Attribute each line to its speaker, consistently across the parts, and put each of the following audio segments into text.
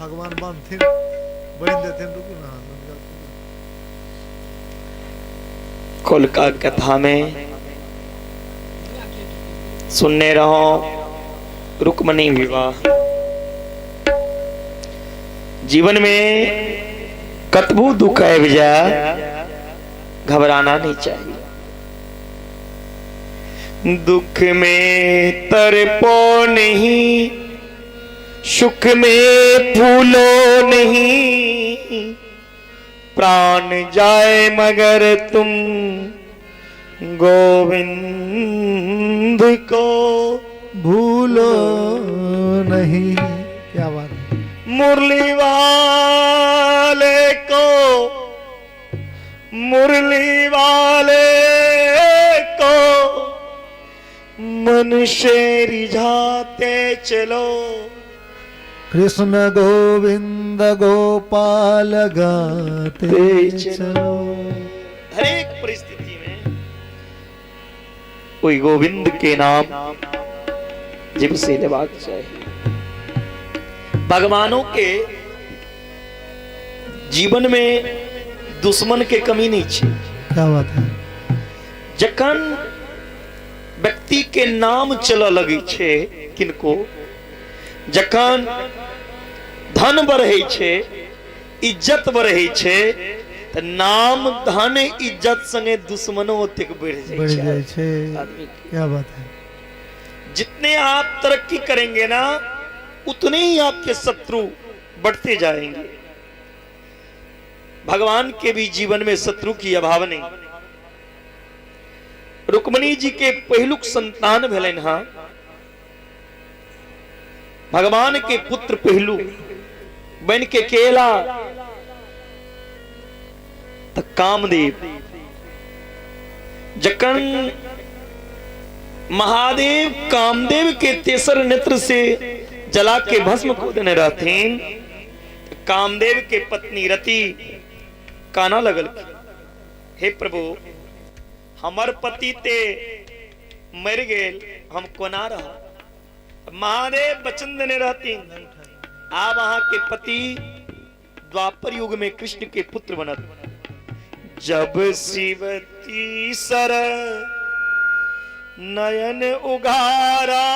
Speaker 1: भगवान बांधते बन देते रुको ना।
Speaker 2: कुल का कथा में सुनने रहो रुक्मणी विवाह। जीवन में कतबू दुख है विजय, घबराना नहीं चाहिए। दुख में तरपो नहीं, सुख में फूलो नहीं, प्राण जाए मगर तुम गोविंद को
Speaker 1: भूलो नहीं। क्या बात है।
Speaker 2: मुरली वाले को, मुरली वाले को मन से रिझाते चलो।
Speaker 1: कृष्ण गोविंद गोपाल गाते चलो।
Speaker 2: हर एक परिस्थिति में कोई गोविंद के नाम जिब से लेवाक चाहिए। भगवानों के जीवन में दुश्मन के कमी नहीं छे।
Speaker 1: क्या बात है।
Speaker 2: जखन व्यक्ति के नाम चल लगी छे, किनको जखन धन बढ़े छे, इज्जत बढ़े छे, तो नाम धन इज्जत संगे दुश्मनों तक बढ़ जाए छे।
Speaker 1: क्या बात है।
Speaker 2: जितने आप तरक्की करेंगे ना, उतने ही आपके शत्रु बढ़ते जाएंगे। भगवान के भी जीवन में शत्रु की अभाव नहीं। रुक्मणी जी के पहिलुक संतान भेलन हा भगवान के पुत्र पहलू बन के केला त कामदेव। जकन महादेव कामदेव के तेसर नेत्र से जला के भस्म को देने रहते, कामदेव के पत्नी रति काना लगल, हे प्रभु हमर पति ते मर गेल, हम कोना रहा। महादेव वचन देने रहती, आप वहां के पति द्वापर युग में कृष्ण के पुत्र बनत। जब शिवती सर नयन उगारा,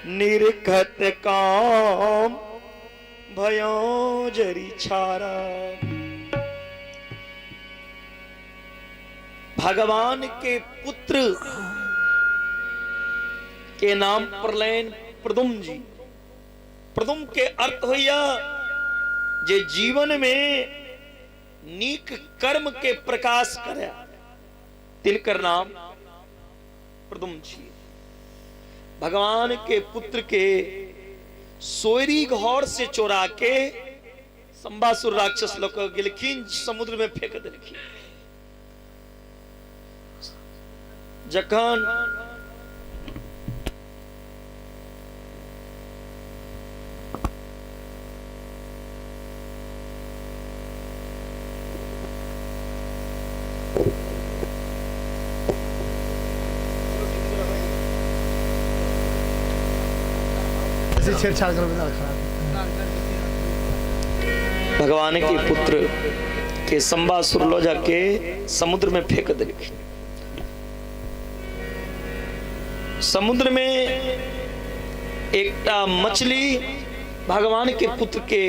Speaker 2: निर्खत काम भयो जरी छारा। भगवान के पुत्र के नाम प्रलयन प्रदुम जी। प्रदुम के अर्थ होया जे जीवन में नीक कर्म के प्रकाश करे, तिनकर नाम प्रदुम जी। भगवान के पुत्र के सोयरी घौर से चोरा के संबासुर राक्षस लोग गिलखिन, समुद्र में फेंक दिलखिन। जखन
Speaker 1: छेड़छाड़ कर
Speaker 2: भगवान के पुत्र के संबासुर लो जाके समुद्र में फेंक दिलखिन। समुद्र में एकटा मछली भगवान के पुत्र के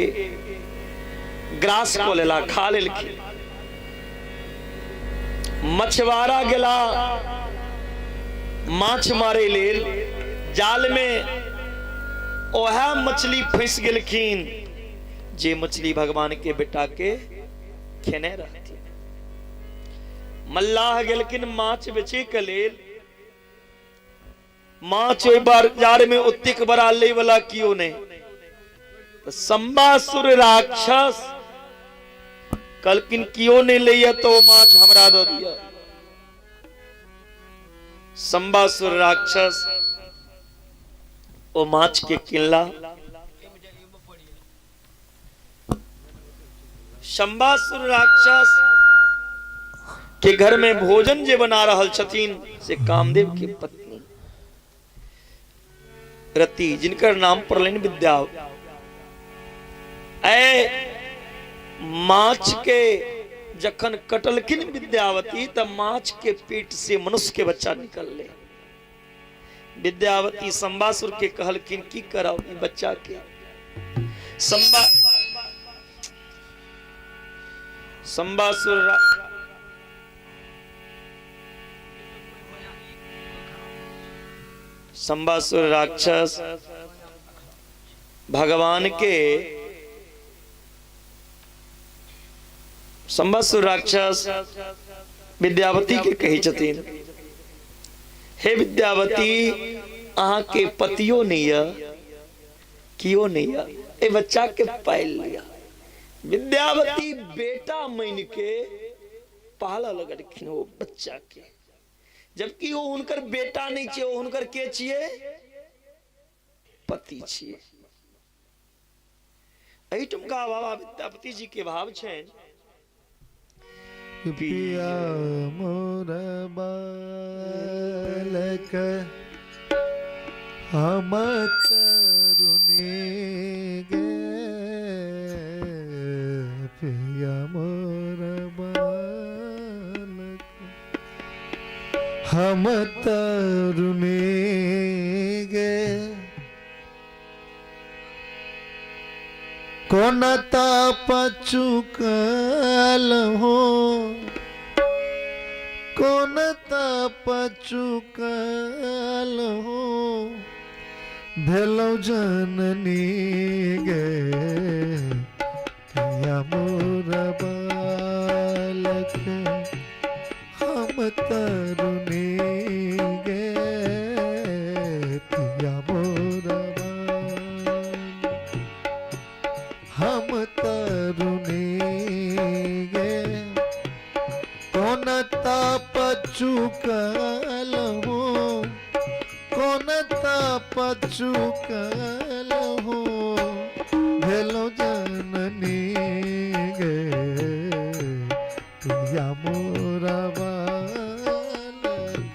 Speaker 2: ग्रास को लेला, खा लेलखिन। मछवारा गेला माछ मारे लेल, जाल में ओहा मछली फंस गेलखिन, जे मछली भगवान के बेटा के खेने रहती। मल्लाह गेलखिन माछ बेचे के लेल, माछ ओई बाजार में उतिक बड़ा ले वाला कियो नहीं। तो संबासुर राक्षस कलकिन कियो नहीं लिया तो माछ हमरा दो दिया। संबासुर राक्षस ओ माछ के किल्ला संबासुर राक्षस के घर में भोजन जे बना रहल छथिन से कामदेव की पत्नी रति, जिनकर नाम प्रलयन विद्या ऐ माछ के जखन कटलखिन विद्यावती तब माछ के पेट से मनुष्य के बच्चा निकल ले। विद्यावती संबासुर के कहलखिन की कराओ ई बच्चा के। संबासुर राक्षस भगवान के संबासुर राक्षस विद्यावती के कही छथिन, हे विद्यावती अहाँ के पतियो नहीं है कियो नहीं है, ए बच्चा के पाल लिया। विद्यावती बेटा मन के पाला लगलखिन वो बच्चा के, जबकि वो उनकर बेटा नहीं छे, वो उनकर के छिए पति छिए। एही तुमका बाबा विद्यापति जी के भाव छेन,
Speaker 1: पिया मोर बालक हम तरुणी गे, पिया मोर बालक हम तरुणी गे, कोन पचुकल हो, कोन पचुकल हो, भेलो जननी गे, पिया मोर बालक हम तरुणी गे, पिया मोर हम तरुणी गे, कोन पचुकल हो, कोन पचुकल हो, भेलो जननी गे, पिया मोर बालक।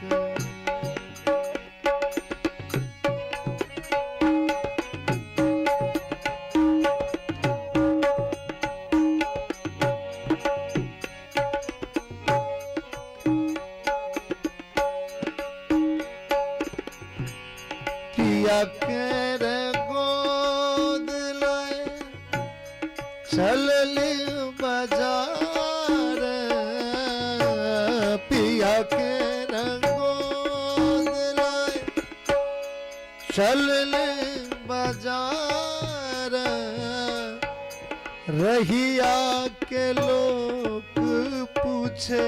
Speaker 1: पिया केर गोद लाए चलली बाजार, पिया केर गोद लाए चलली बाजार, रहिया के लोग पूछे,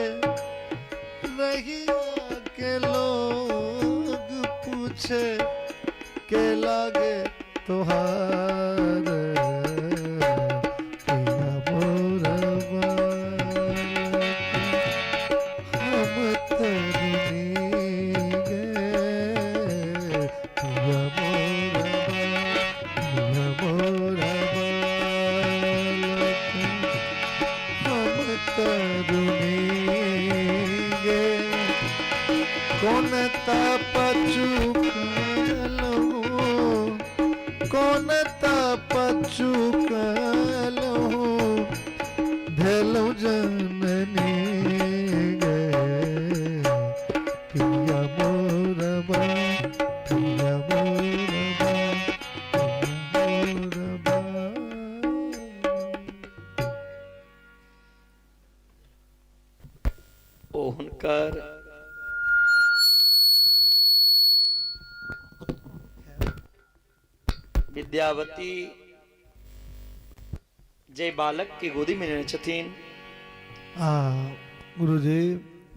Speaker 1: रहिया के लोग पूछे के लागे तुहार, पिया मोर बालक हम तरुणी गे, पिया मोर बालक हम तरुणी गे, कोन पचुकल हो, कोन पचुकल हो, भेलो जननी गे, पिया मोर पिया मोर
Speaker 2: ओ हुनकर विद्यावती जय बालक के गोदी में रहने छथिन।
Speaker 1: गुरुजी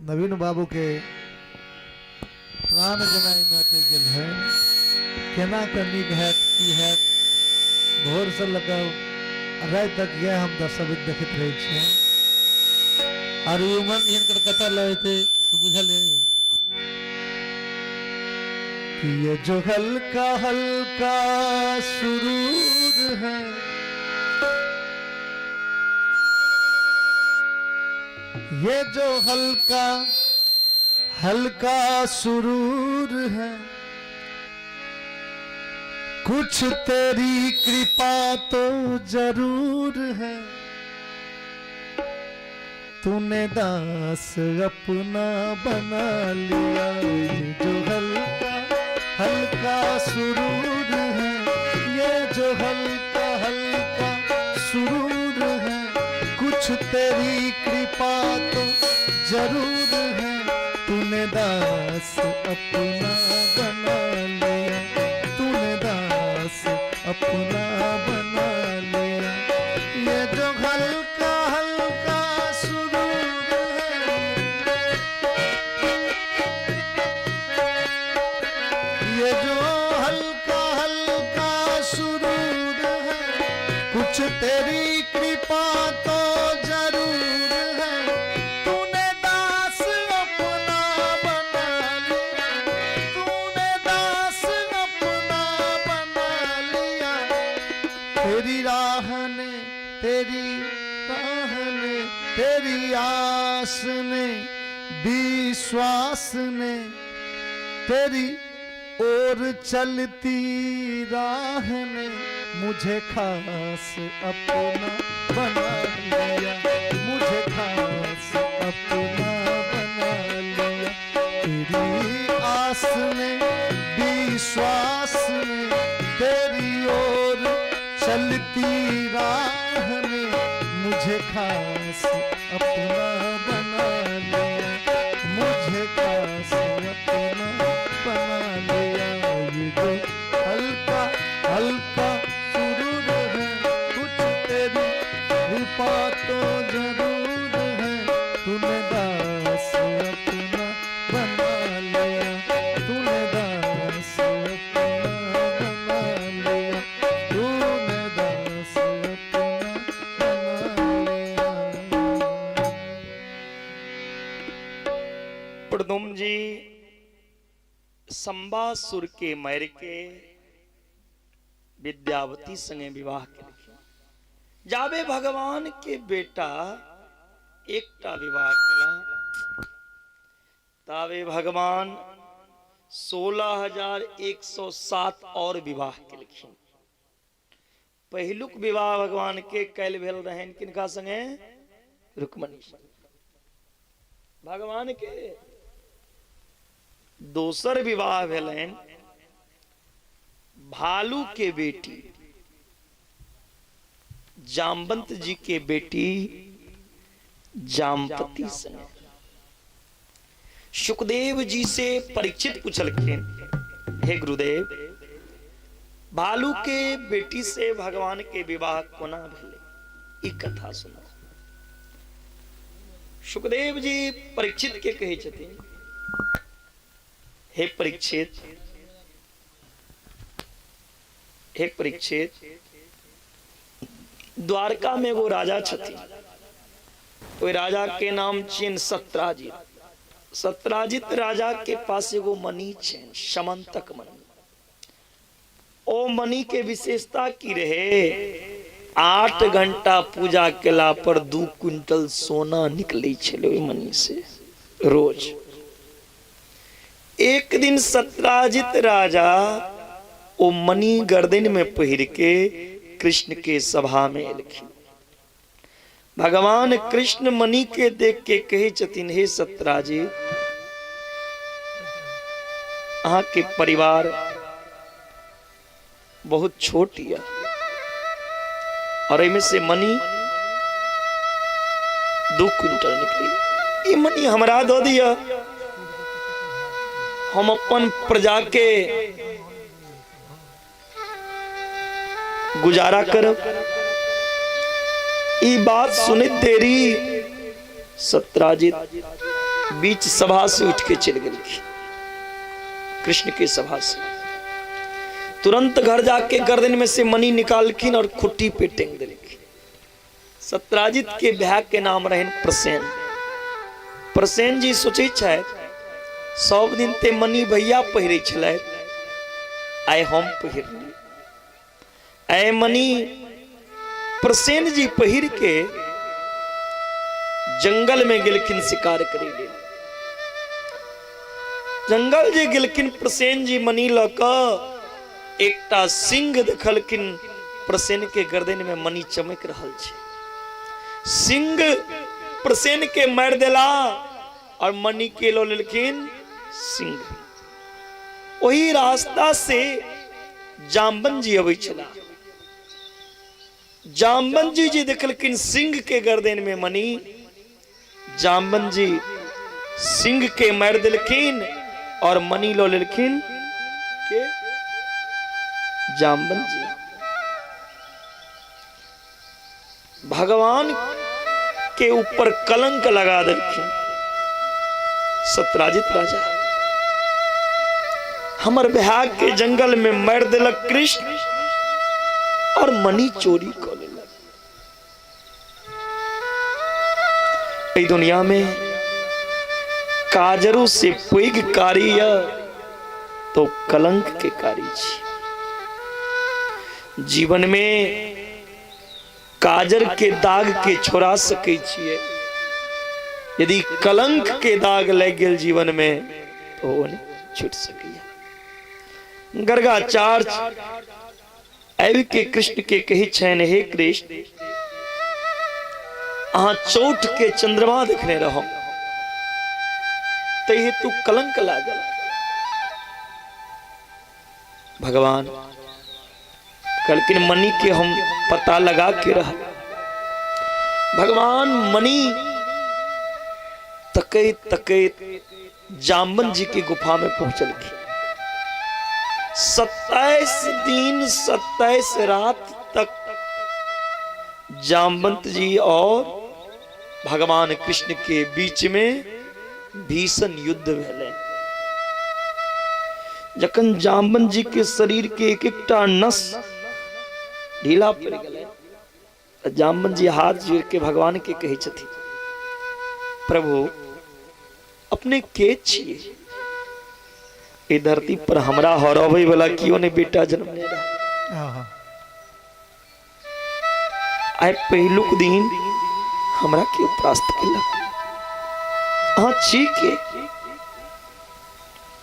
Speaker 1: नवीन बाबू के प्राण जनाई में अटक गेल है, केना करनी है की है, भोर से लगा रात तक यह हम दर्शक देखते रहे छे, और मन इनकर कथा लगे थे तो बुझल है कि ये जो हल्का हल्का सुरूर है, ये जो हल्का हल्का सुरूर है, कुछ तेरी कृपा तो जरूर है, तूने दास अपना बना लिया। ये जो हल्का हल्का सुरूर है, ये जो हल्का हल्का सुरूर है, कुछ तेरी कृपा तो जरूर है, तूने दास अपना बना लिया, तूने दास अपना बना लिया। ये जो हल्का हल्का सुरूर है, ये जो हल्का हल्का सुरूर है, कुछ तेरी कृपा तो जरूर है, तूने दास अपना बना लिया, तूने दास अपना बना लिया। तेरी राह ने, तेरी राह ने, तेरी आस ने, विश्वास ने, तेरी और चलती राह ने मुझे खास अपना बना लिया, मुझे खास अपना बना लिया। तेरी आस ने, विश्वास ने, तेरी ओर चलती राह ने मुझे खास अपना बना लिया, मुझे खास अपना बना लिया। ये जो हल्का हल्का सुरूर है, कुछ तेरी कृपा तो जरूर है, तूने दास अपना बना लिया, तूने दास अपना बना लिया, तूने दास अपना बना लिया।
Speaker 2: प्रदुम्न जी संबासुर के मैर के विद्यावती संगे विवाह के जाबे भगवान के बेटा एकटा विवाह केला, तावे भगवान 16,107 और विवाह केलखिन। पहिलुक विवाह भगवान के कैल भेल रहन किनका संगे? रुक्मणी। भगवान के दोसर विवाह भेलन भालू के बेटी जामवंत जी के बेटी जामपति संगे। सुखदेव जी से परीक्षित पूछलखिन, हे गुरुदेव, भालू के बेटी से भगवान के विवाह कोना भेले, ई कथा सुना। सुखदेव जी परीक्षित के कहे छथिन, हे परीक्षित, हे परीक्षित, द्वारका में वो राजा छथिन, कोई राजा के नाम छिन सत्राजित। सत्राजित राजा के पास एगो मणि छे, समंतक मणि। ओ मणि के विशेषता की रहे, 8 घंटा पूजा केला पर 2 क्विंटल सोना निकले छले ओई मणि से रोज। एक दिन सत्राजित राजा ओ मणि गर्दन में पहिर के कृष्ण के सभा में एलखिन। भगवान कृष्ण मणि के देख के कहे छथिन, हे सत्राजित, अहाँ के परिवार बहुत छोट है और इनमें से मणि 2 क्विंटल निकली। ये मणि हमरा दो दिया, हम अपन प्रजा के गुजारा करब। ई बात सुने तेरी सत्राजित बीच सभा से उठ के चल गई, कृष्ण के सभा से। तुरंत घर जाके गर्दन में से मणि निकालखिन और खुट्टी पे टेंग देलखिन। सत्राजित के भाई के नाम रहन प्रसेन। प्रसेन जी सोचे छे, सब दिन ते मणि भैया पहिरे छले, आइ हम पहिरली। आइ मणि प्रसेन जी पहिर के जंगल में गेलखिन शिकार करे लेल। जंगल जे गेलखिन प्रसेन जी मणि ल क एकटा सिंह देखलखिन प्रसेन के गर्दन में मणि चमक रहल छे। सिंह प्रसेन के मार देला और मणि के लो लेलखिन सिंह। वही रास्ता से जाम्बन जी अबै छला। जाम्बन जी देखलखिन सिंह के गर्दन में मणि। जाम्बन जी सिंह के मार दिलखिन और मणि लो लेलखिन के जाम्बन जी। भगवान के ऊपर कलंक लगा दिलखिन। सत्यराजित राजा हमर बिहार के जंगल में मार दिलक कृष्ण और मणि चोरी कर लेलक। इस दुनिया में काजरू से पैघ कारी तो कलंक के कारी छी। जीवन में काजर के दाग के छोड़ा सके छिए, यदि कलंक के दाग लग गेल जीवन में तो वो नहीं छूट सकिया। गर्गाचार्य आबि के कृष्ण के कही छन, हे कृष्ण अहाँ चौठ के चंद्रमा देखने रहो तो ये तू कलंक लागल। भगवान कलकिन मणि के हम पता लगा के रह। भगवान मणि तकैत तकैत जाम्बन जी की गुफा में पहुंचल। 27 दिन 27 रात तक जाम्बंत जी और भगवान कृष्ण के बीच में भीषण युद्ध भेले। जखन जाम्बन जी के शरीर के एक एकटा नस ढीला पड़ गए, जाम्बन जी हाथ जोड़ के भगवान के कहे छथि, प्रभु अपने के छिए? ए धरती पर हमरा हरावे वाला कियो ने बेटा जन्म ले रहा। आइ पहलुक दिन हमरा के परास्त केलक। हाँ छी के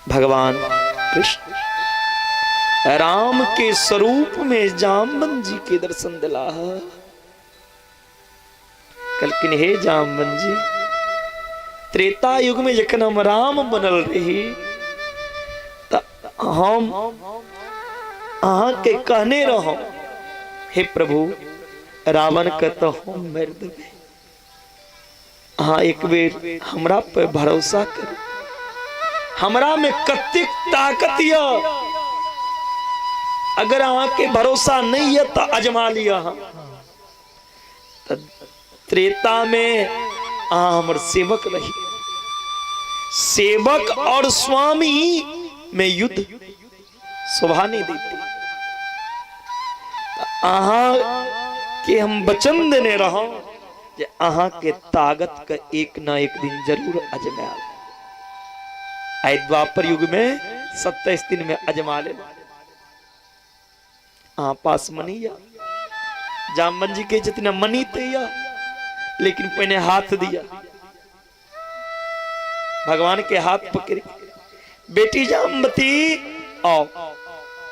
Speaker 2: भगवान कृष्ण राम के स्वरूप में जाम्बन जी के दर्शन दिला। कलकिन हे जाम्बन जी, त्रेता युग में जखन हम राम बनल रही त हम अहाँ के कहने रहो, हे प्रभु रावण के तो हम मार देबे, अहाँ एक बेर हमरा पर भरोसा कर। हमरा में कतेक ताकत य, अगर अहाँ के भरोसा नहीं है तो अजमा लिया। त्रेता में अहाँ हमर सेवक रही। सेवक और स्वामी में युद्ध शोभा नहीं देती। अहाँ के हम वचन देने रहो जे अहाँ के ताकत का एक ना एक दिन जरूर अजमा। आइ द्वापर युग में 27 दिन में अजमा ले। अहाँ पास मनी या जाम्बन जी के जितना मनी तैया, लेकिन पहले हाथ दिया। भगवान के हाथ पकड़, बेटी जाम्बती आओ।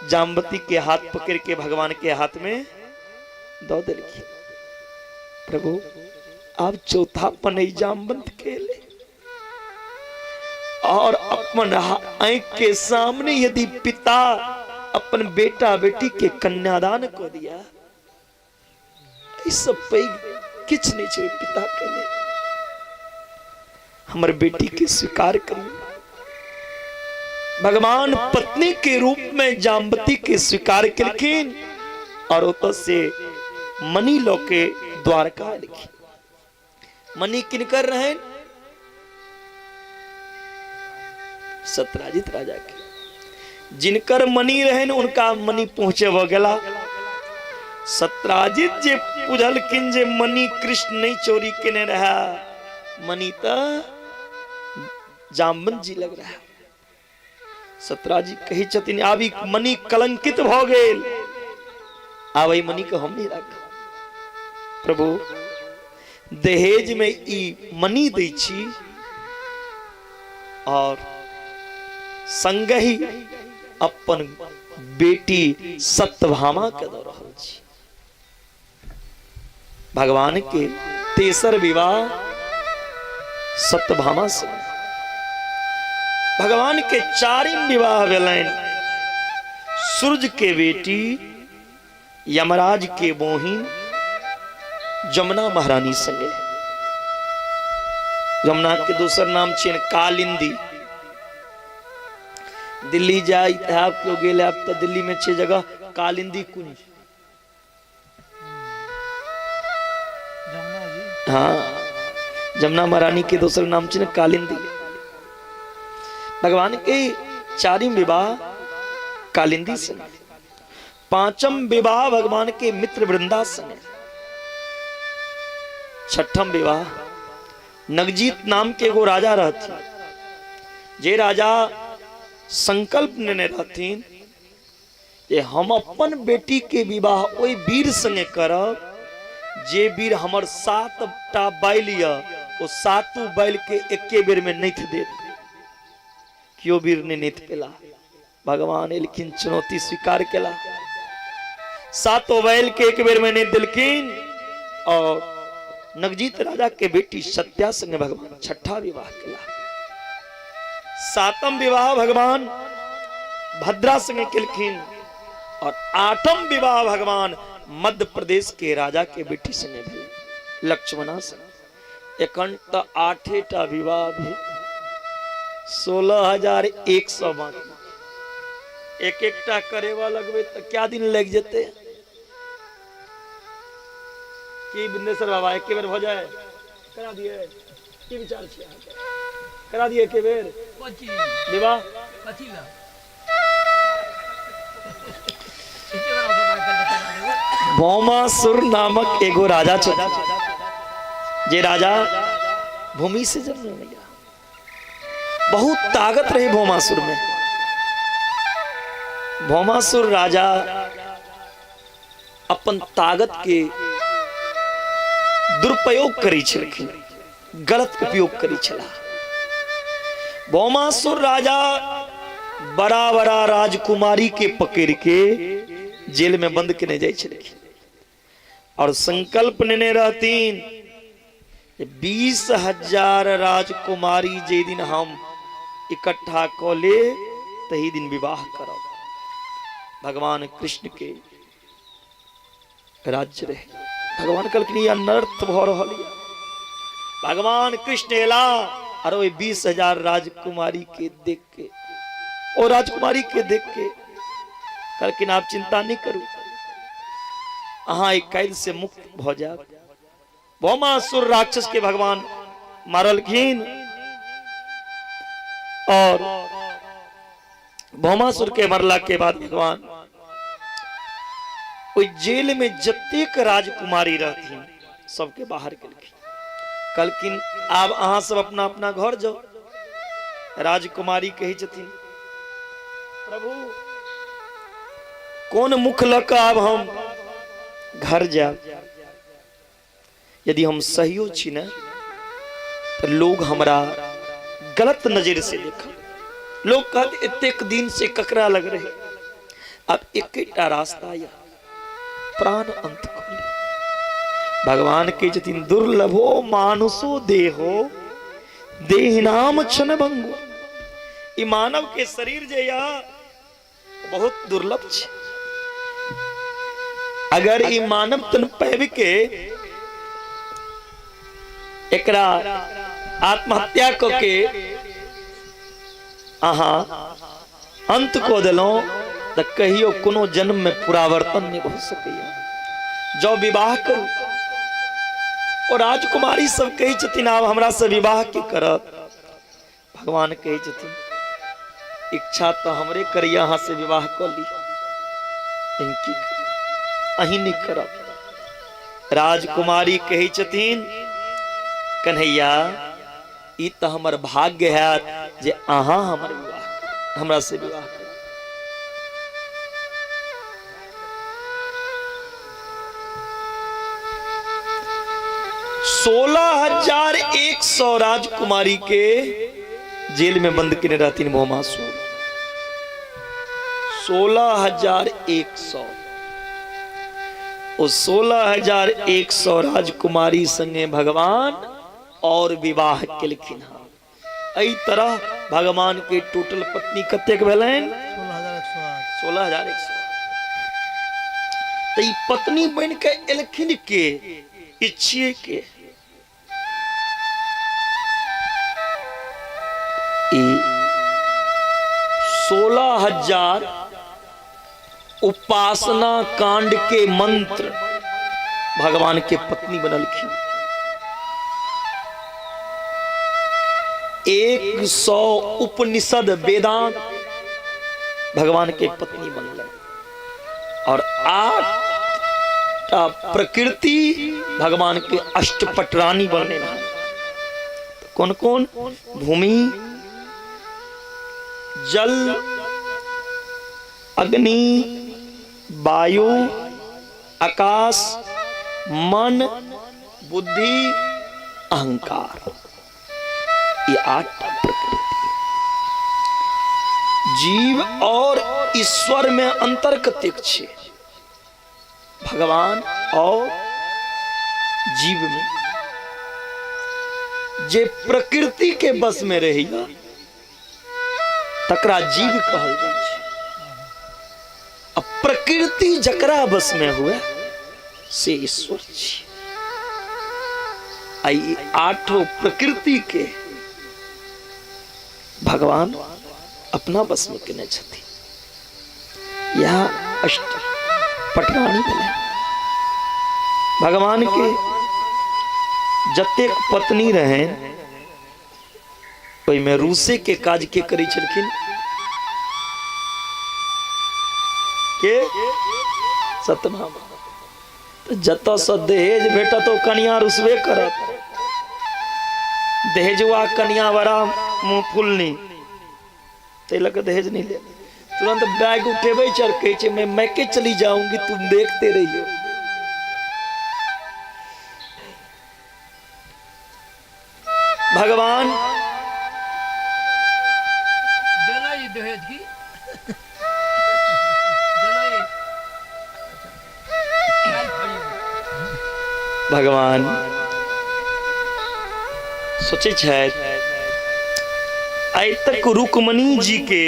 Speaker 2: जाम्बती के हाथ पकड़ के भगवान के हाथ में दो दिल की, प्रभु आप चौथा पन जाम्बंत के ले, और अपन आंख के सामने यदि पिता अपन बेटा बेटी के कन्यादान को दिया, सब पैघ किछ नहीं छे पिता के लिए। हमर बेटी के स्वीकार करिए। भगवान पत्नी के रूप में जाम्बती के स्वीकार करखिन और उतो से मणि लो के द्वारका लिखी। मणि किनकर रहे? सत्यराजित राजा के। जिनकर मणि रहे उनका मणि पहुंचे व गला। सत्यराजित जे पूछलखिन जे मणि कृष्ण नहीं चोरी केने रहा, मणि तो जाम्बन जी लग रहा। सत्यराजित कही छथिन आबी मणि कलंकित भ गेल, आब ई मणि को हम नहीं रख। प्रभु दहेज में ई मणि दै छी और संगहि अपन बेटी सत्यभामा के दो रहल छी। भगवान के तेसर विवाह सत्यभामा से। भगवान के चारिम विवाह भेलैन सूर्य के बेटी यमराज के बहिन जमुना महारानी संगे। जमुना के दूसर नाम छियन कालिंदी। दिल्ली जाए आप क्यों गेले आप तो दिल्ली में 6 जगह कालिंदी कुंज। हाँ, जमुना महारानी के दूसरा नाम छियन कालिंदी। भगवान के चारिम विवाह कालिंदी संग। पांचम विवाह भगवान के मित्र वृंदा संग। छठम विवाह नगजीत नाम के एगो राजा रहती। जे राजा संकल्प लेने रहथिन जे हम अपन बेटी के विवाह ओई वीर संगे करब जे वीर हमर 7टा बैल या ओ 7 बैल के एके बेर में नैथ देत। क्यों वीर ने नैथ पेला। भगवान लेकिन चुनौती स्वीकार केला। 7 बैल के एक बेर में नैथ दिलकिन। और नगजीत राजा के बेटी सत्या संगे भगवान छठा विवाह केला। 7म विवाह भगवान भद्रा संगे केलखिन। और 8म विवाह भगवान मध्य प्रदेश के राजा के बेटी संगे भेल लक्ष्मणा संगे। एखन तो 8टा विवाह भेल 16,100 बाकी। एक एकटा करेवा लगबे तो क्या दिन लग जेते कि बिंदेश्वर बाबा एक बेर हो जाए करा दिए की विचार छै करा दिए के बेर विवाह भौमासुर नामक एगो राजा छै जे राजा भूमि से जन्म लिया। बहुत ताकत रही भौमासुर में। भौमासुर राजा अपन ताकत के दुरुपयोग करी छलखिन, गलत उपयोग करी छला। भौमासुर राजा बड़ा बड़ा राजकुमारी के पकड़ के जेल में बंद करने जाए छलखिन। और संकल्प लेने रहतीन 20,000 राजकुमारी जे दिन हम इकट्ठा क ले तही दिन विवाह करब। भगवान कृष्ण के राज्य रहे। भगवान कहलखिन अनर्थ भ रहल है। भगवान कृष्ण एला और 20,000 राजकुमारी के देख के और राजकुमारी के देख के कहलखिन आप चिंता नहीं करू, अहाँ एक कैद से मुक्त भ जाब। भौमासुर राक्षस के भगवान मारलखिन। और भौमासुर के मरला के बाद भगवान ओई जेल में जतेक राजकुमारी रहथिन सबके बाहर केलखिन। कहलखिन आब अहाँ सब अपना अपना घर जाओ। राजकुमारी कही छथिन प्रभु कौन मुख लक आब हम घर जाब। यदि हम सहियो छी न तो लोग हमरा गलत नजर से देखा। लोग कहते इतने दिन से ककरा लग रहे। अब एकटा रास्ता या प्राण अंत खोले। भगवान के जतिन दुर्लभो मानुषो देहो देहनाम क्षण भंगो। ई मानव के शरीर जे या बहुत दुर्लभ छे। अगर ई मानव तन पैब के एकरा आत्महत्या क के अहाँ अंत को दिलो तो कहियो कोनो जन्म में पुरावर्तन नहीं हो सके। जो विवाह करू और राजकुमारी सब कही छथिन आब हमरा से विवाह के करब। भगवान कही छथिन इच्छा तो हमरे करिया अहाँ से विवाह कर ली की अही नहीं करब। राजकुमारी कही छथिन कन्हैया ई तो हमर भाग्य है जे अहाँ हमर विवाह हमरा से विवाह कर। 16,100 राजकुमारी के जेल में बंद किने रहती भौमासुर। 16,100 उस 16,100 राजकुमारी संगे भगवान और विवाह केलखिन। एहि तरह भगवान के टोटल पत्नी कतेक भेलैन? 16,100। तो ई पत्नी बन के एलखिन के इच्छिए के 16,000 उपासना कांड के मंत्र भगवान के पत्नी बनलखिन। 100 उपनिषद वेदांत भगवान के पत्नी बनल और 8 प्रकृति भगवान के अष्टपटरानी बनने रहा। तो कौन कौन? भूमि, जल, अग्नि, वायु, आकाश, मन, बुद्धि, अहंकार, ये 8 प्रकृति। जीव और ईश्वर में अंतर कतेक छे? भगवान और जीव में जे प्रकृति के बस में रहेगा तकरा जीव कहल जाय छे। अब प्रकृति जकरा बस में हुए से ईश्वर छे। आई 8 प्रकृति के भगवान अपना बस में केने छथि। यह अष्ट पटरानी बने भगवान के जतेक पत्नी रहे ओहि में रूसे के काज के करी छलखिन के सतनाम। तो जत से दहेज भेटा तो कन्या रुसबे करत। दहेजुआ कन्या बड़ा मुंह फुलनी तेलक दहेज नहीं ले। तुरंत बैग उठेबे चढ़ के मैं मैके चली जाऊंगी, तुम देखते रहियो। भगवान
Speaker 3: दहेज की
Speaker 2: भगवान सोचे छथि आइ तक रुक्मणी जी के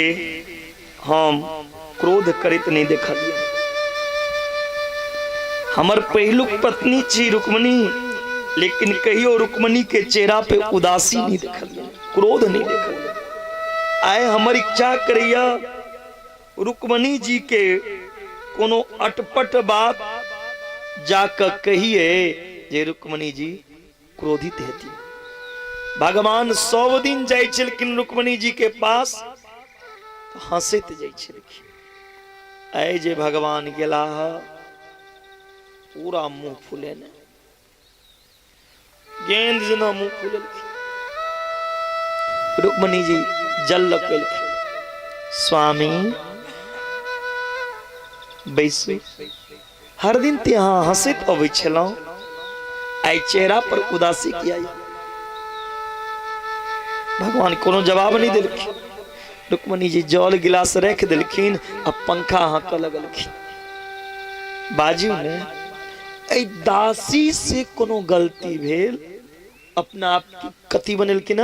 Speaker 2: हम क्रोध करैत नहीं देखलिए। हमर पहिलुक पत्नी छी रुक्मणी, लेकिन कहियो रुक्मणी के चेहरा पे उदासी नहीं देखलिए, क्रोध नहीं देखलिए। आए हमर इच्छा करैया रुक्मणी जी के कोनो अटपट बात जाकर कहिए जे रुक्मणी जी क्रोधित हेती। भगवान 100 दिन जाय छलखिन रुक्मणी जी के पास, हंसैत जाय छलखिन। आइ जे भगवान गेला पूरा मुंह फूले ने गेंद जना मुंह फूललखिन। रुक्मणी जी जल लपेलखिन, स्वामी बैसु। हर दिन ते यहाँ हंसैत अबै छलहुँ, आइ चेहरा पर उदासी किया। भगवान कोनो जवाब नहीं देलखिन। रुक्मणी जी जल गिलास रख देलखिन आ पंखा हाँक लगलखिन। बाजू ने ऐ दासी से कोनो गलती भेल, अपना आप की कथी बनेलखिन?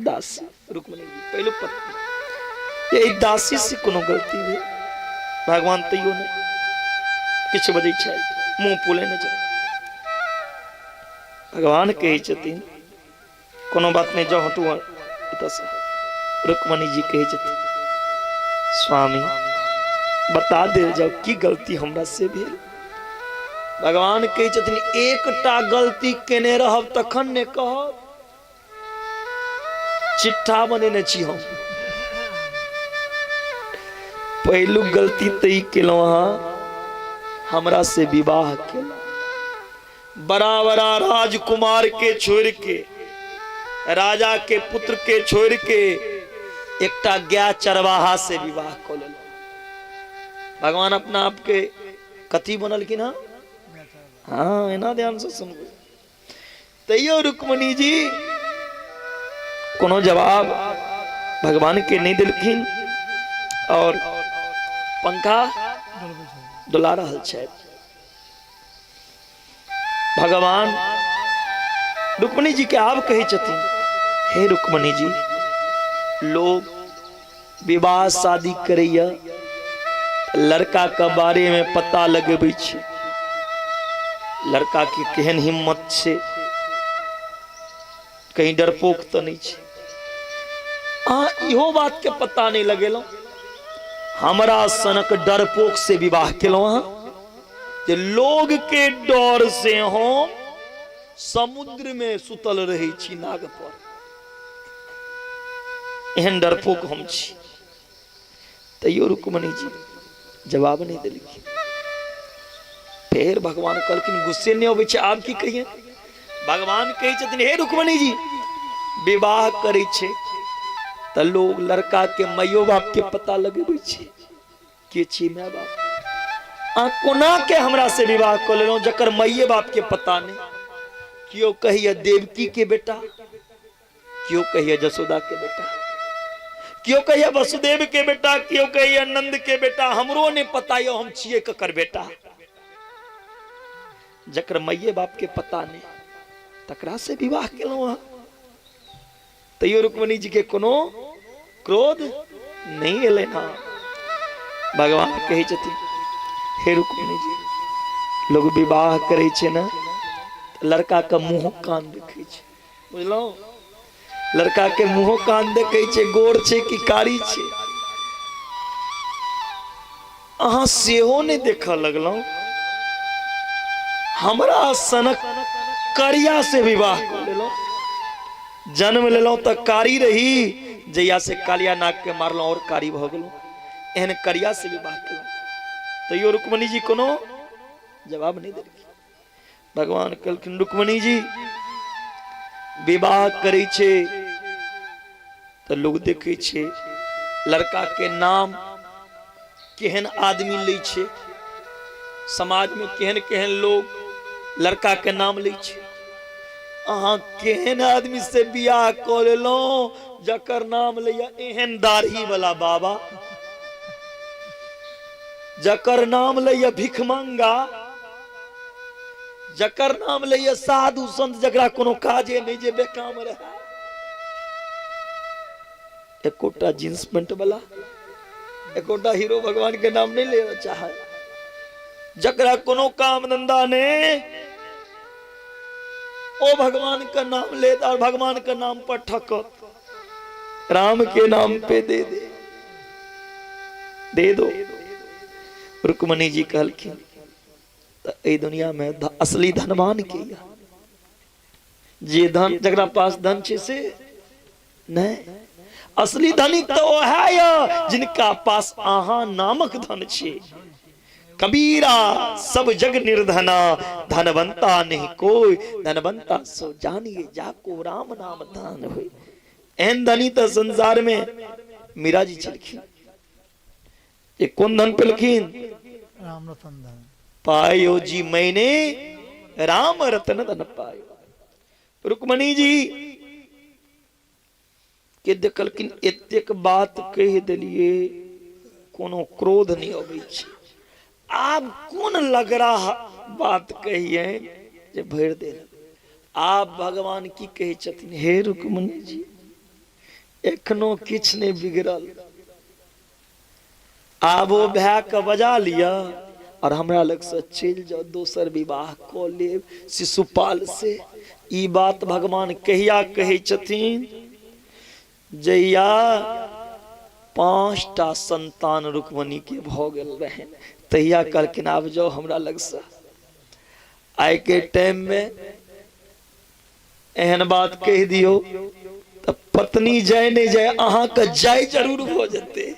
Speaker 2: दासी। रुक्मणी जी पहले पत्नी, ये दासी से कोनो गलती भेल। भगवान तैयो नहीं किछ बजै छै, मुंह फूले न जाए। भगवान कहै छथिन कोनो बात नहीं, जाओ हटू एतऽ से। रुक्मणी जी कहै छथिन स्वामी बता दे जाओ की गलती हमरा से भेल। भगवान कहै छथिन एकटा गलती केने रहब तखन ने कहब, चिट्ठा बनेने छी हम। पहिलुक गलती तई केलहुँ अहाँ, हमरा से विवाह केलहुँ। बड़ा बड़ा राजकुमार के छोड़ के, राजा के पुत्र के छोड़ के एकटा गाय चरवाहा से विवाह कर लेलहुँ। भगवान अपना आप के कथी बनलखिन? हाँ एना ध्यान से सुनबो। तैयो रुक्मणी जी कोनो जवाब भगवान के नहीं दिलखिन और पंखा डुला रहल छै। भगवान रुक्मिणी जी के आब कहे छथिन, हे रुक्मिणी जी, लोग विवाह शादी करैया लड़का के बारे में पता लगबै छै, लड़का की केहन हिम्मत छै, कहीं डरपोक तो नहीं छै। अहाँ इहो बात के पता नहीं लगेलौ, हमरा सनक डरपोक से विवाह केलौ अहाँ, जे लोग के डर से हम समुद्र में सुतल रही छी नाग पर, एहन डरपोक हम छी। तैयो रुक्मिणी जी जवाब नहीं देलखिन। फिर भगवान कहलखिन, गुस्से नहीं होबै छै, आब की कहिए। भगवान कहै छथिन, हे रुक्मिणी जी, विवाह करै छै त लोग लड़का के मायो बाप के पता लगबै छै, के छी माय बाप। आ कोना के हमरा से विवाह क लेलौ जकर माये बाप के पता नहीं। कियो कहिए देवकी के बेटा, कियो कहिए जसोदा के बेटा, कियो कहिए वसुदेव के बेटा, कियो कहिए नंद के बेटा, हमरो ने पता यो हम छिए ककर बेटा। जकर माये बाप के पता नहीं तकरा से विवाह केलौ अहाँ। तैयो रुक्मिणी जी के कोनो क्रोध नहीं एलै ना। भगवान कहै छथिन, हे रुक्मिणी जी, लोग विवाह करे छै ना, लड़का के मुंह कान देखे छै, बुझलौ। लड़का के मुंह कान देखे छै, गोर छै कि कारी छै, अहाँ सेहो नहीं देख लगलौ। हमरा सनक करिया से विवाह कर लेलौ, जन्म लेलौ त कारी रही, जैया से कालिया नाग के मारलौ और कारी भ गेलौ, एहन करिया से विवाह केलौ। तैयो रुक्मिणी जी कोनो जवाब नहीं देलखिन। भगवान कहलखिन, रुक्मिणी जी, विवाह करे छे तो लोग देखे छे लड़का के नाम केहन आदमी ले छे, समाज में केहन केहन लोग लड़का के नाम ले छे। अहाँ केहन आदमी से बियाह क लेलौ जकर नाम लिया एहन दाढ़ी वाला बाबा, जकर नाम लिया भिखमंगा, जकर नाम लिया साधु संत, जकरा कोनो काजे नहीं, जे बेकाम रहे। एकोटा जींस पेंट वाला, एकोटा हीरो भगवान के नाम नहीं लेना चाहे, जकरा कोनो काम धंधा ने, ओ भगवान का नाम ले और भगवान का नाम पर ठकत, राम के नाम पे दे दो। रुक्मिणी जी कहलखिन, ए दुनिया में असली धनवान के जे धन, जकरा पास धन छे से नहीं, असली धनिक तो वो है या जिनका पास आहा नामक धन छे। कबीरा सब जग निर्धना, धनवंता नहीं कोई, धनवंता सो जानिए जाको राम नाम धन होय। एहन धनी तो संसार में मीरा जी चलखिन। ये कौन धन पेलखिन?
Speaker 1: राम रतन धन
Speaker 2: पायो जी मैंने राम रतन धन पायो। रुक्मिणी जी के देखलखिन एतेक बात कह दिलिए, कोनो क्रोध नहीं अबै छै। आप कौन लग रहा बात कहिए जे भर दे। आप भगवान की कहे छथिन, हे रुक्मिणी जी, एखनो किछ नहीं बिगड़ल, आबो भै के बजा लिया और हमरा लग से चल जाओ, दोसर विवाह क लेब शिशुपाल से। ई बात भगवान कहिया कहे छथिन? जहिया 5टा संतान रुक्मिणी के भ गेल रहे, तहिया कहलखिन आब जाओ हमरा लग से। आइ के टाइम में एहन बात कह दियो तो पत्नी जाए नहीं जाए, अहाँ का जाय जरूर हो जते।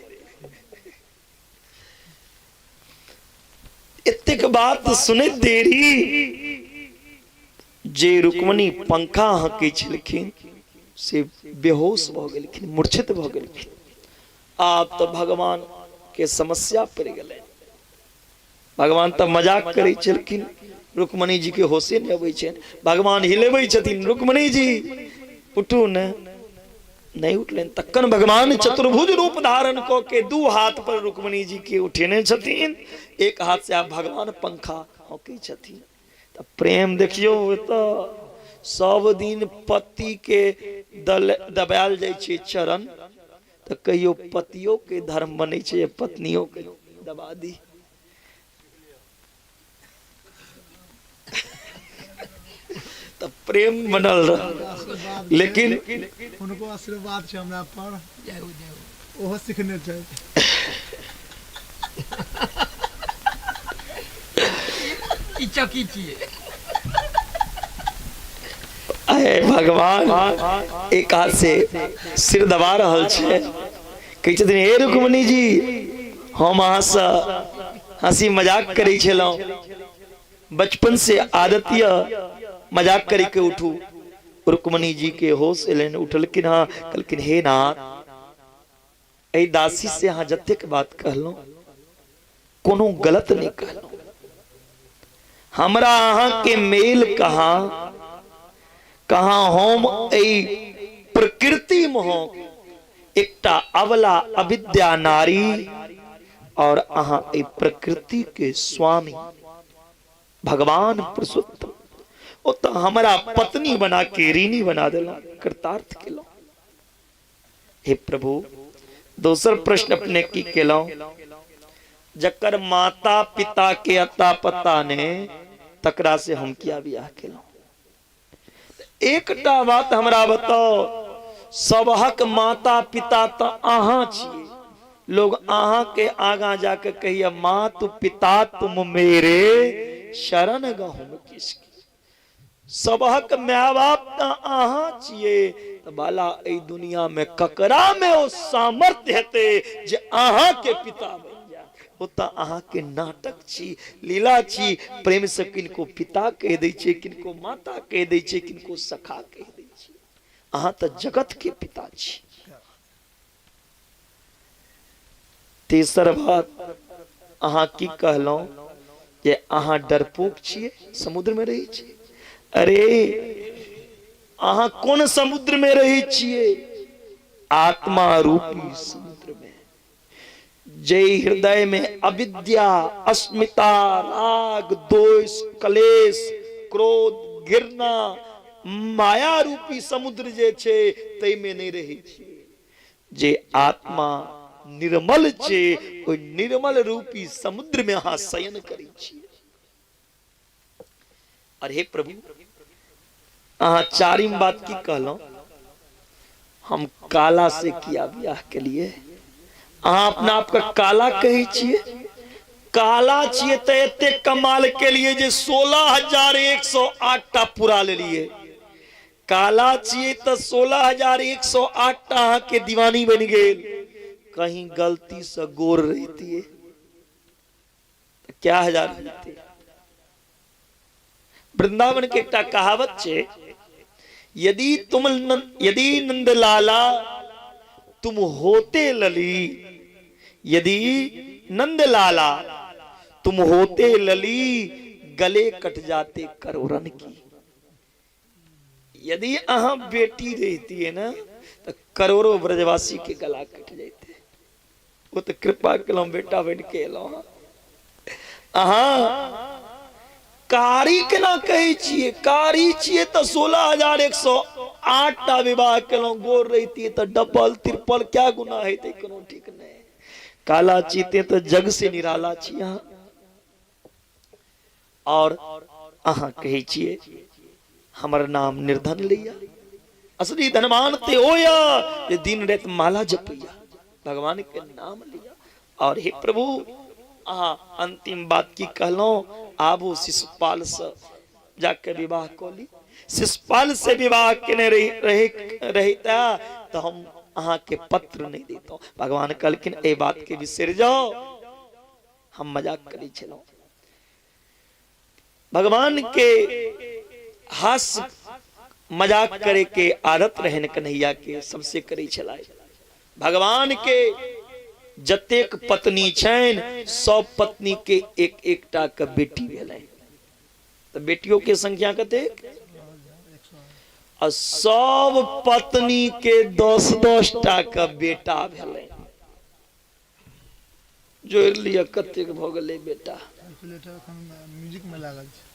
Speaker 2: इतक बात सुने देरी जे रुक्मिणी पंखा हकी छलखिन से बेहोश भ गेलखिन, मूर्छित भ गेलखिन। आप तो भगवान के समस्या पड़ गए। भगवान तो मजाक करे छलखिन, रुक्मिणी जी के होशे नहीं अबै छै। भगवान हिलेबै छथिन, रुक्मिणी जी उठू न, नहीं उठलेन तक्कन भगवान चतुर्भुज रूप धारण को के दू हाथ पर रुक्मणी जी के उठेने छथिन, एक हाथ से आप भगवान पंखा होके छथिन। तो प्रेम देखियो तो सब दिन पति के दबायल जाय छै चरण, तो कहियो पतियों के धर्म बने छै पत्नियों के दबा दी। तो प्रेम बनल रह, लेकिन
Speaker 1: उनको आशीर्वाद छै हमरा पर,
Speaker 3: जाओ जाओ
Speaker 1: ओहो सीखने छै।
Speaker 3: ई चकी छिए
Speaker 2: अरे भगवान एक हाथ से सिर दबा रहल छै, कहै छथिन हे रुक्मणी जी हम अहाँ से हंसी मजाक करै छलहुं, बचपन से आदत यऽ मजाक करी के उठू। रुक्मणी जी के होश एलैन, उठलखिन हाँ, कहलखिन हे नाथ ए दासी से अहाँ जतेक बात कहलहुं कोनो गलत नहीं कहलहुं, हमरा अहाँ के मेल कहाँ कहाँ हम ए प्रकृति में एकटा अबला अविद्या नारी और अहाँ ए प्रकृति के स्वामी भगवान पुरुषोत्तम, ओ तो हमारा पत्नी बना के ऋणी बना देला, कृतार्थ केलो। हे प्रभु दोसर प्रश्न अपने की केलो, जकर माता पिता के अता पता ने तकरा से हम किया बियाह केलो। एकटा बात हमरा बताओ, सबहक माता पिता तो अहाँ छिए, लोग अहाँ के आगा जाके कहिए मातु पिता तुम मेरे शरण गहुम किसकी, सबहक माय बाप तो अहाँ छिए, तो बाला ए दुनिया में ककरा में ओ सामर्थ्य हेते जे अहाँ के पिता बन जाए, होता अहाँ के नाटक छी, लीला छी। प्रेम से किनको पिता कह दै छै, किनको माता कह दै छै, किनको सखा कह दै छै, अहाँ तो जगत के पिता छी। तेसर बात अहाँ की कहलौं जे अहाँ डरपोक छिए, समुद्र में रही छिए। अरे अहाँ कौन समुद्र में रही छिए? आत्मा रूपी समुद्र में, जय हृदय में अविद्या अस्मिता राग दोष कलेश क्रोध घृणा माया रूपी समुद्र जे छे तै में नहीं रही छिए। जे आत्मा निर्मल छे ओ निर्मल रूपी समुद्र में अहाँ शयन करी छिए। अरे प्रभु अहाँ चारिम बात की कहलौं, हम काला से किया बियाह के लिए, अहाँ अपना आप का काला कही छिए, काला छिए तो एते कमाल के लिए जे 16,108 टा पुरा ले लिए, काला छिए तो 16,108 टा अहाँ के दीवानी बन गेल, कहीं गलती से गोर रहती है तो क्या हजार रहती। वृंदावन के एक कहावत छे, यदि नंदलाला तुम होते लली, यदि नंदलाला तुम होते लली गले कट जाते करोड़न की। यदि अहाँ बेटी रहती है ना तो करोड़ों ब्रजवासी के गला कट जाते। वो तो कृपा कलो बेटा बन के एलो। अहाँ कारी केना कहे छिए, कारी छिए तो 16,108 टा विवाह केलो, गोर रहती तो डबल ट्रिपल क्या गुना है ते कोनो ठीक नहीं। काला चीते तो जग से निराला छिया। और अहाँ कहे छिए हमर नाम निर्धन लिया, असली धनवान ते होया जे दिन रात माला जपैया, भगवान के नाम लिया। और हे प्रभु अहाँ अंतिम बात की कहलो, आबू शिशुपाल से जाके विवाह कोली, शिशुपाल से विवाह केने रहता तो हम अहाँ के पत्र नहीं देता। भगवान कहलखिन ए बात के बिसर जाओ, हम मजाक करी छलो। भगवान के हास्य मजाक करे के आदत रहन कन्हैया के सबसे करी छलाए। भगवान के जतेक पत्नी छैन सब पत्नी के एक एकटा के बेटी भेलै, तो बेटियों के संख्या कते और सब पत्नी के 10-10 टा का बेटा भेलै। जोड़ लिया कतेक भ गेलै बेटा।
Speaker 1: म्यूजिक में लागल छै।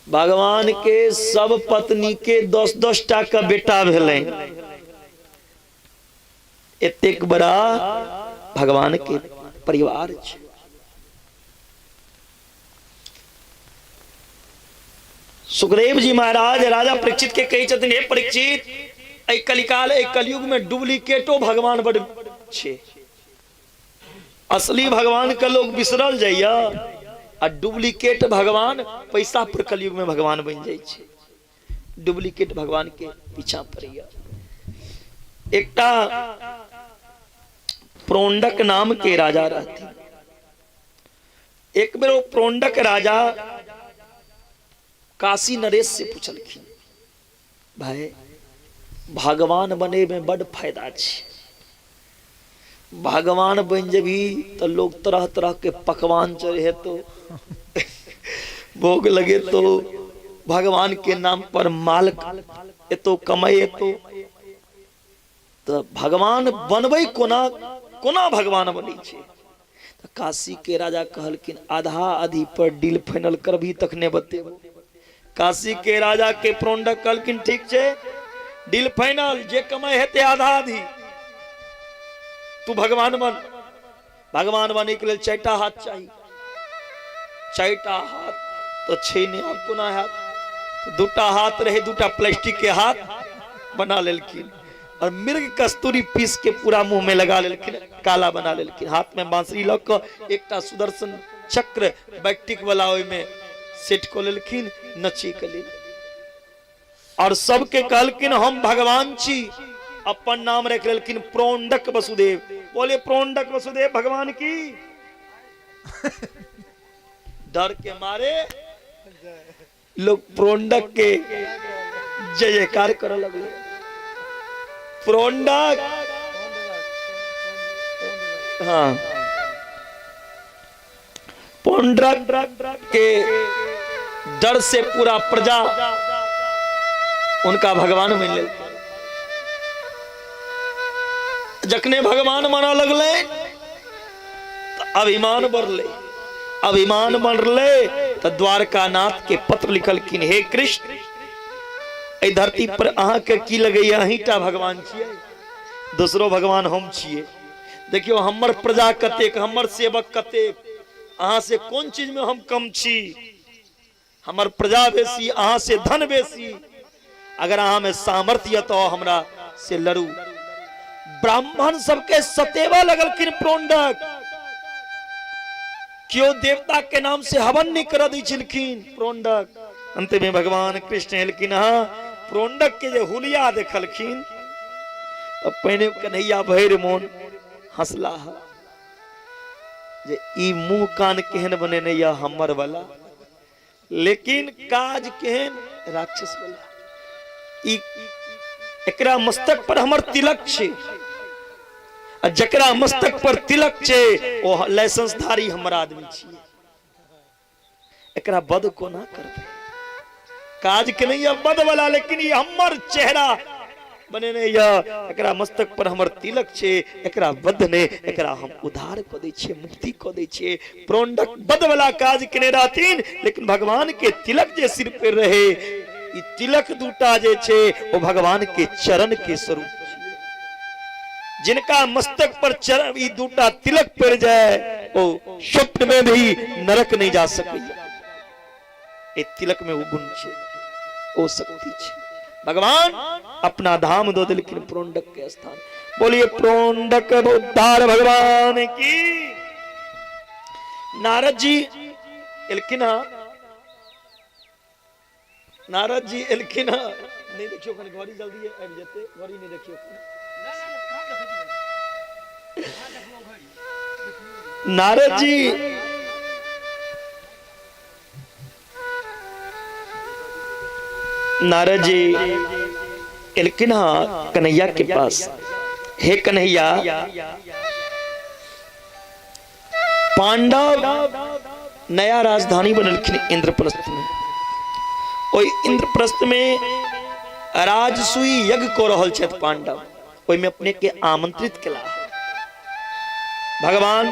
Speaker 2: भगवान के सब पत्नी के 10-10 टा का बेटा भेलै। एतेक बड़ा भगवान के परिवार छै। सुखदेव जी महाराज राजा परीक्षित के कही छथिन, हे परीक्षित, एहि कलिकाल एहि कलयुग में डुप्लीकेटो भगवान बड़ छै। असली भगवान के लोग बिसरल जाइया आ डुप्लीकेट भगवान पैसा पर कलयुग में भगवान बन जाय छै। डुप्लीकेट भगवान के पीछा पड़िया। एकटा प्रोंडक नाम के राजा रहते। एक बेर वो प्रोंडक राजा काशी नरेश से पूछलखिन, भाई भगवान बने में बड़ फायदा छै। भगवान बन जेबी तो लोग तरह तरह के पकवान चढ़े तो भोग लगे तो भगवान के नाम पर माल एतो कमाए तो भगवान बनबै कोना कोना भगवान बनी छे। तो काशी के राजा कहलखिन, आधा आधी पर डील फाइनल करबी तखने बतेबो। काशी के राजा के प्रोंडक कहलखिन, ठीक छे, डील फाइनल, जे कमाई हेते आधा आधी। तू भगवान बन। भगवान बने के लिए 4टा हाथ चाहिए। 4टा हाथ तो छे नहीं, आप कोना हाथ तो 2टा हाथ रहे, 2टा प्लास्टिक के हाथ बना लेलखिन और मिर्ग कस्तूरी पीस के पूरा मुंह में लगा लेलखिन, काला बना लेलखिन। हाथ में बांसुरी लग कर एकटा सुदर्शन चक्र बैटिक वाला ओय में सेट को लेलखिन, नची के लेल और सबके कहलखिन हम भगवान छी। अपन नाम रख लेलखिन प्रोंडक वसुदेव। बोले प्रोंडक वसुदेव भगवान की। डर के मारे लोग प्रोंडक के जय जयकार करे लगले। प्रोंडक, हाँ, प्रोंडक के डर से पूरा प्रजा उनका भगवान मान ले। जखने भगवान माना लगले तो अभिमान बढ़ले। अभिमान बढ़ले तो द्वारका नाथ के पत्र लिखलखिन, हे कृष्ण, ए धरती पर अहाँ के की लगे, अहींटा भगवान छिए, दूसरो भगवान हम छिए। देखियो हमर प्रजा कतेक, हमर सेवक कतेक, अहाँ से कौन चीज में हम कम छी। हमर प्रजा बेसी, अहाँ से धन बेसी। अगर अहाँ में सामर्थ्य तो हमरा से लड़ू। ब्राह्मण सबके सतेवा लगलखिन प्रोंडक। क्यों देवता के नाम से हवन नहीं कर दी छिलखिन प्रोंडक। अंत में भगवान कृष्ण हेलखिन। हाँ, प्रोंडक के जो हुलिया देखलखिन तो पहने कन्हैया भैर मोन हंसला जे ई मुंह कान केहन बने नहीं या हमर वाला, लेकिन काज केहन राक्षस वाला। ई एकरा मस्तक पर हमर तिलक छे, जकरा मस्तक पर तिलक छे ओ लाइसेंस धारी हमर आदमी छिए। एकरा बद को ना करबे। काज के नहीं बद वाला, लेकिन ये हमर चेहरा बने नहीं या एकरा मस्तक पर हमर तिलक छे, एकरा बद ने एकरा हम उद्धार को दै छे, मुक्ति को दै छे। प्रोंडक बद वाला काज केने रहथिन, लेकिन भगवान के तिलक जे सिर पे रहे, ई तिलक दूटा जे छे वो भगवान के चरण के स्वरूप छे। जिनका मस्तक पर चरण ई दूटा तिलक पड़ जाए वो स्वप्न में भी नरक नहीं जा सके। ए तिलक में वो गुण छे, वो शक्ति छे। भगवान अपना धाम दो दिलखिन प्रोंडक के स्थान। बोलिए प्रोंडक उद्धार भगवान की। नारद जी एलखिन, नारद जी एलखिन। नहीं देखियो कन घड़ी जल्दी आबि जेते, घड़ी नहीं देखियो। नारद जी एलखिन कन्हैया के पास। हे कन्हैया, पांडव नया राजधानी बनलखिन इंद्रप्रस्थ में। ओई इंद्रप्रस्थ में राजसूय यज्ञ को रहल छथि पांडव, ओई में अपने के आमंत्रित केला। भगवान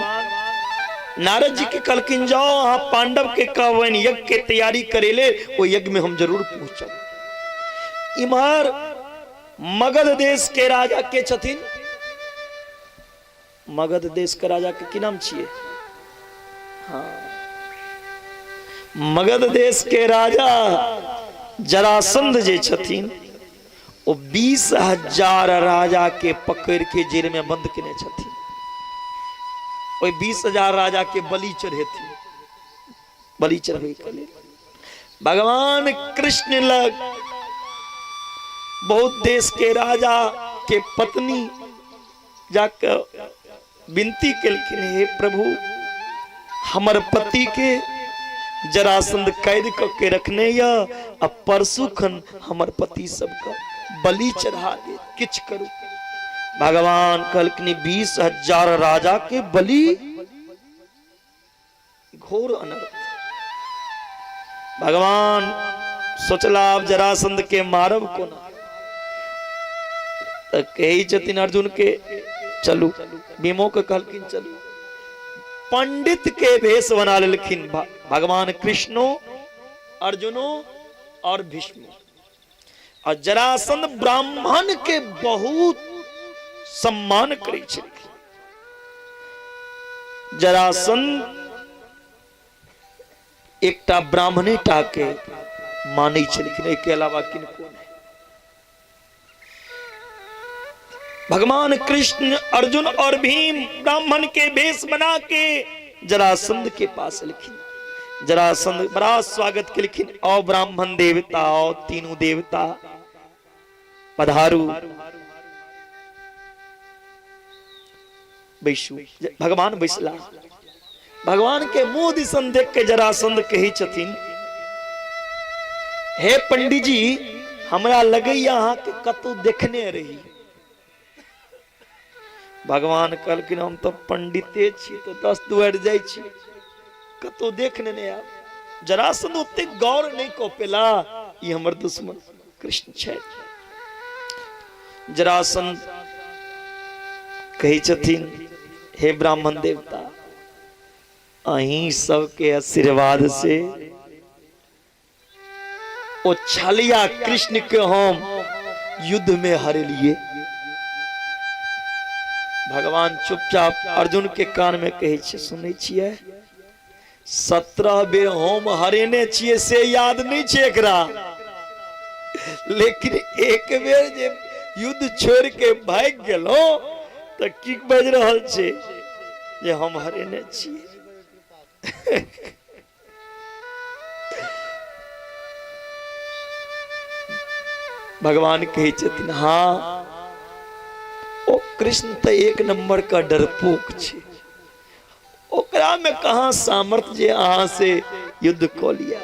Speaker 2: नारद जी के कहलखिन जाओ अहाँ पांडव के कहबनि यज्ञ के तैयारी करेले, वो यज्ञ में हम जरूर पहुंचब। इमहर मगध देश के राजा के छथिन, मगध देश के राजा के की नाम छिए? हाँ, मगध देश के राजा जरासंध जे छथिन, वो 20,000 राजा के पकड़ के जेल में बंद केने छथिन। ओई 20,000 राजा के बलि चढ़ेथिन, बलि चढ़े के लिए भगवान कृष्ण लग बहुत देश के राजा के पत्नी जाकर विनती केलखिन, हे प्रभु हमर पति के जरासंध कैद के रखने या अब परसु खन हमर पति सबका बलि चढ़ा दे, किछ करू। भगवान कहलखिन 20,000 राजा के बलि, घोर अनर्थ। भगवान सोचला अब जरासंध के मारब कोना, तो कही छथिन अर्जुन के चलू, भीमो के कहलखिन चलू। पंडित के भेष बना लेलखिन भगवान कृष्णो, अर्जुनो और भीष्म। और जरासंध ब्राह्मण के बहुत सम्मान करै छलखिन। जरासंध एकटा ब्राह्मणे टा के मानै छलखिन, एके अलावा किनको नहीं। भगवान कृष्ण अर्जुन और भीम ब्राह्मण के भेष बना के जरासंध के पास लिखिन। जरासंध बड़ा स्वागत के लिखिन, और ब्राह्मण देवता और तीनों देवता पधारू। बैसु भगवान बैसला। भगवान के मुंह दिसन देख के जरासंध कही छथिन, हे पंडित जी हमरा लगैया अहाँ के कतौ देखने रही। भगवान कहलखिन हम तो पंडिते छी, तो 10 दुआर जाइ छी, कतौ देखने नहीं आब। जरासंध ओते गौर नहीं को पेला, ये हमर दुश्मन कृष्ण छै। जरासंध कही छथिन, हे ब्राह्मण देवता अहीं सबके आशीर्वाद से ओ छलिया कृष्ण के हम युद्ध में हरेलिए। भगवान चुपचाप अर्जुन के कान में कहे छे, सुनै छियै 17 बेर हम हरेने छियै से याद नहीं छे एकरा, लेकिन एक बेर जे युद्ध छोड़ के भाग गेलो तो की बज रहल छे जे हम हरेने छियै। भगवान कहे छथिन, हाँ ओ कृष्ण तो 1 नंबर का डरपोक छे, ओकरा में कहां सामर्थ्य जे अहां से युद्ध को लिया।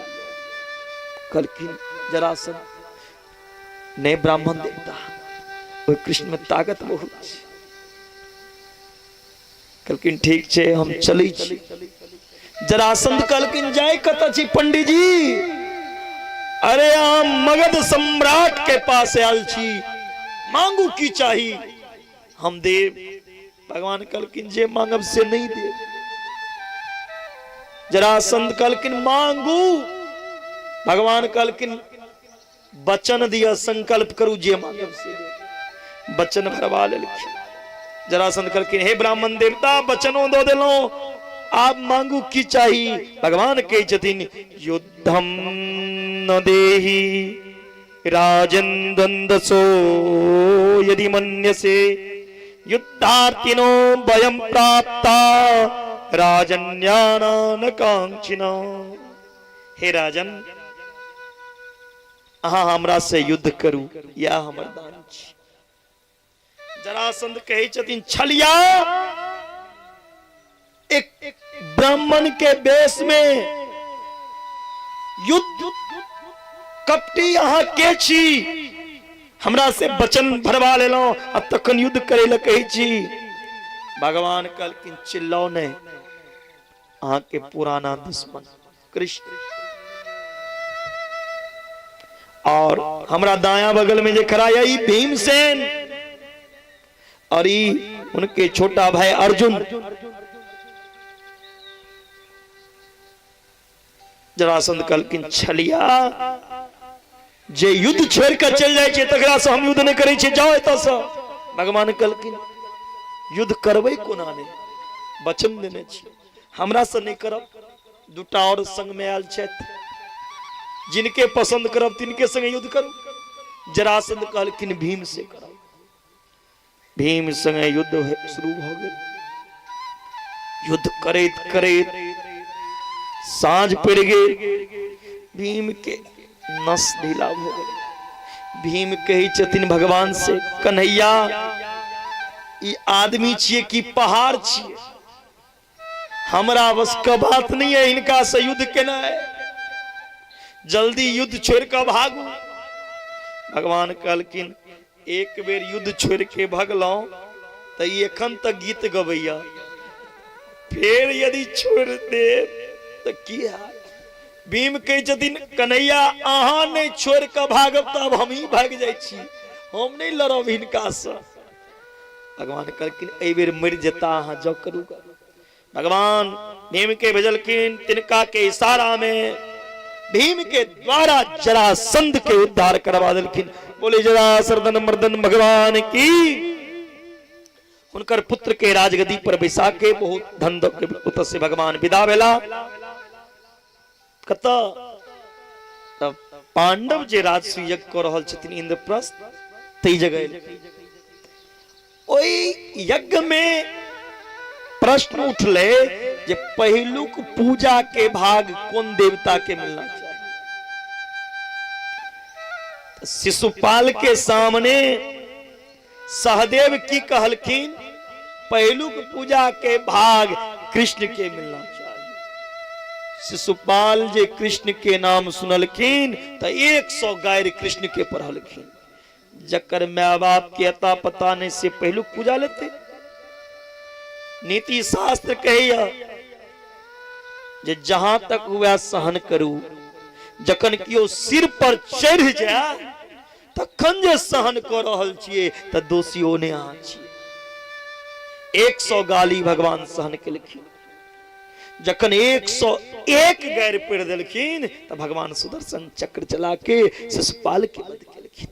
Speaker 2: कहलखिन जरासंध ने ब्राह्मण देवता ओ कृष्ण में ताकत बहुत छे। कहलखिन ठीक छे हम चलै छी। जरासंध कहलखिन जाय कत छी पंडित जी? अरे हम मगध सम्राट के पास आयल छी, मांगू की चाही हम देव। भगवान कहलखिन जे मांगब से नहीं दे। जरासंध कहलखिन मांगू। भगवान कहलखिन वचन दिया, संकल्प करू जे मांगब से दे। वचन भरवा लेलखिन। जरासंध कहलखिन हे ब्राह्मण देवता वचनों दो देलो, आप मांगू की चाही? भगवान कहे छथिन युद्धम न देहि राजन द्वंद्वसो यदि मन्यसे युद्धार्थिनो भयं प्राप्ता राजन्याना न कांक्षिना। हे राजन अहाँ हमरा से युद्ध करू या हमर दान छी। जरासंध कहे छथिन छलिया एक ब्राह्मण के वेश में युद्ध कपटी अहाँ के छी? हमरा से वचन भरवा लेलो अब तखन युद्ध करे ला कहे छी। भगवान कहलखिन चिल्लाओ नहीं, अहाँ के पुराना दुश्मन कृष्ण और हमरा दाया बगल में जे खड़ा है ई भीमसेन और ई उनके छोटा भाई अर्जुन। जरासंध कहलखिन छलिया जे युद्ध छोड़ कर चल जाए छे तकरा से हम युद्ध नहीं करे छे, जाओ एत से। भगवान कहलखिन युद्ध करबै कोना ने, वचन देने छी हमरा से नहीं करब। दूटा और संग में आयल छथि, जिनके पसंद करब तिनके संग युद्ध करू। जरासंध कहलखिन भीम से करब। भीम संग युद्ध शुरू हो गए। युद्ध करैत करैत साँझ पड़ गए। भीम के नस ढीला हो गए। भीम कही छथिन भगवान से, कन्हैया ई आदमी छिए कि पहाड़ छिए, हमरा बस का बात नहीं है इनका से युद्ध केना है, जल्दी युद्ध छोड़ कर भागू। भगवान कहलखिन एक बेर युद्ध छोड़ के भगलौ तो एखन तक गीत गवैया, फिर यदि छोड़ दे तो की हाल। भीम कहे छथिन कन्हैया अहाँ नहीं छोड़ के भागब तब हम ही भाग जाय छी, हम नहीं लड़ब हिनका से। भगवान कहलखिन एहि बेर मर जेता अहाँ जो करू। भगवान भीम के भेजलखिन, तिनका के इशारा में भीम के द्वारा जरासंध के उद्धार करवा देलखिन। बोले जरासंध मर्दन भगवान की। उनकर पुत्र के राजगद्दी पर बैसा के बहुत धन के पुत्र से भगवान विदा भेला। कत पांडव जे राजसूय यज्ञ कर रहल छथिन इंद्रप्रस्थ, तई जगह ओई यज्ञ में प्रश्न उठले जे पहिलुक पूजा के भाग कौन देवता के मिलना चाहिए। शिशुपाल के सामने सहदेव की कहलखिन पहिलुक पूजा के भाग कृष्ण के मिलना चाहिए। शिशुपाल जे कृष्ण के नाम सुनलखिन तो 100 गायर कृष्ण के पढ़लखिन। जकर माँ बाप के अता पता नहीं से पहिलुक पूजा लेते। नीति शास्त्र कहिया जे जहां तक हुआ सहन करू, जखन कियो सिर पर चढ़ जाए तखन जे सहन कर रहल छिए त दोषियो ने अहाँ छिए। 100 गाली भगवान सहन केलखिन। जखन 101 गैर पढ़ देलखिन त भगवान सुदर्शन चक्र चला के शिशुपाल के वध केलखिन।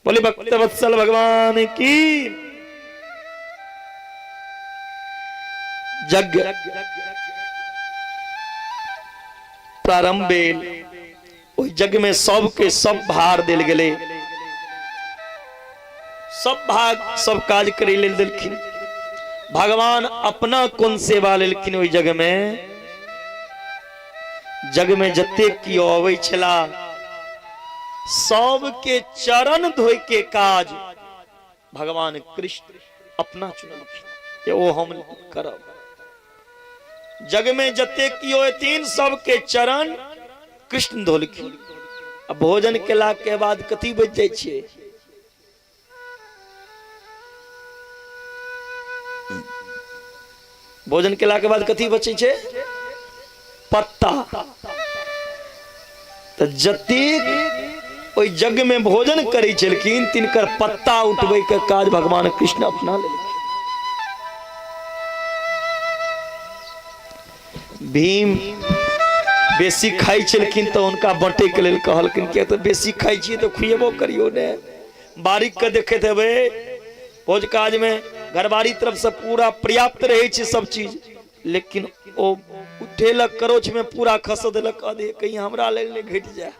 Speaker 2: बोले भक्त वत्सल भगवान की। यज्ञ प्रारंभ भेल। ओहि यज्ञ में सबके सब भार देल गेले, सब भाग सब काज करे लेल देलखिन। भगवान अपना कोन सेवा लेलखिन ओहि जग में। जग में जते कियो अबै छला सबके चरण धोय के काज भगवान कृष्ण अपना चुनलखिन कि ओ हम करब। जग में जते कियो एथिन सबके चरण कृष्ण धोलखिन। अब भोजन केला के बाद कथी बच जाय छै? भोजन केला के बाद कथी बचे छै? पत्ता। तो जतेक ओहि यज्ञ में भोजन करै छलखिन तिनकर पत्ता उठबै के काज भगवान कृष्ण अपना लेलखिन। भीम बेसी खाई छलखिन तो उनका बांटे के लेल कहलखिन कि तो बेसी खाई छिए तो खुएबो करियो ने। बारीक के देखैत हेबै भोज काज में घरबारी तरफ से पूरा पर्याप्त रहे छै सब चीज, लेकिन ओ उठेलक करोच में पूरा खस देलक आधे, कहीं हमरा लेल ने घट जाए।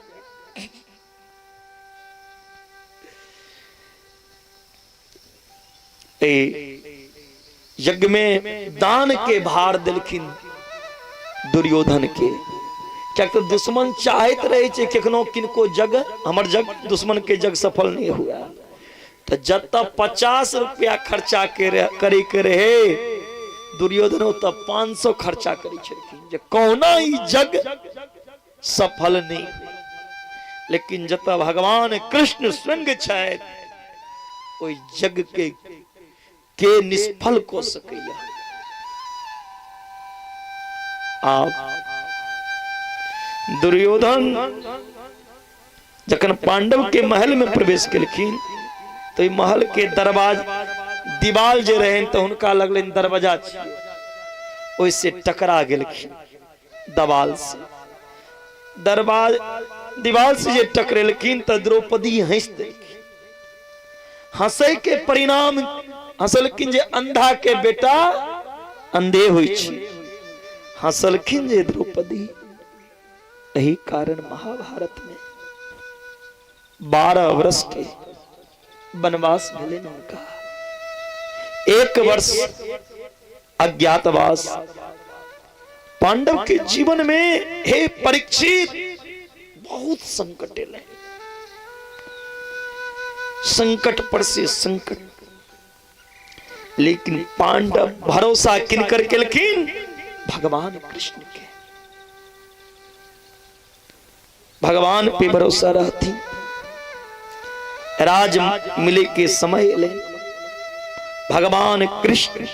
Speaker 2: यज्ञ में दान के भार दिलखिन दुर्योधन के। क्या तो दुश्मन चाहत रहे छे कखनो किनको जग हमर जग दुश्मन के जग सफल नहीं हुआ तो जब 50 रुपया खर्चा करे के रहे दुर्योधन तब 500 खर्चा करी छलखिन जे कौना ई जग सफल नहीं। लेकिन जब भगवान कृष्ण स्वयं छथि ओई जग के निष्फल को सकैया। आप दुर्योधन जखन पांडव के महल में प्रवेश केलखिन तो ई महल के दरवाज दीवाल जे रहे तो उनका लगलन दरवाजा ओइसे टकरा गेलखिन दीवाल से। दीवाल से जे टकरेलखिन तो द्रौपदी हंस देलखिन। हंसै के परिणाम हंसलखिन जे अंधा के बेटा अंधे होइ छै। हंसलखिन जे द्रौपदी। यही कारण महाभारत में 12 वर्ष के वनवास मिले उनका। 1 वर्ष अज्ञातवास पांडव के जीवन में। हे परीक्षित बहुत संकट ले, संकट पर से संकट, लेकिन पांडव भरोसा किनकर केलखिन? भगवान कृष्ण के। भगवान पे भरोसा रहती। राज मिले के समय ले भगवान कृष्ण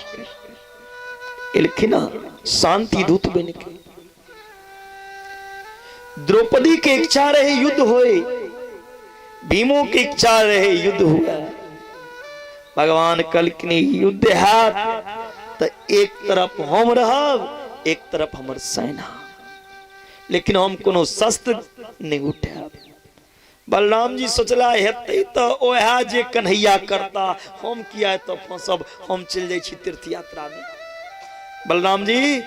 Speaker 2: इलखिना शांति दूत बन के। द्रौपदी के इच्छा रहे युद्ध होए, भीमों की इच्छा रहे युद्ध हुआ। भगवान कलकनी युद्ध है तो एक तरफ हम रहब, एक तरफ हमर सेना, लेकिन हम कोनो शस्त्र नहीं उठाब। बलराम जी सोचला हेतै तो ओहा जे कन्हैया करता, हम किया तो फंसब, हम चल जाय छी तीर्थ यात्रा में। बलराम जी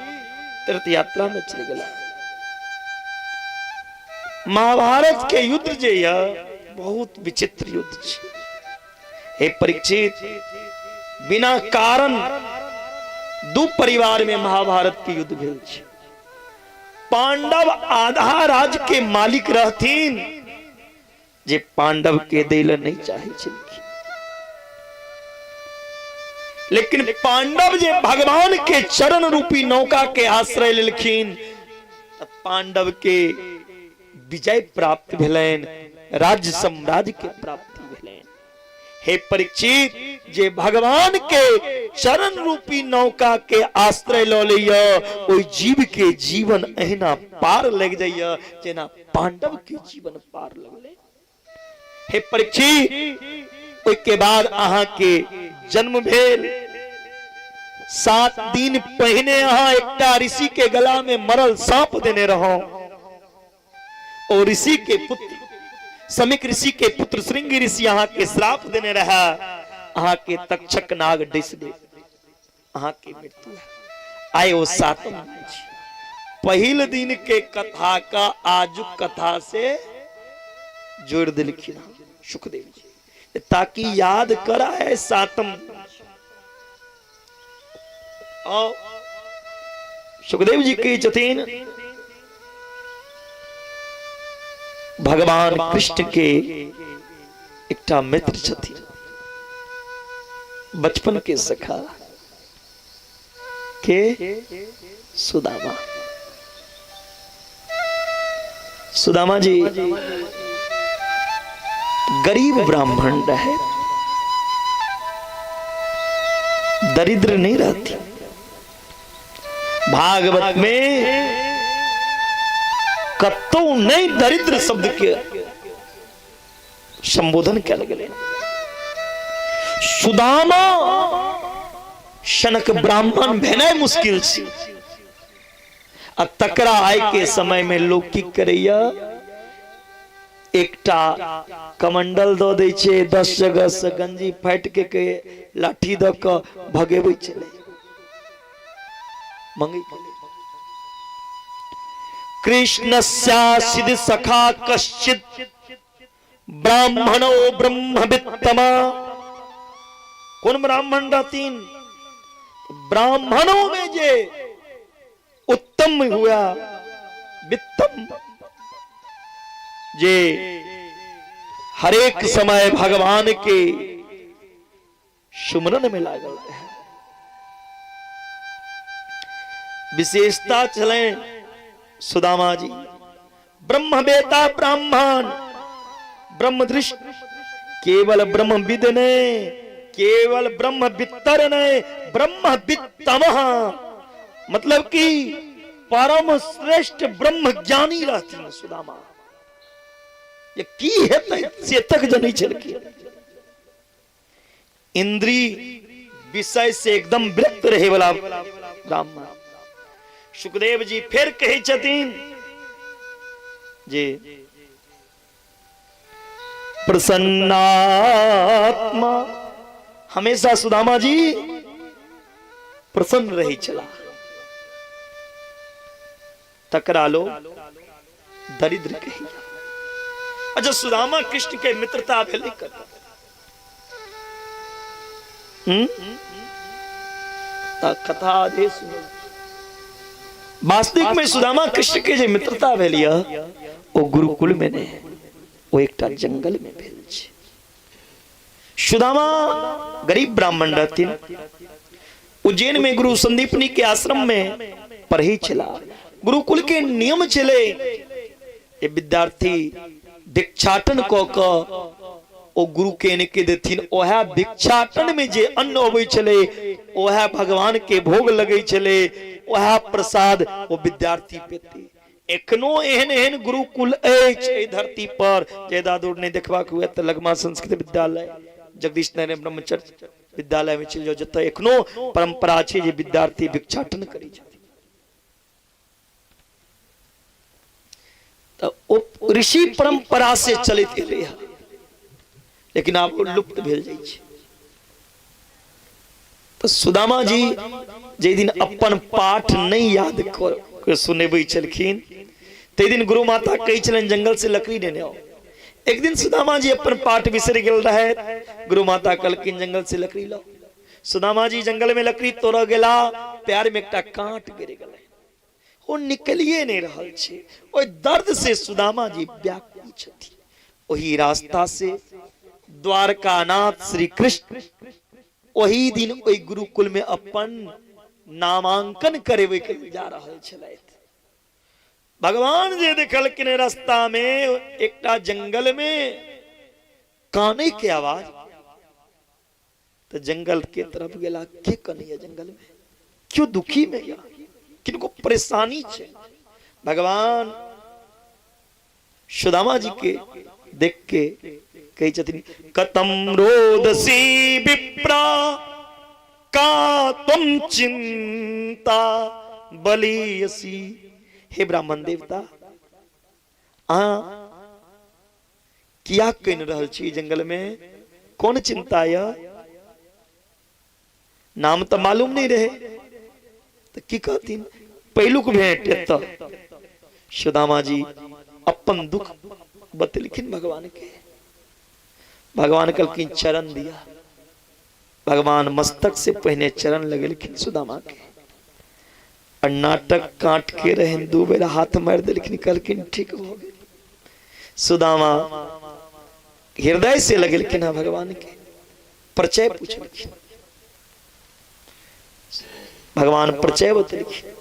Speaker 2: तीर्थ यात्रा में चल गेला। महाभारत के युद्ध जे यह बहुत विचित्र युद्ध छै। हे परीक्षित, बिना कारण 2 परिवार में महाभारत के युद्ध भेल छै। पांडव आधा राज के मालिक रहथिन जे पांडव के देल नहीं चाहे छलखिन, लेकिन पांडव जे भगवान के चरण रूपी नौका के आश्रय लेलखिन त पांडव के विजय प्राप्त भेलैन, राज्य साम्राज्य के प्राप्ति भेलैन। हे परीक्षित, जे भगवान के चरण रूपी नौका के आश्रय ल लैया ओई जीव के जीवन एहना पार लग जाइया जेना पांडव के जीवन पार लगले। हे परीक्षित, उसके बाद अहाँ के जन्म भेल। 7 दिन पहले अहाँ एकटा ऋषि के गला में मरल सांप देने रहो, और ऋषि के पुत्र समीक ऋषि के पुत्र श्रृंगी ऋषि अहाँ के श्राप देने रहा। अहाँ के तक्षक नाग डिस दे, अहाँ के मृत्यु आए। वो 7 पहिल दिन के कथा का आजुक कथा से जोड़ दिलखिन सुखदेव जी, ताकि याद करा है 7म। और सुखदेव जी के जतीन भगवान कृष्ण के एकटा मित्र छथिन, बचपन के सखा के सुदामा। सुदामा जी गरीब ब्राह्मण रहे, दरिद्र नहीं रहती। भागवत में कत्तो नहीं दरिद्र शब्द के संबोधन कल गए। सुदामा शनक ब्राह्मण भेने मुश्किल से। तकरा आय के समय में लोग की करैया, एकटा कमंडल दो दै छै, 10 जगह से गंजी फाट के लाठी द के भगेबै चले मंगी। कृष्णस्यासिद सखा कश्चित ब्राह्मणो ब्रह्मवित्तमा। कौन ब्राह्मण रहतीन? ब्राह्मणों में जे उत्तम हुआ, वित्तम, जे हरेक समय भगवान के सुमरन में लागल है। विशेषता चले सुदामा जी ब्रह्मवेता ब्राह्मण, ब्रह्मदृष्ट, केवल ब्रह्मविद ने, केवल ब्रह्मवित्तर ने, ब्रह्मवित्तम, मतलब कि परम श्रेष्ठ ब्रह्म ज्ञानी रहती है सुदामा। ये की हेतै से तक जनै छलखिन। इंद्री विषय से एकदम विरक्त रहे वाला ब्राह्मण। सुखदेव जी फिर कहे छथिन जे प्रसन्नात्मा हमेशा सुदामा जी प्रसन्न रही चला। टकरालो दरिद्र कही। अच्छा सुदामा कृष्ण के मित्रता भेले कर कथा दे सुनो। वास्तविक में सुदामा कृष्ण के जो मित्रता भेलिया वो गुरुकुल में नहीं, वो एक जंगल में भेल छे। सुदामा गरीब ब्राह्मण रहथिन। उज्जैन में गुरु संदीपनी के आश्रम में पढ़ी चला। गुरुकुल के नियम चले ये विद्यार्थी भिक्षाटन को ओ गुरु के ने के देथिन। ओहा भिक्षाटन में जे अन्न होवे चले ओहा भगवान के भोग लगे चले, ओहा प्रसाद वो विद्यार्थी पेते। एखनो एहन एहन गुरुकुल अछि धरती पर जे दादूर ने देखबा के हुए त लगमा संस्कृत विद्यालय, जगदीश नारायण ब्रह्मचर्य विद्यालय में चल जाओ, जतय एखनो परंपरा छै जे विद्यार्थी भिक्षाटन करै छथि। तो ऋषि परंपरा से चलित एलै है, लेकिन आब लुप्त भेल जाइ छै। तो सुदामा जी जे दिन अपन पाठ नहीं याद कर सुनेबै छलखिन ते दिन गुरु माता कही छलन जंगल से लकड़ी लेने आओ। एक दिन सुदामा जी अपन पाठ बिसर गेल रहे। गुरु माता कहलखिन जंगल से लकड़ी लाओ। सुदामा जी जंगल में लकड़ी तोड़ गेला, पैर में एकटा कांट गिर गेलै, वो निकलिए नहीं रहल छे। ओइ दर्द से सुदामा जी व्याकुल छथि। वही रास्ता से द्वारकानाथ श्री कृष्ण वही दिन ओइ गुरुकुल में अपन नामांकन करेवे के जा रहल छलैथ। भगवान जे देखलखिन रास्ता में एकटा जंगल में काने के आवाज, तो जंगल के तरफ गेला। के कन्हैया जंगल में क्यों दुखी में या किनको परेशानी छे? भगवान सुदामा जी के देख के कही छथिन कतम रोदसी विप्रा का तुम चिंता बलियसी। हे ब्राह्मण देवता किया कह रहल छी जंगल में, कौन चिंता या? नाम तो मालूम नहीं रहे तो की कहतीन पहलुक भेंट एत। सुदामा जी अपन दुख बतलखिन भगवान के। भगवान कहलखिन चरण दिया। भगवान मस्तक से पहने चरण लगलखिन सुदामा के, और नाटक काट के रहन दू बेर हाथ मार दिलखिन। कहलखिन ठीक हो गए। सुदामा हृदय से लगलखिन भगवान के, परिचय पूछलखिन। भगवान परिचय बतलखिन।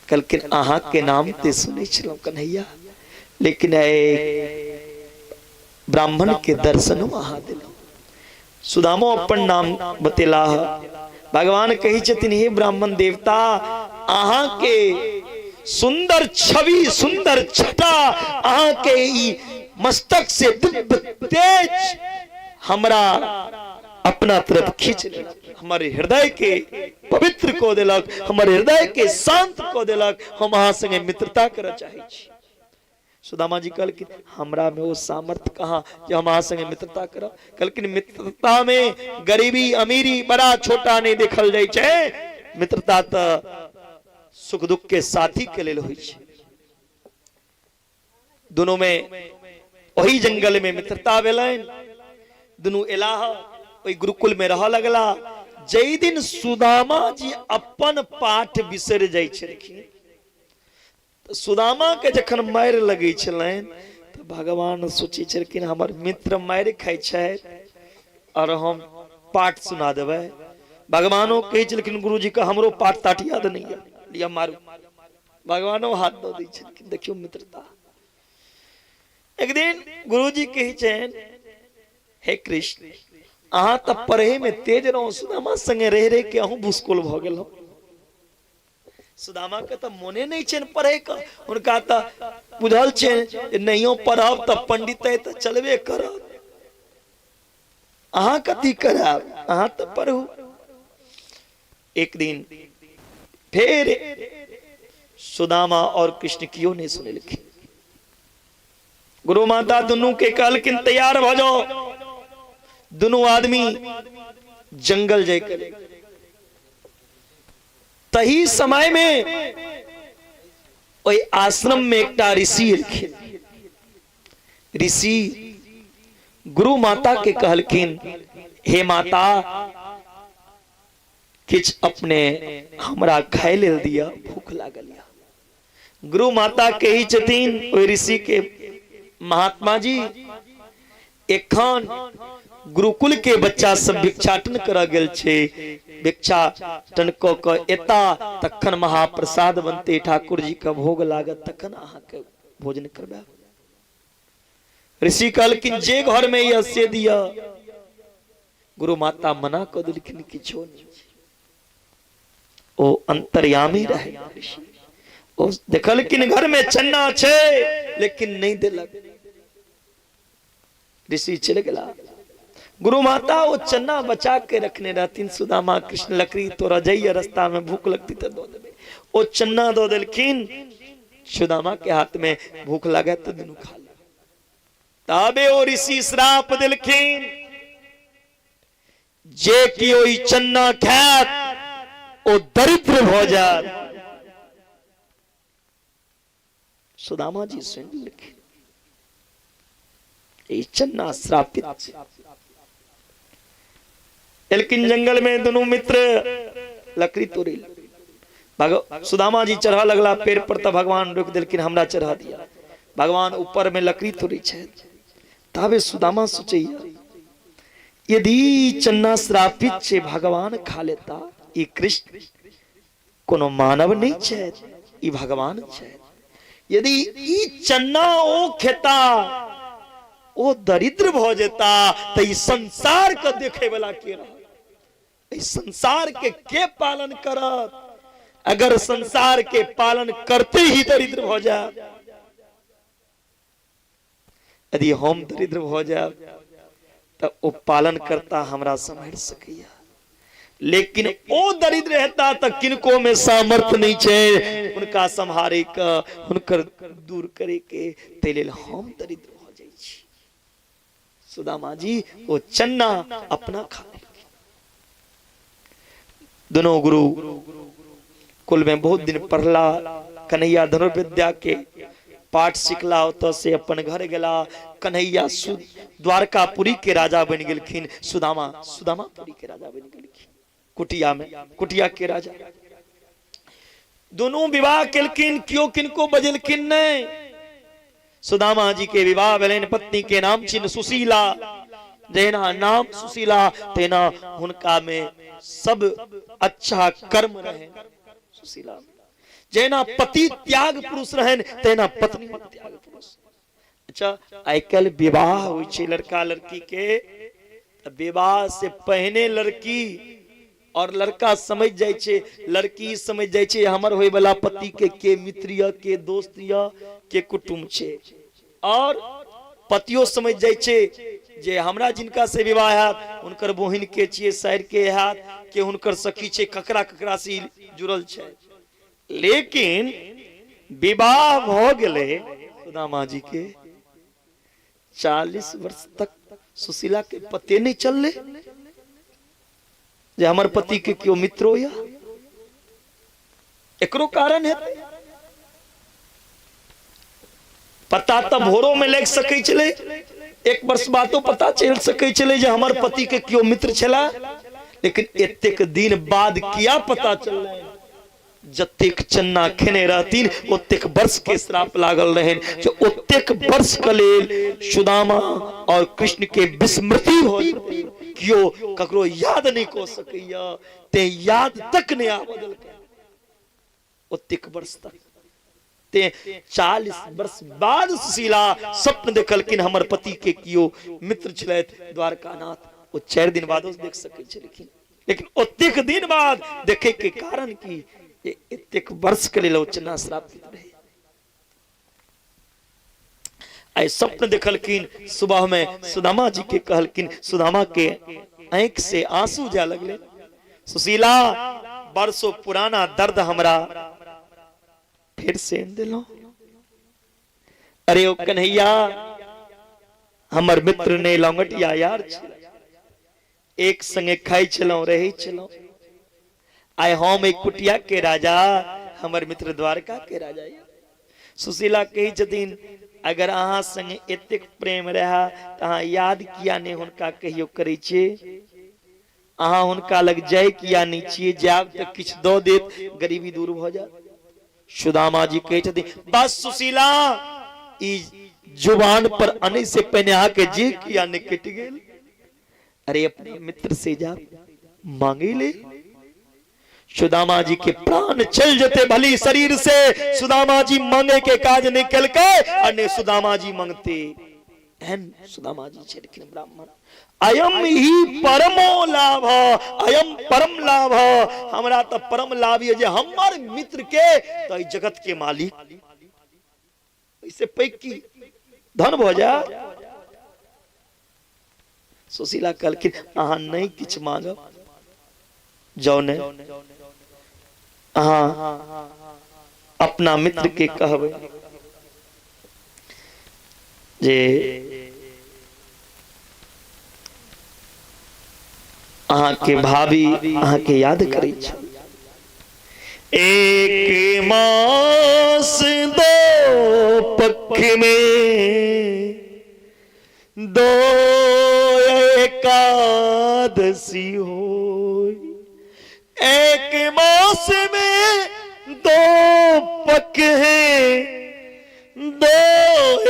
Speaker 2: कहलखिन अहाँ के नाम ते सुनै छलहुँ कन्हैया, लेकिन ब्राह्मण के दर्शनो अहाँ दिलहुँ। सुदामा अपन नाम बतेला। भगवान कही छथिन हे ब्राह्मण देवता अहाँ के सुंदर छवि सुंदर छटा अहाँ के ई मस्तक से दिव्य तेज हमरा अपना तरफ खींच लेलक, हमारे हृदय के पवित्र को देलक, हमारे हृदय के शांत को देलक। हम अहाँ संगे मित्रता करऽ चाहे छी। सुदामा जी कहलखिन हमरा में वो सामर्थ्य कहाँ जो हम अहाँ संगे मित्रता करब। कहलखिन मित्रता में गरीबी अमीरी बड़ा छोटा नहीं देखल जाइ छै। मित्रता तो सुख दुख के साथी के लेल होइ छै। दोनों में वही जंगल में मित्रता भेलैन। दोनों एलाह ओई गुरुकुल में रह लगला। जई दिन सुदामा जी अपन पाठ बिसर जाइ छलखिन, सुदामा के जखन मार लगे छलैन तो भगवान सोचे छलखिन हमर मित्र मार खाय छै और हम पाठ सुना देबै। भगवानो कहे छलखिन गुरुजी का हमरो पाठ ताठ याद नहीं है, लिया मारू। भगवानो हाथ दो दै छलखिन। देखियो मित्रता। एक दिन गुरुजी कहे छन हे कृष्ण अहाँ तो पढ़े में तेज रहो, सुदामा संगे रह रहे के अहूँ भूसकोल भ गेल। सुदामा के तो मोने नहीं छे पढ़े का, उनका तो बुझल छे नहियो पढ़ब तो पंडित है तो चलबे करब, अहाँ कथी करब, अहाँ तो पढ़ू। एक दिन फिर सुदामा और कृष्ण कियो ने सुने लिखी। गुरु माता दोनों के कहलकिन तैयार हो जाओ, दोनों आदमी जंगल जाए करे। तही समय में ओई आश्रम में एक ऋषि रखे। ऋषि गुरु माता के कहलकिन हे माता किछ अपने हमरा खाए ले दिया, भूख लागल या। गुरु माता के ही छथिन ओई ऋषि के महात्मा जी एखन गुरुकुल के बच्चा सब भिक्षाटन कर गेल छे, भिक्षाटन क के एता तखन महाप्रसाद बनते, ठाकुर जी का भोग लागत तखन अहाँ के भोजन करबा। ऋषि कहलकिन जे घर में यह से दिया। गुरु माता मना क देलखिन किछो नहीं, ओ अंतर्यामी रहे। ओ देखलकिन घर में चन्ना छे लेकिन नहीं देलक। ऋषि चले गेला। गुरु माता वो चन्ना बचा के रखने रहती। सुदामा कृष्ण लकड़ी तोरा जाइए, रास्ता में भूख लगती तो दो देबे। वो चन्ना दो देलखिन सुदामा के हाथ में, भूख लगे तो दुनू खा ले। ताबे ओ ऋषि श्राप देलखिन जे कि ओई चन्ना खात ओ दरिद्र हो जात। सुदामा जी सुन लिखे चन्ना श्रापित। लेकिन जंगल में दोनों मित्र लकड़ी तोड़ी। सुदामा जी चढ़ा लगला पेड़ पर, तो भगवान रोक दिलकिन हमरा चढ़ा दिया। भगवान ऊपर में लकड़ी तोड़ी छे। तबे सुदामा सोचे यदि चन्ना श्रापित छे भगवान खा लेता, ई कृष्ण कोनो मानव नहीं छे, ई भगवान छे। यदि ई चन्ना ओ खेता ओ दरिद्र हो जाता तो ई संसार को देखे वाला के रहा, इस संसार के पालन करत। अगर संसार के पालन करते ही दरिद्र हो जाए, यदि हम दरिद्र हो जाए तो वो पालन करता हमरा संभाल सकिया। लेकिन ओ दरिद्र रहता तो किनको में सामर्थ्य नहीं छे उनका संहारे का, उनकर दूर करे के, तेले हम दरिद्र हो जाई छी। सुदामा जी वो चन्ना अपना खा ले। दोनों गुरु कुल में बहुत दिन पढ़ला, कन्हैया धनुर्विद्या के पाठ सिखला, तो से अपन घर गेला। कन्हैया द्वारकापुरी के राजा बन गेलखिन, सुदामापुरी के राजा बन गेलखिन। कुटिया में कुटिया के राजा। दोनों विवाह केलखिन, क्यों किनको बजलखिन नहीं। सुदामा जी के विवाह भेलैन, पत्नी के नाम छिन सुशीला। जेना नाम सुशीला तेना हुनका में सब अच्छा कर्म रहे। सुशीला जेना पति त्याग पुरुष रहन तेना पत्नी त्याग पुरुष। अच्छा आजकल विवाह होइ छै लड़का लड़की के, विवाह से पहले लड़की और लड़का समझ जाय छे, लड़की समझ जाय छे हमर होय वाला पति के मित्र या के दोस्त या के कुटुंब छे, और पतियो समझ जाय छे जे हमरा जिनका से विवाह है उनकर बहिन के छिए, साइर के हाथ के हुनकर सखी छे, ककरा ककरा से जुड़ल छे। लेकिन विवाह हो गेले सुदामा जी के 40 वर्ष तक सुशीला के पते नहीं चलले जे हमर पति के क्यों मित्र हो। या एकरो कारण है पता तो भोरों में लग सके चले, 1 वर्ष बातो पता चल सके चले जे हमर पति के क्यों मित्र छला। लेकिन एतेक दिन बाद किया पता चल जतेक चन्ना खेने रहतीन ओतेक वर्ष के श्राप लागल रहे, जो ओतेक वर्ष के लेल सुदामा और कृष्ण के विस्मृति हो क्यों ककरो याद नहीं को सकैया, ते याद तक नहीं आबदल ओतेक वर्ष तक। ते 40 वर्ष बाद सुशीला स्वप्न देखलकिन हमर पति के कियो मित्र छलैथ द्वारकानाथ। वो 4 दिन बाद देख सके छलखिन, लेकिन ओतेक दिन बाद देखे के कारण की ये एतेक वर्ष के लिए लोचना श्रापित रहे। आय स्वप्न देखलकिन, सुबह में सुदामा जी के कहलकिन, सुदामा के आंख से आंसू जा लगले। सुशीला बरसों पुराना दर्द हमरा फिर से दिलो। अरे ओ कन्हैया, हमर मित्र ने लौंगटिया यार एक संगे खाई चलो रही चलो। आय हम एक कुटिया के राजा, हमर मित्र द्वारका के राजा। सुशीला कही छथिन, अगर अहाँ संगे एतेक प्रेम रहा तो अहाँ याद किया नहीं हुनका कहियो करे छे? अहाँ हुनका लग जाय किया नहीं छिए? जाब तो किछ दो देत, गरीबी दूर हो जात। सुदामा जी कहे छथिन, बस सुशीला, ई जुबान पर आने से पहले आके जे किया ने कट गेल। अरे अपने मित्र से जा मांगे ले। सुदामा जी के प्राण चल जते भली शरीर से, सुदामा जी मांगे के काज नहीं कल के, अने सुदामा जी मांगते एहन सुदामा जी छिड़किन ब्राह्मण, अयम ही परमो लाभ, अयम परम लाभ। हमरा तो परम लाभ है जे हमर मित्र के तो ई जगत के मालिक इसे पैकी धन भ जा। सुशीला कहलखिन, अहाँ नहीं किछ मांगब, जाओ ने अहाँ अपना मित्र के कहबै जे अहाँ के भाभी अहाँ के याद करै छ। एक मास दो पख में दो एकादशी हो। एक मास में दो पख है, दो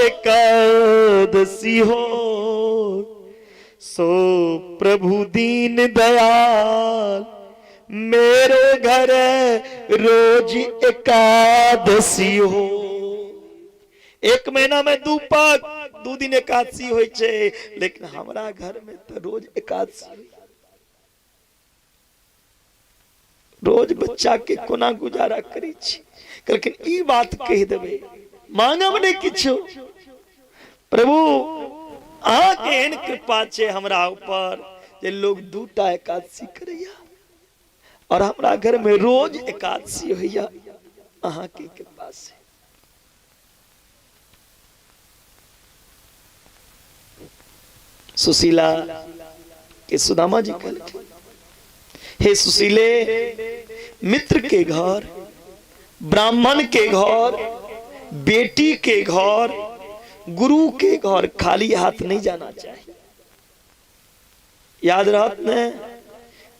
Speaker 2: एकादशी हो। सो प्रभु दीन दयाल मेरो घर रोज एकादशी हो। एक महीना में दू पख, दू दिन एकादशी होय छे, लेकिन हमरा घर में तो रोज एकादशी। रोज बच्चा के कोना गुजारा करी छी। लेकिन ई बात कह देबे, मांगब ने किछो। प्रभु अहाँ के एहन कृपा छे हमरा ऊपर जे लोग दूटा एकादशी करैया और हमरा घर में रोज एकादशी होइया, अहाँ के कृपा से। सुशीला के सुदामा जी कहलखिन, हे सुशीले, मित्र के घर, ब्राह्मण के घर, बेटी के घर, गुरु के घर खाली हाथ नहीं जाना चाहिए। याद रहत ने,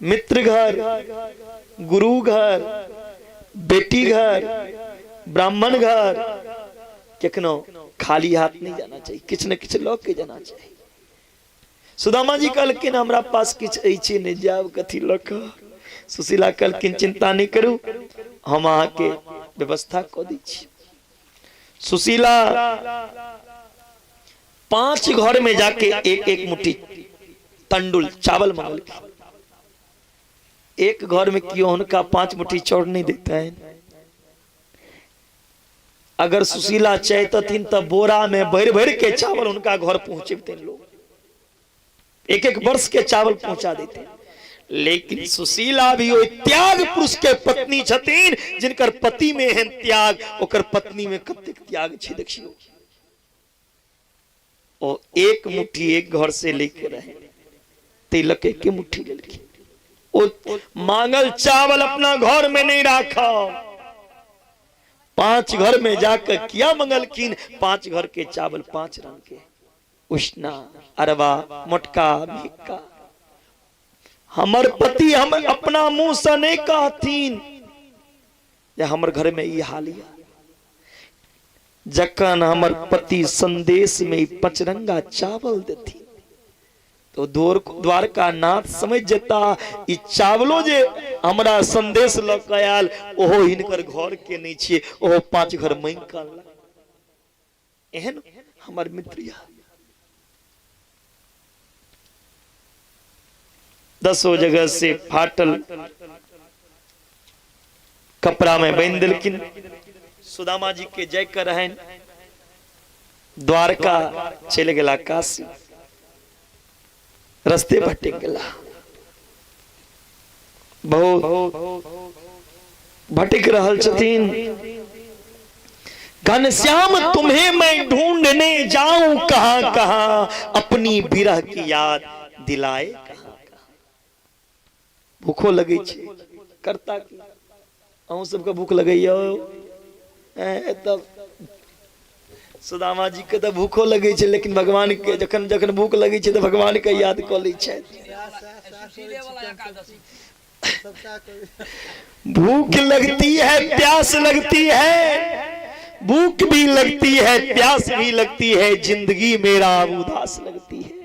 Speaker 2: मित्र घर, गुरु घर, बेटी घर, ब्राह्मण घर, केखनो खाली हाथ नहीं जाना चाहिए, किछ न किछ लऽ के जाना चाहिए। सुदामा जी कहलखिन, हमरा पास किछ अछि नहीं, जाब कथी लऽ कऽ। सुशीला कहलखिन, चिंता नहीं करू, हम अहाँ के व्यवस्था कऽ दै छी। सुशीला 5 घर में जाके एक एक मुट्ठी तंडुल चावल मंगलखिन। एक घर में क्यों उनका 5 मुट्ठी चाउर नहीं देता है। अगर सुशीला चाहतथिन तो बोरा में भर भर के चावल उनका घर पहुंचते लोग, एक एक वर्ष के चावल पहुंचा देते। लेकिन सुशीला भी वो त्याग पुरुष के पत्नी छथिन, जिनकर पति में है त्याग, ओकर पत्नी में कतेक त्याग छै देखियो। ओ एक मुट्ठी एक घर से लेके रहे, तिलक एक मुट्ठी लेलखिन। ओ मांगल चावल अपना घर में नहीं रखा, 5 घर में जाकर किया मंगलखिन। 5 घर के चावल 5 रंग के, उष्णा, अरवा, मोटका, भिक्का। हमर पति हम अपना मुंह से नहीं कहथिन जे हमर घर में ई हालिया। जखन हमर पति संदेश में 5 रंगा चावल देथिन तो द्वारका नाथ समझ जेता ई चावलो जे हमरा संदेश ल के आयल ओहो हिनकर घर के नहीं छिए, ओहो 5 घर मांग करलक। एहन हमर मित्र या 10 जगह से फाटल कपड़ा में बांध दिलकिन, सुदामा जी के जय कर रहन, द्वारका चले गेला काशी, रस्ते भटक गेला, बहुत भटक रहल छथिन। घनश्याम तुम्हें मैं ढूंढने जाऊं कहां कहां, अपनी विरह की याद दिलाए कहां कहां। भूखो लगे छे, करता की अहूं सबके भूख लगैया तब सुदामा जी के तो भूखो लगे छे, लेकिन भगवान के जखन जखन भूख लगे छे तो भगवान के याद क लै छे। भूख लगती है, प्यास लगती है, भूख भी लगती है, प्यास भी लगती है, जिंदगी मेरा उदास लगती है।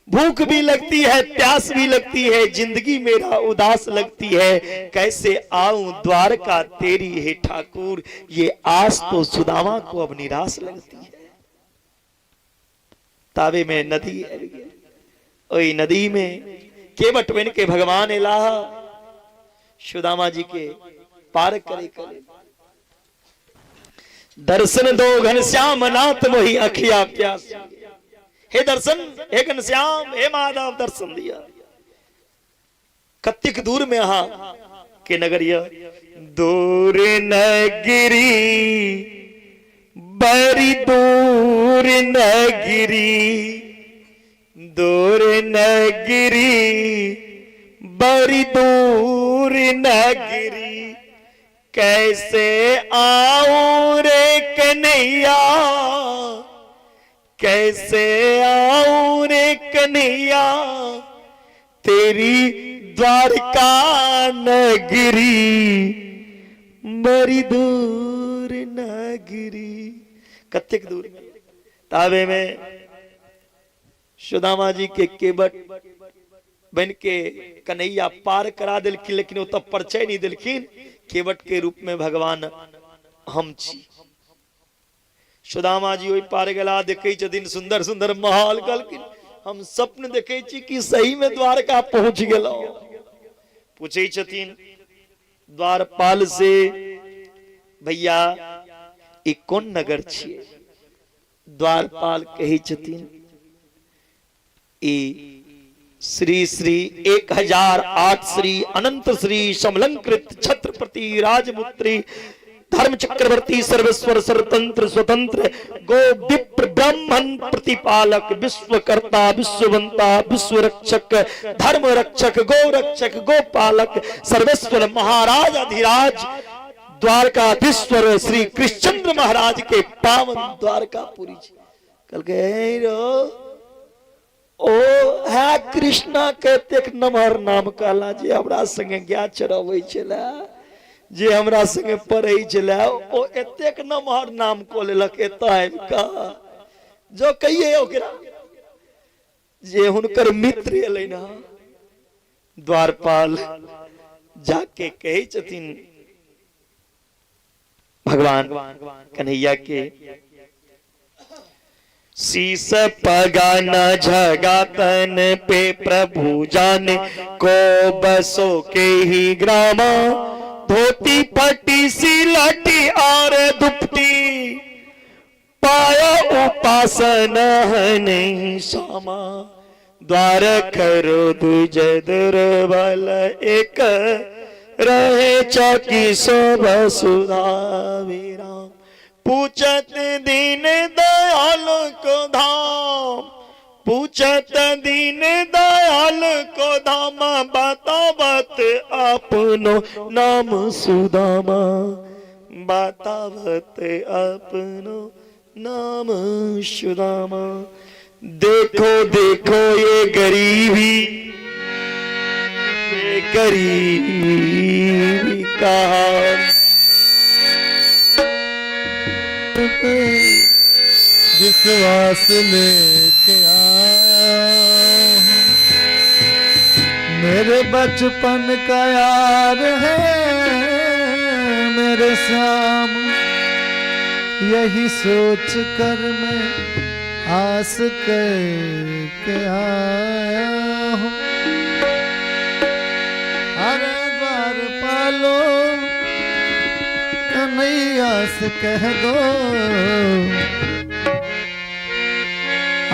Speaker 2: भूख भी लगती है, प्यास भी लगती है, जिंदगी मेरा उदास लगती है, कैसे आऊं द्वारका तेरी हे ठाकुर, ये आस तो सुदामा को अब निराश लगती है। तावे में नदी है, ओई नदी में केवट बन के भगवान एलाह सुदामा जी के पार करे करे। दर्शन दो घनश्याम नाथ वही अखिया प्यास, हे दर्शन, हे घनश्याम, हे माधव दर्शन दिया। कत्तिक दूर में हा के नगरिया, दूर नगरी बड़ी दूर नगरी, दूर नगरी बड़ी दूर नगरी, कैसे आऊं रे कन्हैया, कैसे आऊं रे कन्हैया, तेरी द्वारका नगरी बड़ी दूर नगरी। कत्तिक दूर तावे में सुदामा जी के केवट बन के कन्हैया पार करा दिलखिन, लेकिन वो तब परिचय नहीं दिलखिन, केवट के रूप में भगवान हम छी। सुदामा जी वही पार गला, देखे छथिन सुंदर सुंदर महल, कहलखिन हम स्वप्न देखे छी कि सही में द्वारका पहुंच गेलो। पूछे छथिन द्वारपाल से, भैया ई कौन नगर छिए? द्वारपाल कही छथिन ई श्री श्री 1008 श्री अनंत श्री समलंकृत छत्रपति राजपुत्री धर्म चक्रवर्ती सर्वेश्वर सर्वतंत्र स्वतंत्र गो विप्र ब्राह्मण प्रतिपालक विश्वकर्ता विश्ववंता विश्व रक्षक धर्म रक्षक गो रक्षक गोपालक सर्वेश्वर महाराज अधिराज द्वारकाधीश्वर श्री कृष्णचंद्र महाराज के पावन द्वारकापुरी। कल के ओ है कृष्णा के नमहर नाम कहला, जे हमरा संगे ज्ञा चढ़ावे छला, जे हमरा संगे पढ़े छला, ओ एतेक नमहर नाम को लेलक। एतय का जो कहिए ओकरा जे हुनकर मित्र एलै ना, द्वारपाल जाके कहे छथिन भगवान कन्हैया के, शीस पगा न झगा तन पे प्रभु जाने को, बसो के ही ग्रामा धोती पटी सी लाटी और दुपटी, पाया उपासन नहीं सामा, द्वार करो दुज दुर्बल एक, रहे चौकी सो वसुधाविराम। पूछत दीन दयाल को धाम, पूछत दीन दयाल को धाम, बतावत अपनो नाम सुदामा, बतावत अपनो नाम सुदामा। देखो देखो ये गरीबी, ये गरीबी कहाँ
Speaker 1: विश्वास लेके आया हूँ, मेरे बचपन का यार है मेरे श्याम, यही सोच कर मैं आस करके आया हूँ। अरे द्वारपालो से कह दो,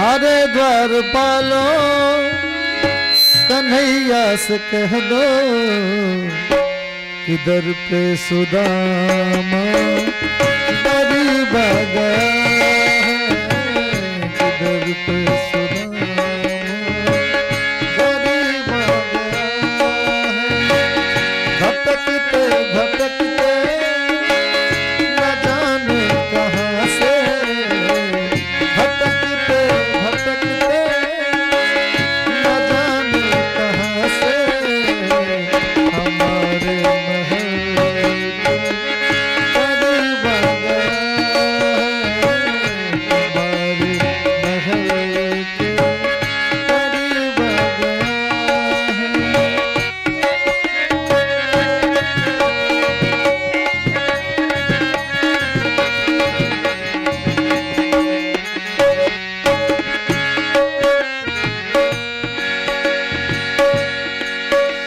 Speaker 1: अरे द्वारपालो कन्हैया से कह दो कि दर पे सुदामा गरीब आ गया है, कि दर पे सुदामा गरीब आ गया है। भटकते भटकते न जाने कहाँ से, भटकते भटकते न जाने कहाँ से हमारे महल के करीब आ गया है, हमारे महल के करीब आ गया है।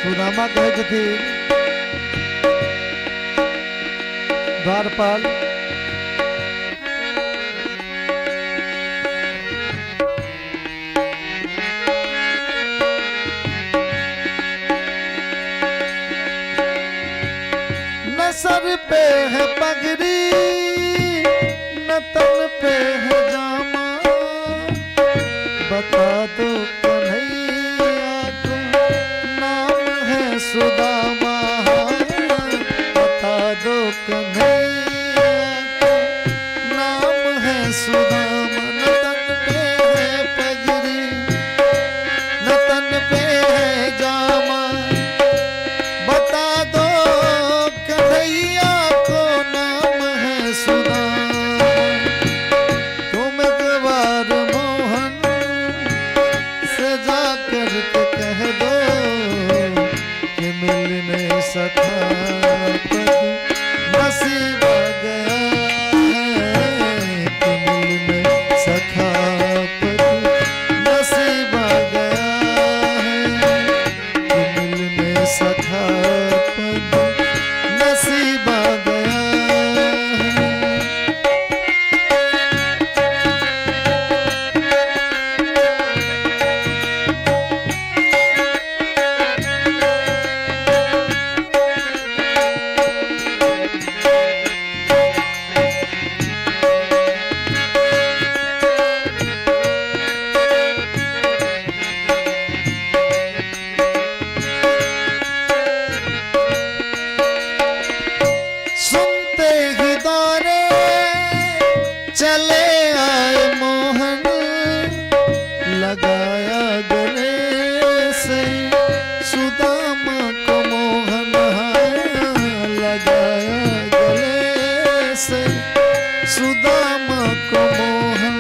Speaker 1: सुदामा कहते थे द्वारपाल न सर पे है पगड़ी न तन पे है जामा, बता दो कन्हैया को नाम है सुदामा, बता दो कन्हैया को नाम है सुदामा। न तन पे है पगड़ी न तन पे है जामा, बता दो कन्हैया को नाम है सुदामा। तुम गवार मोहन से जाकर के कह दो कि मिलने सखा पद नसीब आ गया है, कि मिलने सखा पद नसीब आ गया है, कि मिलने सखा पद नसीब आ गया है। सुनते ही दौरे चले आए मोहन, लगाया गले से सुदामा को मोहन, हाँ, लगाया गले से सुदामा को मोहन।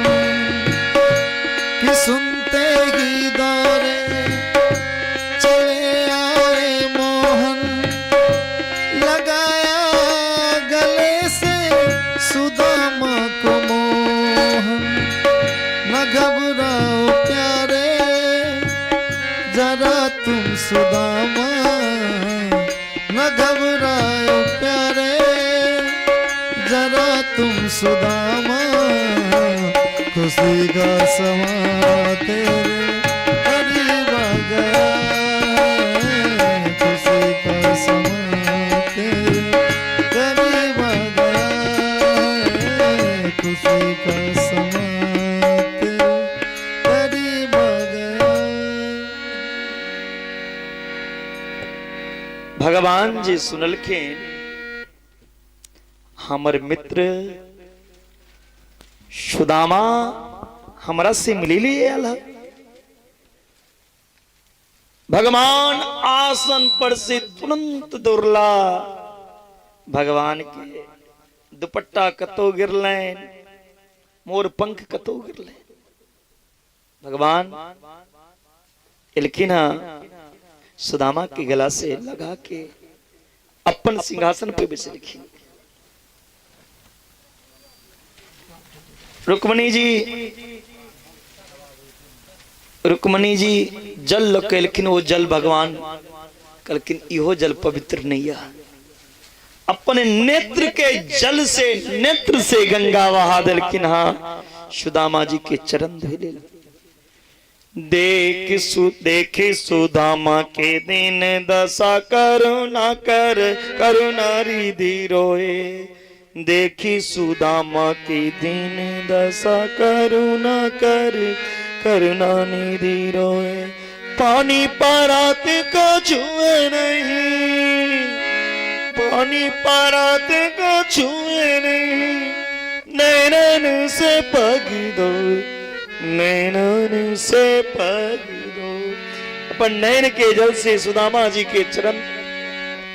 Speaker 1: कि सुनते ही दौरे चले आए मोहन, लगाया गले से सुदामा को मोहन। न घबराओ प्यारे जरा तुम सुदामा, न घबराओ प्यारे जरा तुम सुदामा, खुशी का समा तेरे करीब आ गया है, खुशी का समा तेरे करीब आ गया है, खुशी का समा तेरे करीब आ गया।
Speaker 2: भगवान जी सुनलखिन हमर मित्र सुदामा हमरा से मिली लिए आला। भगवान आसन पर से तुरंत दौड़ला, भगवान के दुपट्टा कतो गिरलैन, मोर पंख कतो गिरलैन। भगवान इलखिना सुदामा के गला से लगा के अपन सिंहासन पे बैठलखिन। रुक्मणी जी जल कहलखिन, वो जल भगवान कहलखिन इहो जल पवित्र नहीं है, अपने नेत्र के जल से नेत्र से गंगा बहा दिलखिन हा सुदामा जी के चरण धोले। देखे सुदामा के दिन दशा करुणा कर करुणा रिधि रोए। देखी सुदामा के दिन दशा करुणा कर करुणा निधि रोए। पानी परात को छुए नहीं, पानी परात को छुए नहीं, नैनन से पग दो, नैनन से पग दो। अपन नैन के जल से सुदामा जी के चरण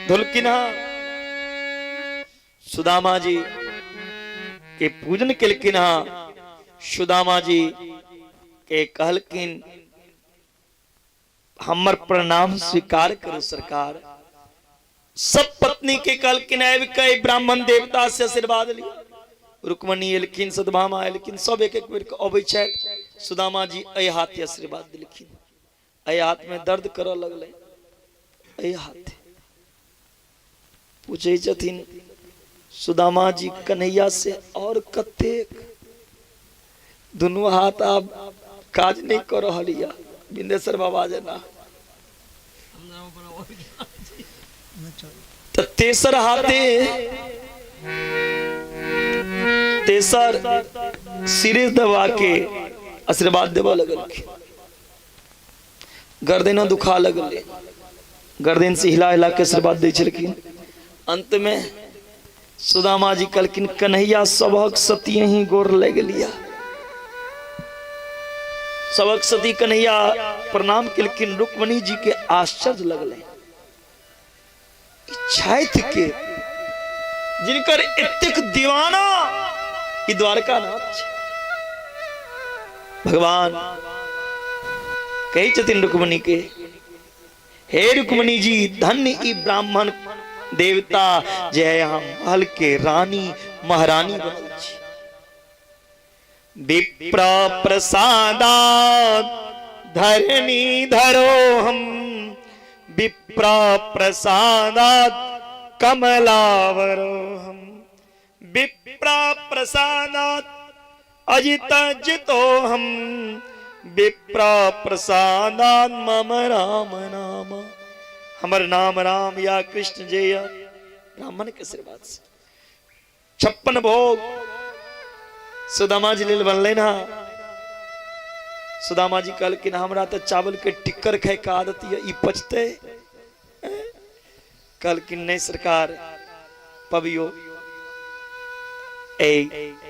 Speaker 2: धुलकिना। सुदामा जी के पूजन किलकिना। सुदामा जी के कहलकिन हमर प्रणाम स्वीकार करो सरकार। सब पत्नी के कहलकिन कई ब्राह्मण देवता से आशीर्वाद लिया। रुक्मणी एलखिन, सतभामा एलखिन, सब एक एक बेर के अबै छथि। सुदामा जी अय हाथे आशीर्वाद दिलखिन। अय हाथ में दर्द करऽ लगले। अय हाथे पूछे छथिन सुदामा जी कन्हैया से और कतेक दुनू हाथ आब काज नहीं कर रहलिया। बिंदेश्वर बाबा जना तो तेसर हाथे तेसर सिरे दबा के आशीर्वाद देवा लगल। गर्दन दुखा लगल, गर्दन से हिला हिला के आशीर्वाद दे छलखिन। अंत में सुदामा जी कहलखिन कन्हैया सबक सती ही गोर लग लिया। सबक सती कन्हैया प्रणाम केलखिन। रुक्मणी जी के आश्चर्य लगले। छात्र के जिनकर एतेक दीवाना ई द्वारका नाथ छै। भगवान कही छथिन रुक्मणी के, हे रुक्मणी जी धन्य ई ब्राह्मण देवता जे हम महल के रानी महारानी बनल छी। विप्र प्रसादात धरणी धरो हम, विप्र प्रसादात कमलावरो हम। विप्र प्रसादात अजित जितो हम, विप्र प्रसादात मम राम नाम। हमर नाम राम या कृष्ण जय ब्राह्मण के आशीर्वाद से 56 भोग सुदामा जी लेल बनले ना। सुदामा जी कहलखिन हमरा तो चावल के टिक्कर खाए के आदत है, ई पचते। कहलखिन नहीं सरकार पबियो ए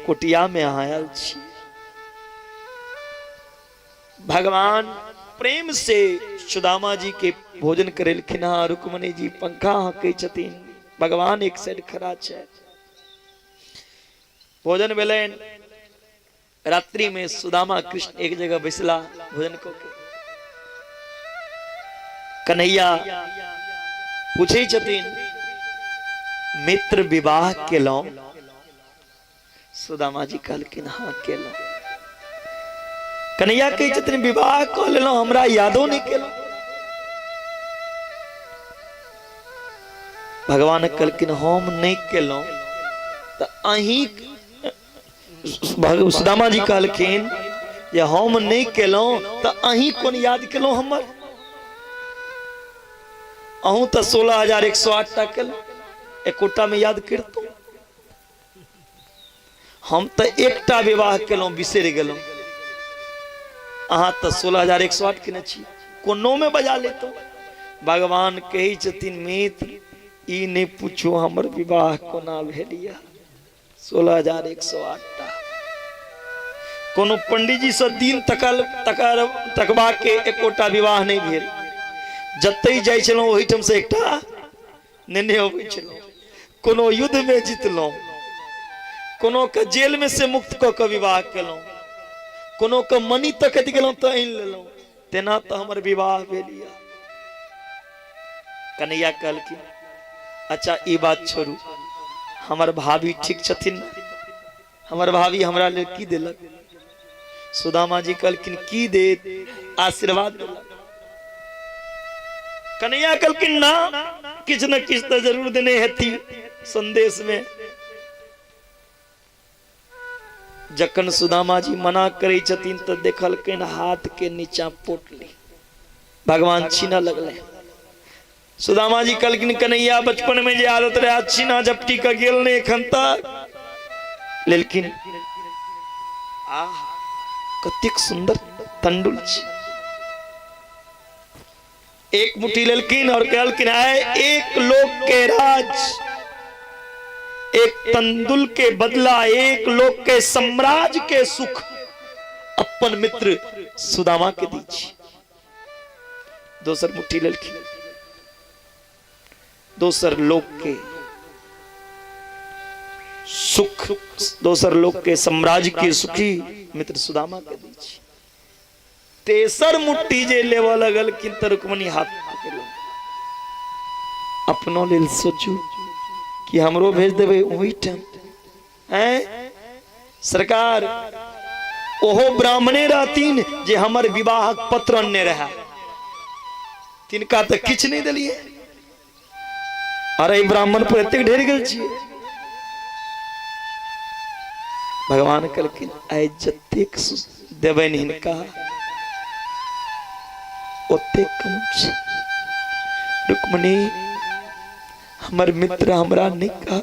Speaker 2: कुटिया में आयल छी। भगवान प्रेम से सुदामा जी के भोजन करेलखिन। रुक्मणी जी पंखा हकै छथिन, भगवान एक साइड खड़ा छै। भोजन भेलैन। रात्रि में सुदामा कृष्ण एक जगह बैसला भोजन को के। कन्हैया पूछे छथिन मित्र विवाह केलौं। सुदामा जी कहलखिन हाँ केलौं। कन्हैया कहे छथिन विवाह कऽ लेलौं, हमरा यादो नहीं केलौं। भगवान कहलखिन हम नहीं केलौं तो अहीं। सुदामा जी कहलखिन जे हम नहीं केलौं तो अहीं कोन याद केलौं हमर। अहूँ तो 16,108 टा केलौं, एकोटा में याद करतौं। हम तो एकटा विवाह केलौं बिसरि गेलौं। अहाँ तो 16,108 केने छी, कोनो में बजा लेतौं। भगवान कहे छथिन मित्र ई नहीं पूछो हमर विवाह कोना भेलिया। 16,108 टा कोनो पंडित जी से दिन तकबा के एकोटा विवाह नहीं भेल। जतई जाय छलौं ओही ठाम से एकटा नेने अबै छलौं। कोनो युद्ध में जीतलौं, कोनो के जेल में से मुक्त क के विवाह केलौं, कोनो के मनी तक गेलौं तो आनि लेलौं। तेना तो हमर विवाह भेलिया। कन्हैया कहलखिन अच्छा ई बात छोड़ू, हमर भाभी ठीक छथिन? हमर भाभी हमरा लेल की देलक? सुदामा जी कहलखिन की देत? आशीर्वाद देलक। कन्हैया कहलखिन ना किछ न किछ तो जरूर देने हेती। संदेश में जखन सुदामा जी मना करे छथिन तो देखल के हाथ के नीचा पोटली भगवान छीना लगले। सुदामा जी कहलखिन कन्हैया बचपन में जे आदत रहे छीना झपटी का गेल ने एखन तक लेकिन कतेक सुंदर तंडुल छै। एक मुट्ठी लेलखिन और कहलखिन आए एक लोक के राज, एक तंदुल के बदला एक लोक के साम्राज्य के सुख अपन मित्र सुदामा के दीजिए। दोसर मुट्ठी लेलखिन, दोसर लोक के सुख, दोसर लोक के साम्राज्य के सुखी मित्र सुदामा के दीजिए। तेसर मुट्ठी जे लेवा लगल कि रुक्मणी हाथ पकड़ो अपनो लेल सोचू कि हमरो भेज देवे वही टाइम हैं सरकार। ओहो ब्राह्मणे रहतीन जे हमर विवाह पत्र अन्य रहा, तिनका तो किछ नहीं दिलिए। अरे ब्राह्मण पर एते ढेर गेल छी। भगवान कहलखिन आइ जतेक देबनि हिनका ओते कम छै। रुक्मणी हमर मित्र हमरा नहीं कहा,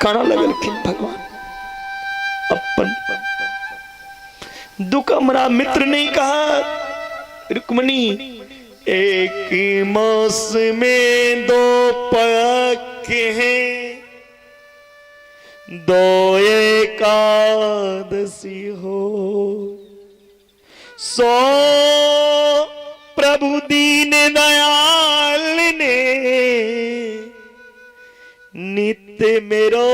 Speaker 2: काना लगलखिन भगवान अपन दुख हमरा मित्र नहीं कहा। रुक्मणी एक मास में 2 पग हैं, 2 एकादशी हो, 100 प्रभु दीन दयाल ने नित्य मेरो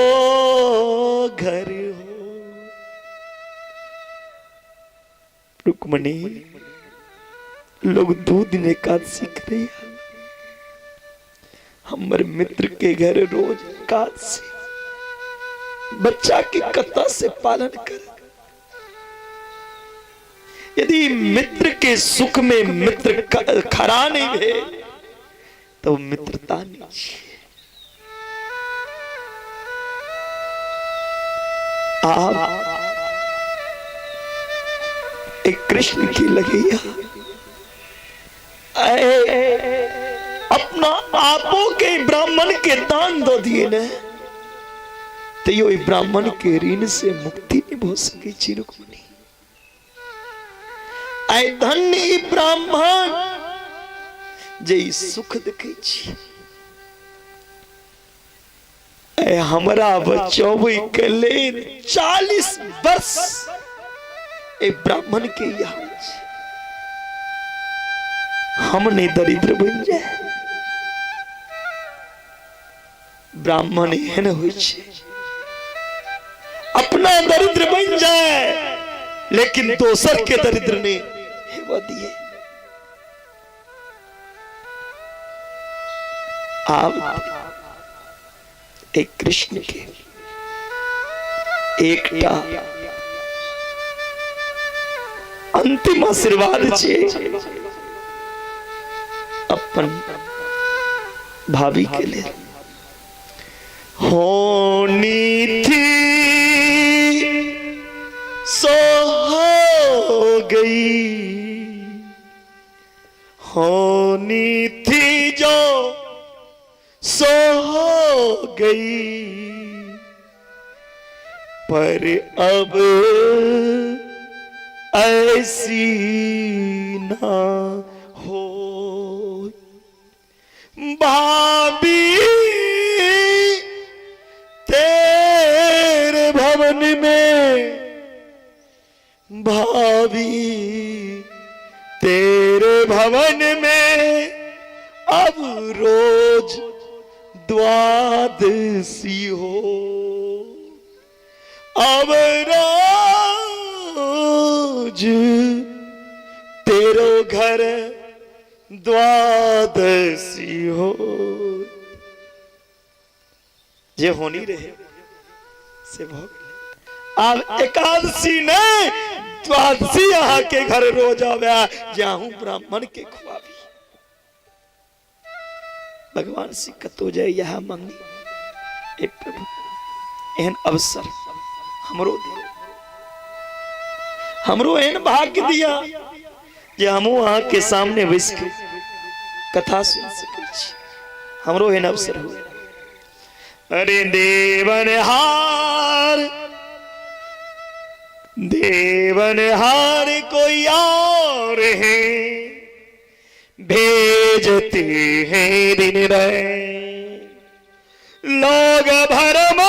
Speaker 2: घर हो। रुक्मणी लोग 2 दिन एकादशी करे, हमर मित्र के घर रोज एकादशी, बच्चा की कथा से पालन कर। यदि मित्र के सुख में मित्र खरा नहीं है तो मित्रता नहीं है। आप एक कृष्ण की लगैया अपना आपो के ब्राह्मण के दान दो दिए न, तो यो ब्राह्मण के ऋण से मुक्ति नहीं हो सके। रुक्मणी आय धन्य ब्राह्मण जे सुख देखे छी। हमरा बचौबे के लेल 40 वर्ष ए ब्राह्मण के याद छै। हम नहीं दरिद्र बन जाए। ब्राह्मण एहन होइ छै अपना दरिद्र बन जाए लेकिन दोसर के दरिद्र ने हेवा दिए। आप एक कृष्ण के एकटा अंतिम आशीर्वाद छे अपन भाभी के लिए। होनी थी सो हो गई, होनी थी जो सो हो गई, पर अब ऐसी ना हो। भाभी तेरे भवन में, भाभी तेरे भवन में अब रोज द्वादशी हो। अब रोज तेरो घर द्वादशी हो। जे होनी रहे से भोग। अब एकादशी ने द्वादशी यहाँ के घर रोज आवे जाहू ब्राह्मण के खुआवी। भगवान से कतो जाए यह मंगी ए प्रभु एहन अवसर हमरो दे, हमरो एहन भाग्य दिया जे हमू अहाँ के सामने बैस के कथा सुन सके छी। हमरो एहन अवसर हो। अरे देवनहार देवनहार कोई और है, भेजते हैं दिन रात लोग भरम,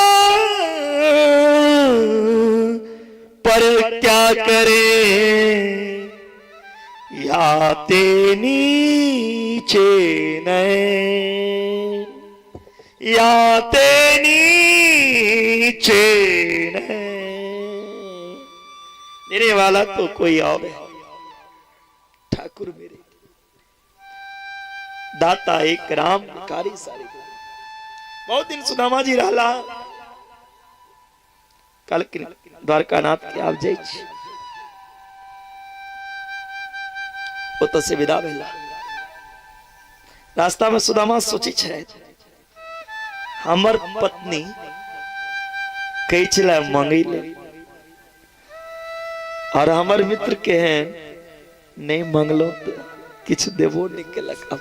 Speaker 2: पर क्या करे याते नीचे नए, याते नीचे नए। मेरे वाला तो कोई और है, ठाकुर मेरे दाता एक राम कारी सारे। बहुत दिन सुदामा जी रहला, कल द्वारकानाथ के आप जाई छी, ओत से विदा भेला। रास्ता में सुदामा सोची छे हमर पत्नी कही चला मंगई ले, और हमर मित्र के हैं नहीं मंगलो तो किछ देवो निकलक।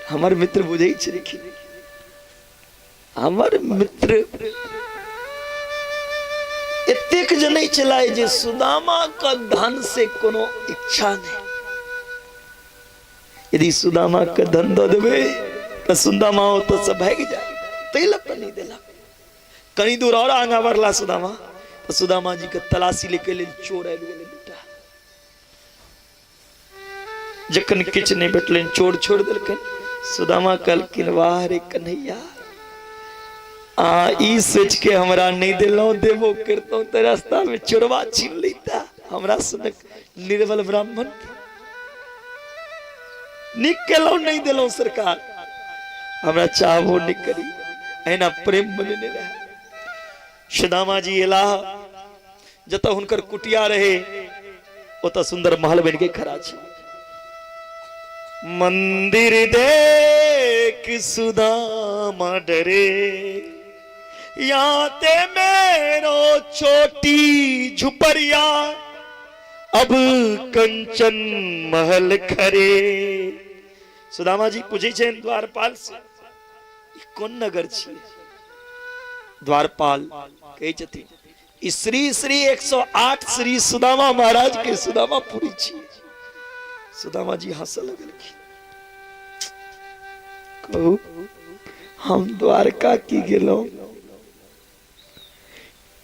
Speaker 2: हमर मित्र बुझे छे, हमर मित्र एतेक जनै चलाए जे सुदामा का धन से कोनो इच्छा नहीं। यदि सुदामा का धन दो देवे तो सुदामा हो तो सब भाग जाए, तैला पर नहीं देला। कहीं दूर और आगा बढ़ला सुदामा तो सुदामा जी का तलाशी लेके ले चोर आयल गेले बेटा। जखन किछ नहीं भेटले चोर छोड़ देलकन। सुदामा कहलकिन वाह रे कन्हैया, ई सोच के हमरा नहीं दिलो, देवो करतो तो रास्ता में चोरवा छीन लेता। हमरा सनक निर्बल ब्राह्मण निकलो नहीं दिलो सरकार, हमरा चाहबो नहीं करी। एना प्रेम बने रहे। सुदामा जी एला जत हुनकर कुटिया रहे ओत सुंदर महल बन के खड़ा छे। मंदिर देख सुदामा डरे, याते मेरो छोटी झुपड़िया, अब कंचन महल खरे। सुदामा जी पूछे छे द्वारपाल से कौन नगर छे? द्वारपाल कहे छथिन श्री श्री 108 श्री सुदामा महाराज के सुदामापुरी छी। सुदामा जी हंस लगलखिन, कहू हम द्वारका की गेलो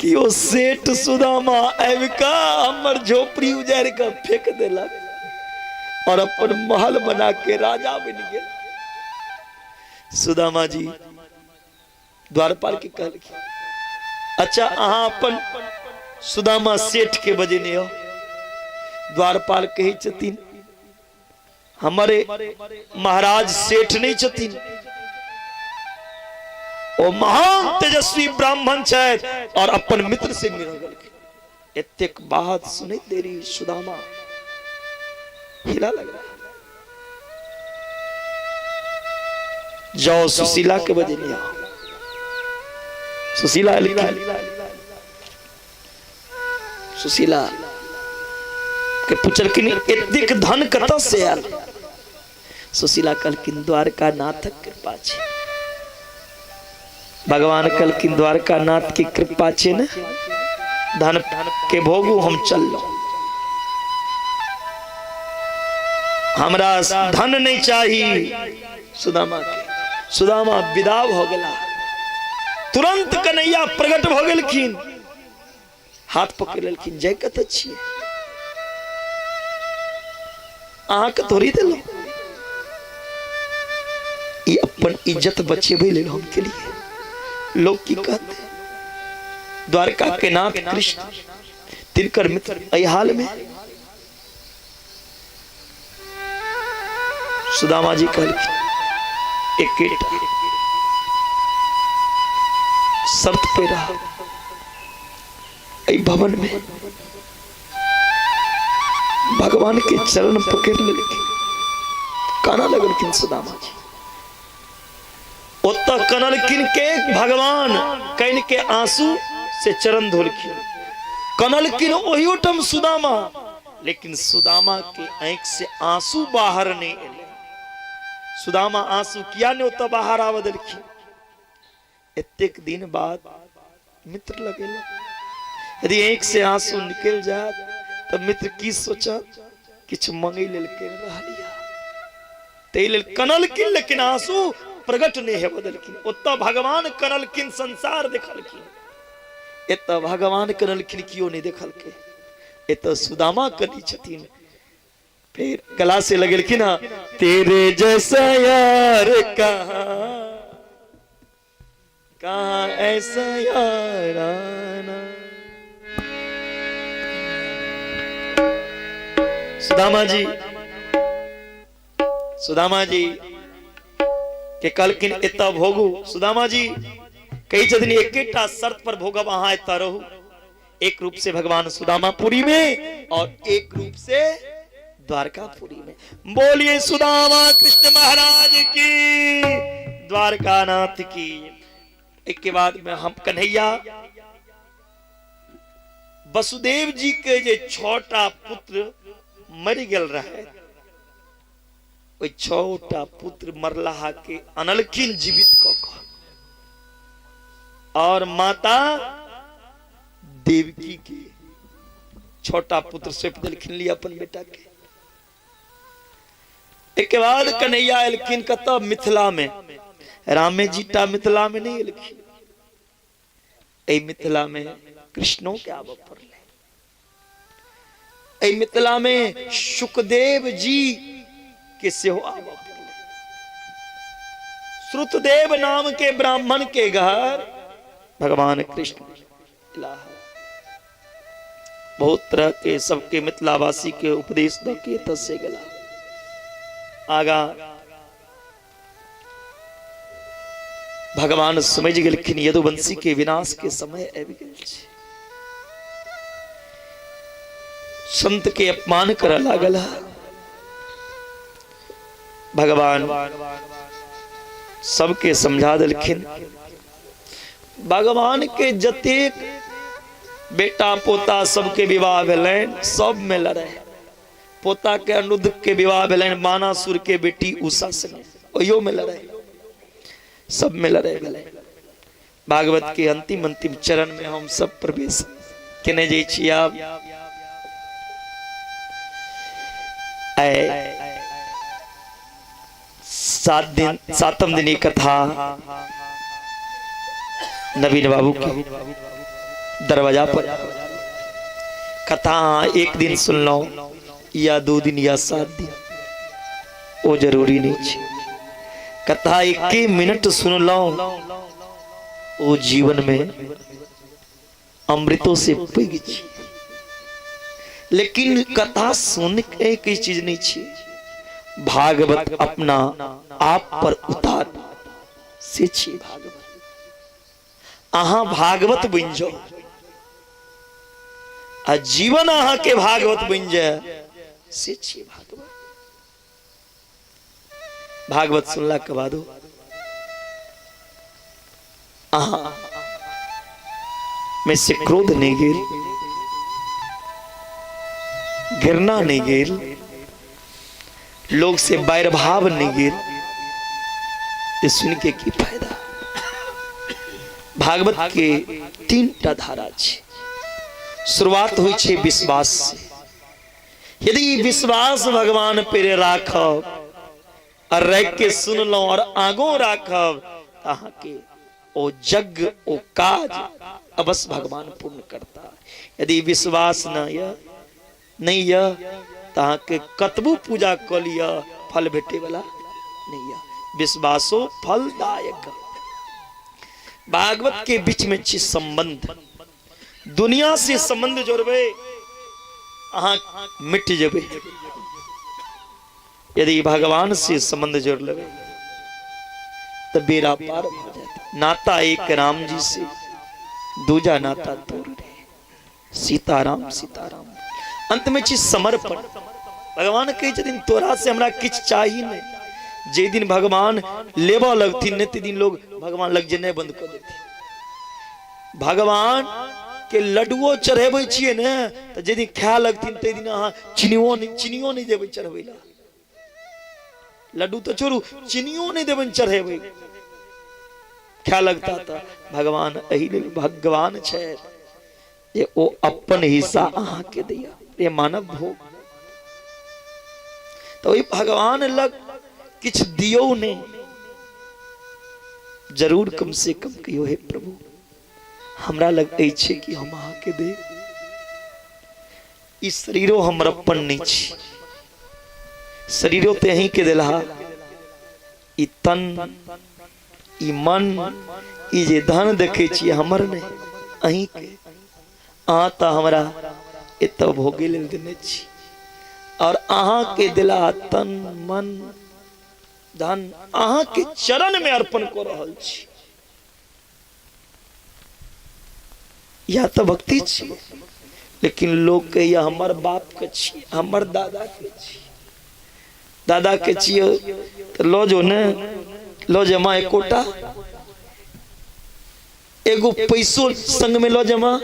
Speaker 2: कि ओ सेठ सुदामा आबिका हमर झोपड़ी उजाड़ के फेंक देलक और अपन महल बना के राजा बन गेल। सुदामा जी द्वारपाल के कहलखिन, अच्छा अहाँ अपन सुदामा सेठ के बजेने हो? द्वारपाल कहे छथिन हमारे महाराज सेठ नहीं छथिन, ओ महान तेजस्वी ब्राह्मण छथि और अपन मित्र से मिल गए। एतेक बात सुने देरी सुदामा हिला लग रहा। जाओ सुशीला के बजे नहीं आओ। सुशीला सुशीला के पूछल कि एतेक धन कतऽ से आयल? सुशीला कहलखिन द्वारका नाथक कृपा छे। भगवान कहलखिन द्वारका नाथ की कृपा छे न, धन के भोगू हम चललो, हमरा धन नहीं चाहिए। सुदामा के सुदामा विदा हो गला। तुरंत कन्हैया प्रकट हो गेलखिन, हाथ पकड़ लेलखिन। जय कत छिए? अहाँ के तोड़ी देलो, ये अपन इज्जत बचेबे लेल हम के लिए। लोग की कहते द्वारका के नाथ कृष्ण तिनकर मित्र अय हाल में। सुदामा जी कहलखिन एक शर्त पे रहा, भवन में भगवान के चरण पकड़ लेके काना लगलखिन सुदामा जी। ओत कनलखिन के भगवान कन के आंसू से चरण धोलखिन, कनलखिन ओही उठम सुदामा, लेकिन सुदामा के आंख से आंसू बाहर नहीं एले। सुदामा आंसू किया ने ओत बाहर आवदलखिन। एतेक दिन बाद मित्र लगे, यदि आंख से आंसू निकल जाए तो मित्र की सोचा किछ मंगे लेल के रहलिया ते लेल कनलखिन, लेकिन आंसू प्रगट नहीं है बदलखिन। ओत भगवान कनलखिन, संसार देखलखिन, एत भगवान कनलखिन कियो नहीं देखलके, एत सुदामा कनी छथिन। फिर गला से लगलखिन, तेरे जैसा यार कहाँ ऐसा याराना। सुदामा जी के कलकिन एता भोगू। सुदामा जी कई जदनी एकेटा शर्त पर भोगब अहाँ एता रहू, एक रूप से भगवान सुदामापुरी में और एक रूप से द्वारकापुरी में। बोलिए सुदामा कृष्ण महाराज की, द्वारकानाथ की। एक के बाद में हम कन्हैया वसुदेव जी के जे छोटा पुत्र मर गल रहे, वो छोटा पुत्र मरलाहा के अनलखिन जीवित क और माता देवकी के छोटा पुत्र सौंप दिलखिन लिया अपन बेटा के। एक के बाद कन्हैया एलखिन कत मिथिला में, रामे जीटा मिथिला में नहीं एलखिन, ए मिथिला में कृष्णों के आव पड़ले, ए मिथिला में सुखदेव जी के सेहो आव पड़ले। श्रुतदेव नाम के ब्राह्मण के घर भगवान कृष्ण इलाहा बहुत तरह के सबके मिथिलावासी के उपदेश द के तसे गला आगा भगवान समझ गेलखिन यदुवंशी के विनाश के समय आबि गेल छै। संत के अपमान कर लागल, भगवान सबके समझा दिलखिन। भगवान के जतेक बेटा पोता सबके विवाह भेलैन, सब में लड़े। पोता के अनिरुद्ध के विवाह भेलैन बानासुर के बेटी उषा संगे, ओहियो में लड़े, सब में लड़े भेलै। भागवत के अंतिम अंतिम चरण में हम सब प्रवेश केने जाइ छी। आब सातम दिन कथा नवीन बाबू की दरवाजा पर कथा एक दिन सुन लो या 2 दिन या 7 दिन, वो जरूरी नहीं है। कथा 1 मिनट सुन लो, वो जीवन में अमृतों से पैघ छी। लेकिन कथा सुन के एक चीज नहीं छी, भागवत अपना आप पर उतार से छी। भागवत अहाँ भागवत बन जाओ आ जीवन अहाँ के भागवत बन जाए से छी। भागवत सुनला के बाद अहाँ में से क्रोध नहीं गेल, घृणा नहीं गेल, लोग से बैर भाव नहीं गेल, ये सुन के की फायदा। भागवत के 3टा धारा छे। शुरुआत हुई छे विश्वास से। यदि विश्वास भगवान पे राखब और रख के सुन लो और आगो राखब, अहाँ के ओ जग ओ काज अवश्य भगवान पूर्ण करता है। यदि विश्वास नहीं है तो अहाँ के कतबू पूजा कर लिया फल भेटे वाला नहीं है। विश्वासो फलदायक। भागवत के बीच में छी संबंध। दुनिया से संबंध जोड़बे अहाँ मिट जबे, यदि भगवान से संबंध जोड़ लेबे तो बेड़ा पार हो जाता। नाता एक राम जी से, दूजा नाता दूर रहे। सीताराम सीताराम। अंत में छी समर्पण। भगवान कहे छथिन तोरा से हमरा किछ चाहिए नहीं, जे दिन भगवान लेबा लगती नित्य दिन लोग भगवान लग जेने बंद कर देती। भगवान के लड्डुओ चढ़ेबे छिए ने तो जे दिन खाए लगती ते दिन अहाँ चीनियो नहीं देबे चढ़बे ला। लड्डू तो छोड़ू चीनियो नहीं देबे चढ़ेबे खाए लगता था। भगवान एही लेल भगवान छे जे ओ अपन हिस्सा अहाँ के दिया ये मानव भोग। तो वही भगवान लग किछ दियो ने जरूर कम से कम कहियो हे प्रभु हमरा लग छे कि हम अहाँ के दे। ई शरीरो हमर अपन नहीं छी, शरीरो ते अहीं के देला। ई तन ई मन ई जे धन देखे छी हमर नहीं अहीं के। अहाँ तो हमरा एत भोगे लेल देने छी और अहाँ के दिला तन मन धन अहाँ के चरण में अर्पण कर रहल छी। या तो भक्ति छी, लेकिन लोग के या हमर बाप के छी हमर दादा के छी। दादा के छियो तो लो जो ने लो जमा एकोटा एगो पैसो संग में लो जमा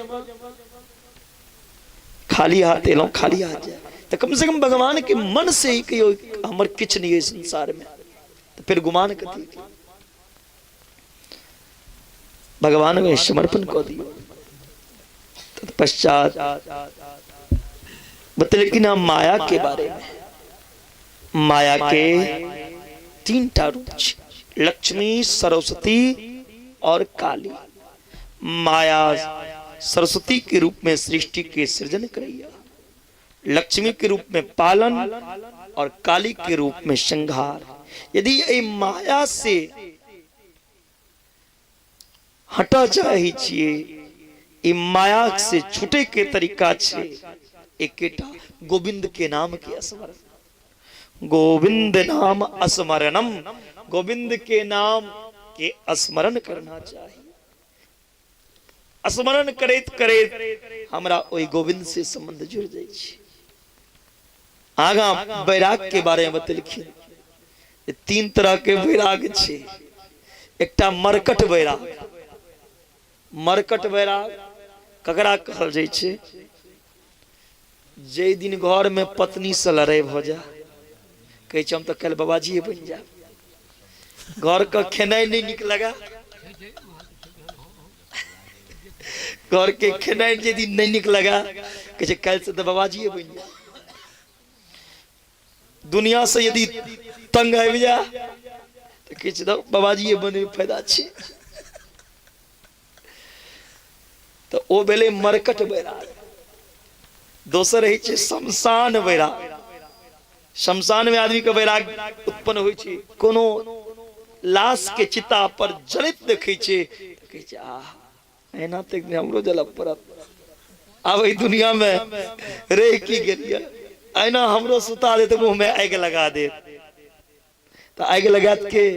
Speaker 2: खाली हाथ एलो खाली हाथ जाए तो कम से कम भगवान के मन से ही कहियो हमर किछ नहीं है संसार में तो फिर गुमान कथी भगवान में समर्पण कर दियो। तत्पश्चात बतले कि ना माया के बारे में। माया के तीन टा रूप लक्ष्मी सरस्वती और काली। माया सरस्वती के रूप में सृष्टि के सृजन करैया, लक्ष्मी के रूप में पालन और काली के रूप में संहार। यदि ये माया से हटा चाहे छिए ई माया से छूटे के तरीका छे एकेटा गोविंद के नाम के स्मरण। गोविंद नाम स्मरणम, गोविंद के नाम के स्मरण करना चाहिए। स्मरण करैत करैत हमरा ओई गोविंद से संबंध जुड़ जाय छै। आगा वैराग के बारे में बतलखिन तीन तरह के वैराग छे। एकटा मरकट वैराग। मरकट वैराग ककरा कहल जाय छै? जे दिन घर में पत्नी से लड़ाई भ जा कहे हम तो कल बाबाजी बन जा, घर का खेनाई नहीं निक लगा, घर के खेनाई जे दिन नहीं निक लगा कहे कल से तो बाबाजी बन जा। दुनिया से यदि तंग आबि जा तो कहे बाबाजी बने फायदा छे। तो ओ बेले मरकट वैराग। दोसर है छे शमशान वैराग। शमशान में आदमी के वैराग उत्पन्न होय छे। कोनो लाश के चिता पर जलित देखे छे कहे छे आह एना तक हमरो जलब पड़त। अब ई दुनिया में रह की गेलिया ऐना हमरो सुता दे तो मुंह में आग लगा दे। तो आग लगा के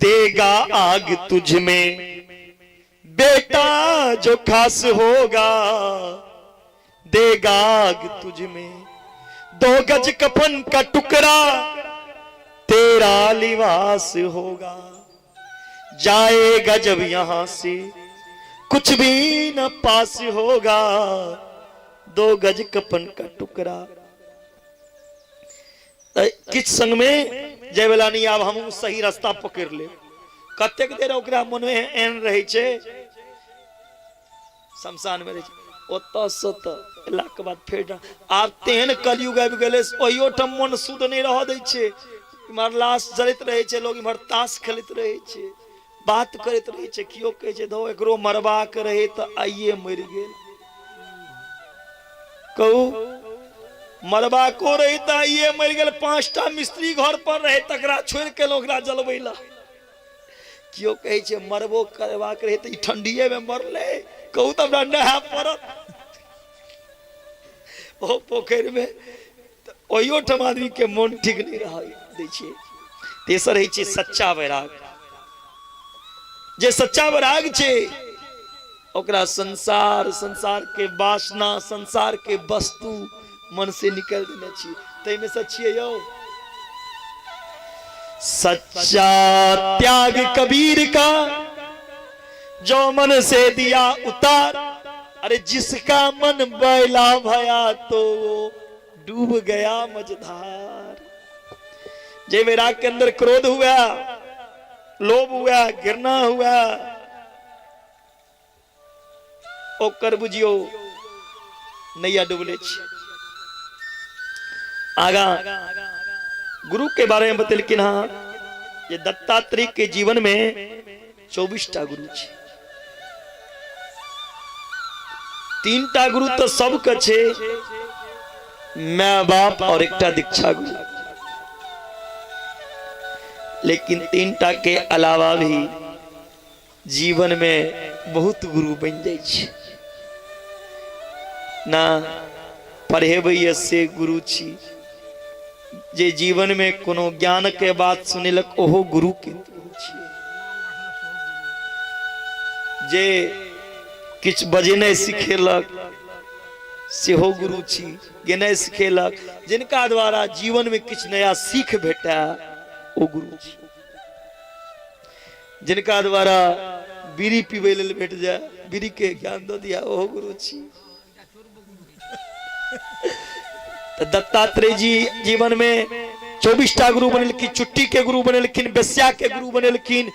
Speaker 2: देगा आग तुझ में बेटा जो खास होगा, देगा आग तुझ में 2 गज कफन का टुकड़ा तेरा लिबास होगा। जाएगा जब यहां से कुछ भी न पास होगा, 2 गज कफन का टुकड़ा। किछ संग में जय बेला नहीं आब हम सही रास्ता पकड़ ले। कतेक देर ओकरा मन में एन रहे छे शमशान में रहे छे ओत सत एला के बाद फेर आब तेहन कलयुग आबि गेले ओहियो ठम मन शुद्ध नहीं रह दै छे। इमहर लाश जलैत रहे छे, लोग इमहर ताश खेलैत रहे छे, बात करैत रहे छे। कियो कहे छे दो एकरो मरबा के रहे त आइए मर गेल। कहू मरबा को रही त आइए मर गेल। 5टा मिस्त्री घर पर रहे तकरा छोड़ के लोग जलबैला। कियो कहे छे मरबो करबा के रहे त ई ठंडीए में मरले। कहू त हमरा नहा पड़त ओ पोखर में। ओहियो ठम आदमी के मन ठीक नहीं रह दै छे। तेसर है छे सच्चा वैराग। जे सच्चा वैराग छे ओकरा संसार, संसार के वासना, संसार के वस्तु मन से निकल देने छी। तै में से छिए यौ सच्चा त्याग कबीर का जो मन से दिया उतार। अरे जिसका मन बैला भया तो वो डूब गया मझधार। जे मेरा के अंदर क्रोध हुआ, लोभ हुआ, घृणा हुआ, ओ कर बुझियो नैया डूबले छी। आगा गुरु के बारे में बतल कि हाँ ये दत्तात्रेय के जीवन में 24टा गुरु छे। 3टा गुरु तो सब छे, माँ बाप और एकटा दीक्षा गुरु। लेकिन 3टा के अलावा भी जीवन में बहुत गुरु बन जाए छे। ना पढ़ेबैया से गुरु छी, जे जीवन में कोनो ज्ञान के बात सुनेलक ओहो गुरु के छी। जे किछ बजेनाइ सिखेलक सेहो गुरु छी, गेनाइ सिखेलक, जिनका द्वारा जीवन में किछ नया सीख भेटा ओ गुरु छी। जिनका द्वारा बीड़ी पीबे लेल भेट जाए, बीड़ी के ज्ञान दो दिया ओहो गुरु छी। तो दत्तात्रेय जी जीवन में 24टा गुरु बनेलखिन। चुट्टी के गुरु बनेलखिन, बेस्या के गुरु बनेलखिन,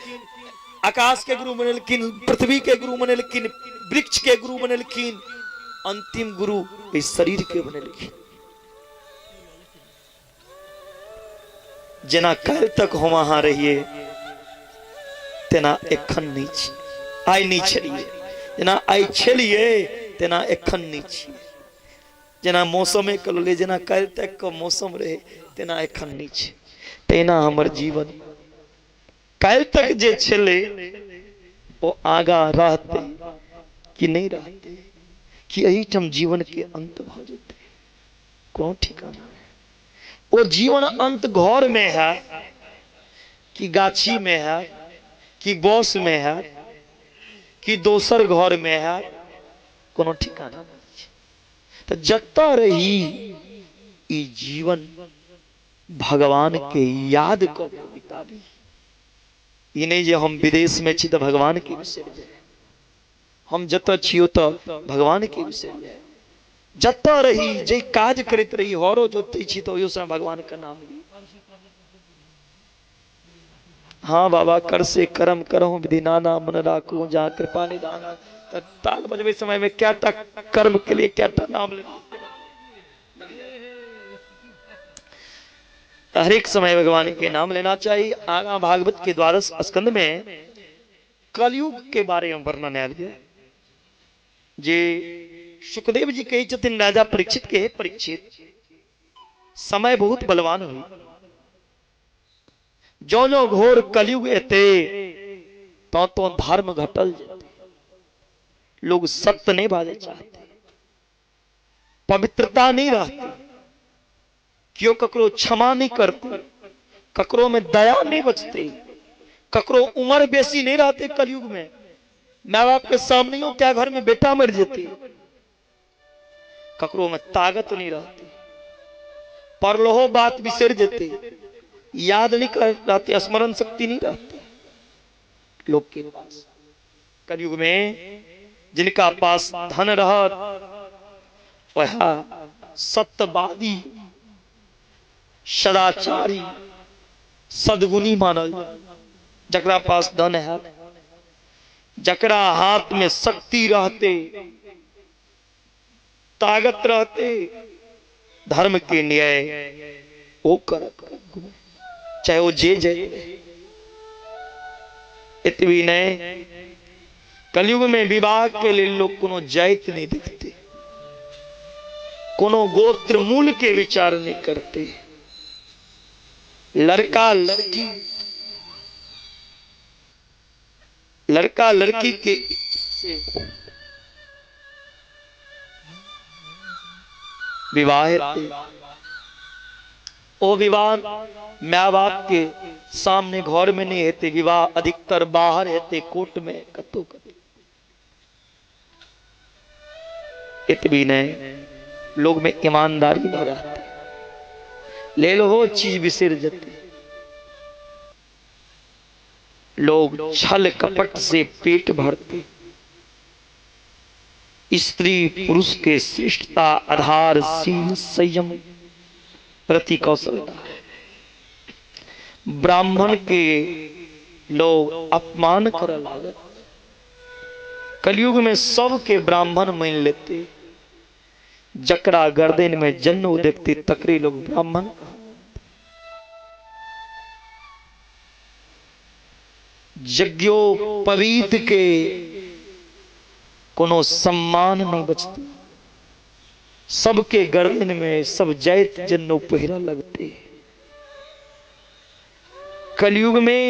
Speaker 2: आकाश के गुरु बनेलखिन, पृथ्वी के गुरु बनेलखिन, वृक्ष के गुरु बनेलखिन, अंतिम गुरु इस शरीर के बनेलखिन। जेना काल तक हम अहाँ रहिए तेना एखन नहीं छी, आइ नहीं छलिए। जेना आइ छलिए तेना एखन नहीं छी। जेना मौसमे कलले, जेना काल तक का मौसम रहे तेना एखन नहीं छी। तेना हमर जीवन काल तक जे छले ओ आगा रहते कि नहीं रहते, कि एहिठाम जीवन के अंत भ जेते, कोनो ठिकाना। वो जीवन अंत घर में है कि गाछी में है कि बस में है कि दोसर घर में है, कोनो ठिकाना नहीं। तो जता रही ई जीवन भगवान के याद कर बिताबी। ये नहीं जे हम विदेश में छी तो भगवान के विषय जाए, हम जता छियो तो भगवान के विषय जाए। जता रही जे काज करते रही, हरो जोते छी तो ओयो से भगवान का नाम ली। हाँ बाबा कर से कर्म करो विधि नाना, मन राखू जहाँ कृपा निधाना। ताल बजबे समय में क्या तक कर्म के लिए क्या तक नाम लेना। हर एक समय भगवान के नाम लेना चाहिए। आगा भागवत के 12 स्कंद में कलयुग के बारे में वर्णन आयल है। जे सुखदेव जी कही छथिन राजा परीक्षित के, परीक्षित समय बहुत बलवान हुई, जो जो घोर कलयुग एते तो धर्म घटल जेते। लोग सत्य नहीं बाजे चाहते, पवित्रता नहीं रहती, क्यों ककरो क्षमा नहीं करते, ककरो में दया नहीं बचती, ककरो उम्र बेसी नहीं रहते। कलयुग में माँ बाप के सामने हो क्या घर में बेटा मर जाते, ककरो में ताकत नहीं रहती, परलोहो बात बिसर जाते, याद नहीं कर रहते, स्मरण शक्ति नहीं रहती लोग के पास। कलयुग में जिनका पास धन रहत वह सत्यवादी, सदाचारी, सदगुणी मानल। जकरा पास धन है, जकरा हाथ में शक्ति रहते, ताकत रहते, धर्म के न्याय वो कर, चाहे वो जे जय। इतवी नहीं, कलयुग में विवाह के लिए लोग कोनो जाति नहीं देखते, कोनो गोत्र मूल के विचार नहीं करते। लड़का लड़की, लड़का लड़की के से विवाह है। ओ विवाह माँ बाप के सामने घर में नहीं हेते, विवाह अधिकतर बाहर हेते, कोर्ट में कतो कतो। इतनी नहीं, लोग में ईमानदारी नहीं रहती, ले लो हो चीज बिसर जाती। लोग छल कपट से पेट भरते, स्त्री पुरुष के श्रेष्ठता आधार शील संयम रति कौशलता, ब्राह्मण के लोग अपमान कर लागत। कलयुग में सबके ब्राह्मण मान लेते, जकरा गर्दन में जन्नू देखते तकरे लोग ब्राह्मण। यज्ञोपवीत के कोनो सम्मान नहीं बचता, सबके गर्दन में सब जैत जन्नू पहिरा लगते। कलयुग में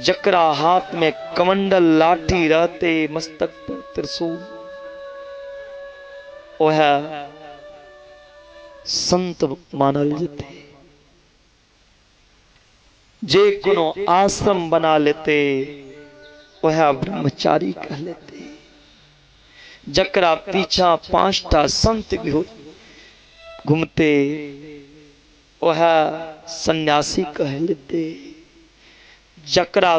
Speaker 2: जकरा हाथ में कमंडल लाठी रहते, मस्तक पर त्रिशूल, वह संत मानल जाते। जे कोनो आश्रम बना लेते, वह ब्रह्मचारी कह लेते। जकरा पीछा 5टा संत घूमते, वह सन्यासी कह लेते। जकरा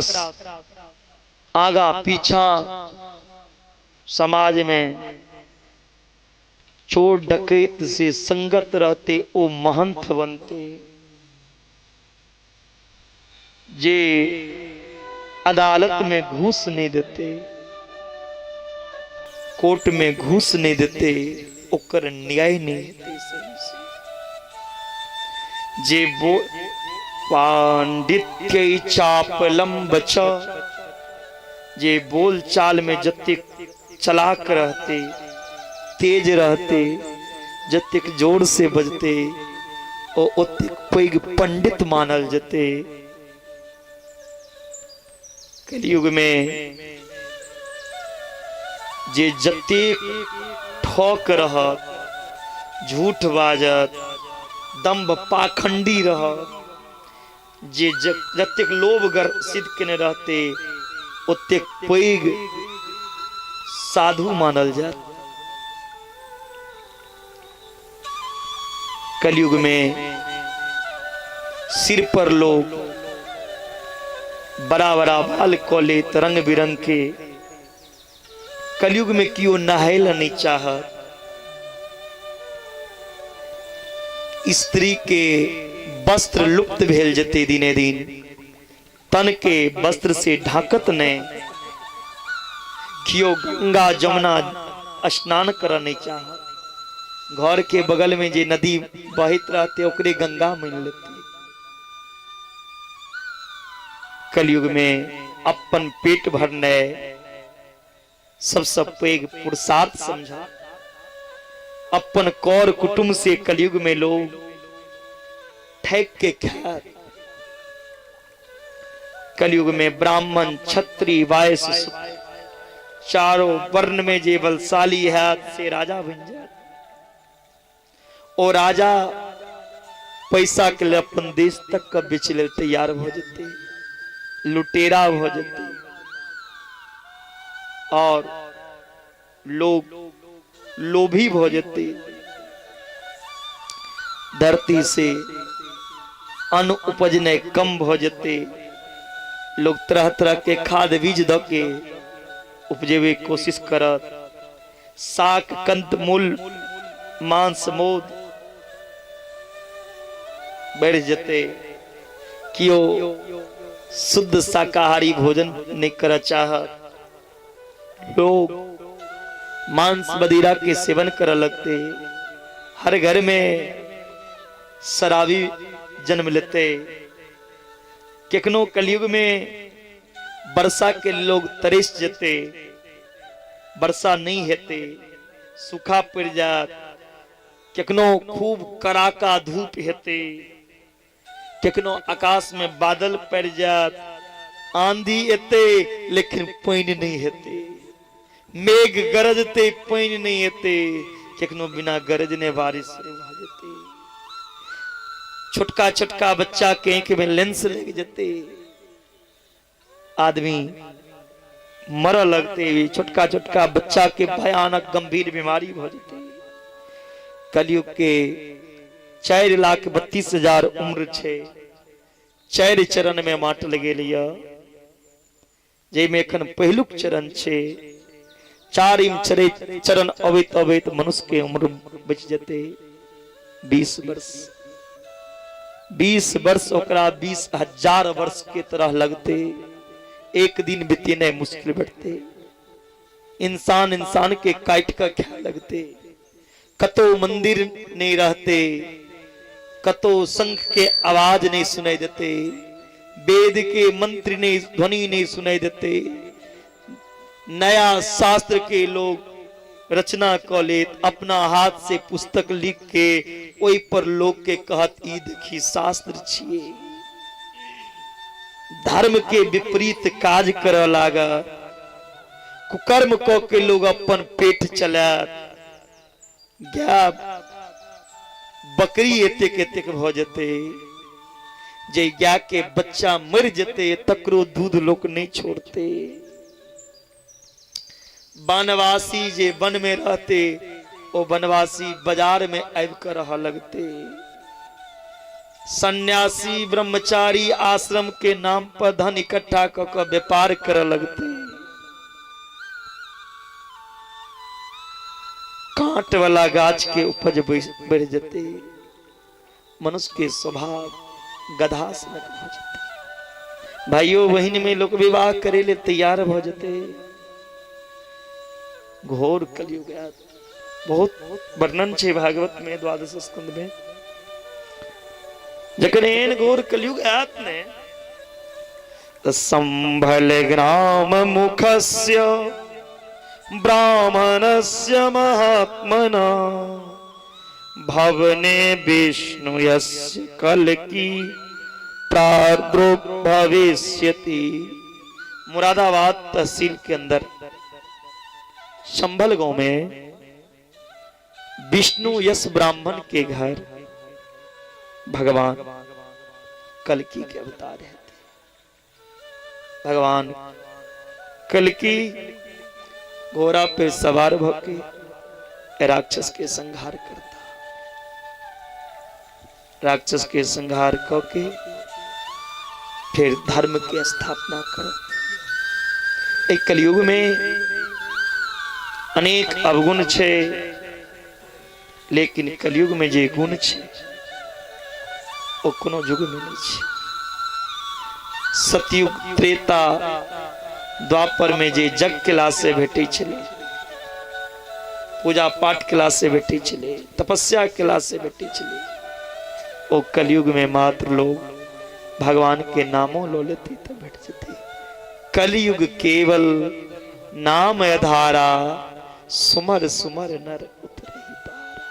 Speaker 2: आगा पीछा समाज में चोर डकैत से संगत रहते, वो महंत बनते। जे अदालत में घूस नहीं देते, कोर्ट में घूस नहीं देते, ओकर न्याय नहीं देते सही से। जे वो पांडित्य चापलम बचा, जे बोल चाल में जतिक चलाक रहते, तेज रहते, जतिक जोर से बजते, और उतिक पैग पंडित मानल जते। कलयुग में जे जतिक ठोक रहत, झूठ बाजत, दम्भ पाखंडी रहत, जे जतिक लोभ सिद्ध केने रहते, उतिक पैग साधु मानल जात। कलयुग में सिर पर लोग बड़ा बड़ा बाल कोले रंग बिरंग के। कलयुग में क्यों नहायला नहीं चाहत। स्त्री के वस्त्र लुप्त भेल जते दिने दिन, तन के वस्त्र से ढाकत ने। क्यों गंगा जमुना स्नान कर नहीं चाहत। घर के बगल में जे नदी बहित रहते, ओकरे गंगा मान लेते। कलयुग में अपन पेट भरने सबसे पैघ पुरुषार्थ समझा। अपन कौर कुटुंब से कलयुग में लोग ठेक के खाए। कलयुग में ब्राह्मण क्षत्रिय वैश्य चारों वर्ण में जे बलशाली है से राजा बन जाए। और राजा पैसा के लिए अपन देश तक का बेच ले तैयार हो जाते, लुटेरा हो जाते। और लोग लोभी हो जाते। धरती से अन्न उपजने कम हो जाते। लोग तरह तरह के खाद बीज द के उपजेवे कोशिश करत। साग कंद मूल मांस मोद बढ़ जाते। क्यों शुद्ध शाकाहारी भोजन नहीं कर चाहत। लोग मांस मदिरा के सेवन कर लगते। हर घर में शराबी जन्म लेते। किकनो कलयुग में वर्षा के लोग तरस जते। वर्षा नहीं हेते, सूखा पड़ जात। किकनो खूब कड़ाका धूप हेते। किकनो आकाश में बादल पड़ जात, आंधी एते लेकिन पानी नहीं हेते। मेघ गरजते पानी नहीं हेते। किकनो बिना गरजने बारिश शुरू हो जाती। छोटका छोटका बच्चा के आंख में लेंस लग जाते। आदमी मर लगते। छोटका छोटका बच्चा के भयानक गंभीर बीमारी हो जाती। कलयुग के 4,32,000 उम्र छे। 4 चरण में माट लगे लिया। जेमे एखन पहिलुक चरण छे, चारिम चरण अबैत अबैत मनुष्य के उम्र बच जते 20 वर्ष। 20 वर्ष ओकरा 20,000 वर्ष के तरह लगते, एक दिन बीतने मुश्किल बढ़ते। इंसान इंसान के काट कर खाए लगते, कतो मंदिर नहीं रहते, कतो शंख के आवाज नहीं सुनाई देते, वेद के मंत्र नहीं ध्वनि नहीं सुनाई देते। नया शास्त्र के लोग रचना कर लेत, अपना हाथ से पुस्तक लिख के ओई पर लोग के कहत ई देखी शास्त्र छिए। धर्म के विपरीत काज कर लागा, कुकर्म को के लोग अपन पेट चला। गया बकरी एतेक एतेक भ जते, जे गया के बच्चा मर जते तकरो दूध लोग नहीं छोड़ते। वनवासी जे वन में रहते, वो वनवासी बाजार में आब कर रह लगते। सन्यासी ब्रह्मचारी आश्रम के नाम पर धन इकट्ठा कर व्यापार कर लगते। कांट वाला गाछ के उपज बढ़ जते, मनुष्य के स्वभाव गधा सनक हो जाते। भाइयों बहन में लोग विवाह करे ले तैयार हो जाते। घोर कलयुग बहुत वर्णन छे भागवत में 12 स्कंद में। जखन एन घोर कलयुग आत ने संभल ग्राम मुखस्य ब्राह्मणस्य महात्मना भवने विष्णु यस्य कल्कि प्रादुर्भविष्यति। मुरादाबाद तहसील के अंदर संभल गांव में विष्णु यश ब्राह्मण के घर भगवान कल्कि के अवतार है। भगवान कल्कि घोड़ा पे सवार होके राक्षस के संहार करता। राक्षस के संहार करके फिर धर्म की स्थापना कर। एक कलयुग में अनेक अवगुण छे, लेकिन कलयुग में जे गुण छे वो कोनो युग में नहीं छे। सतयुग त्रेता द्वापर में जे जग क्लास से भेटे चले, पूजा पाठ क्लास से भेटे चले, तपस्या क्लास से भेटे चले, वो कलयुग में मात्र लोग भगवान के नामों लो लेते तब भेट जाते। कलयुग केवल नाम आधारा, सुमर सुमर नर उतरे पारा।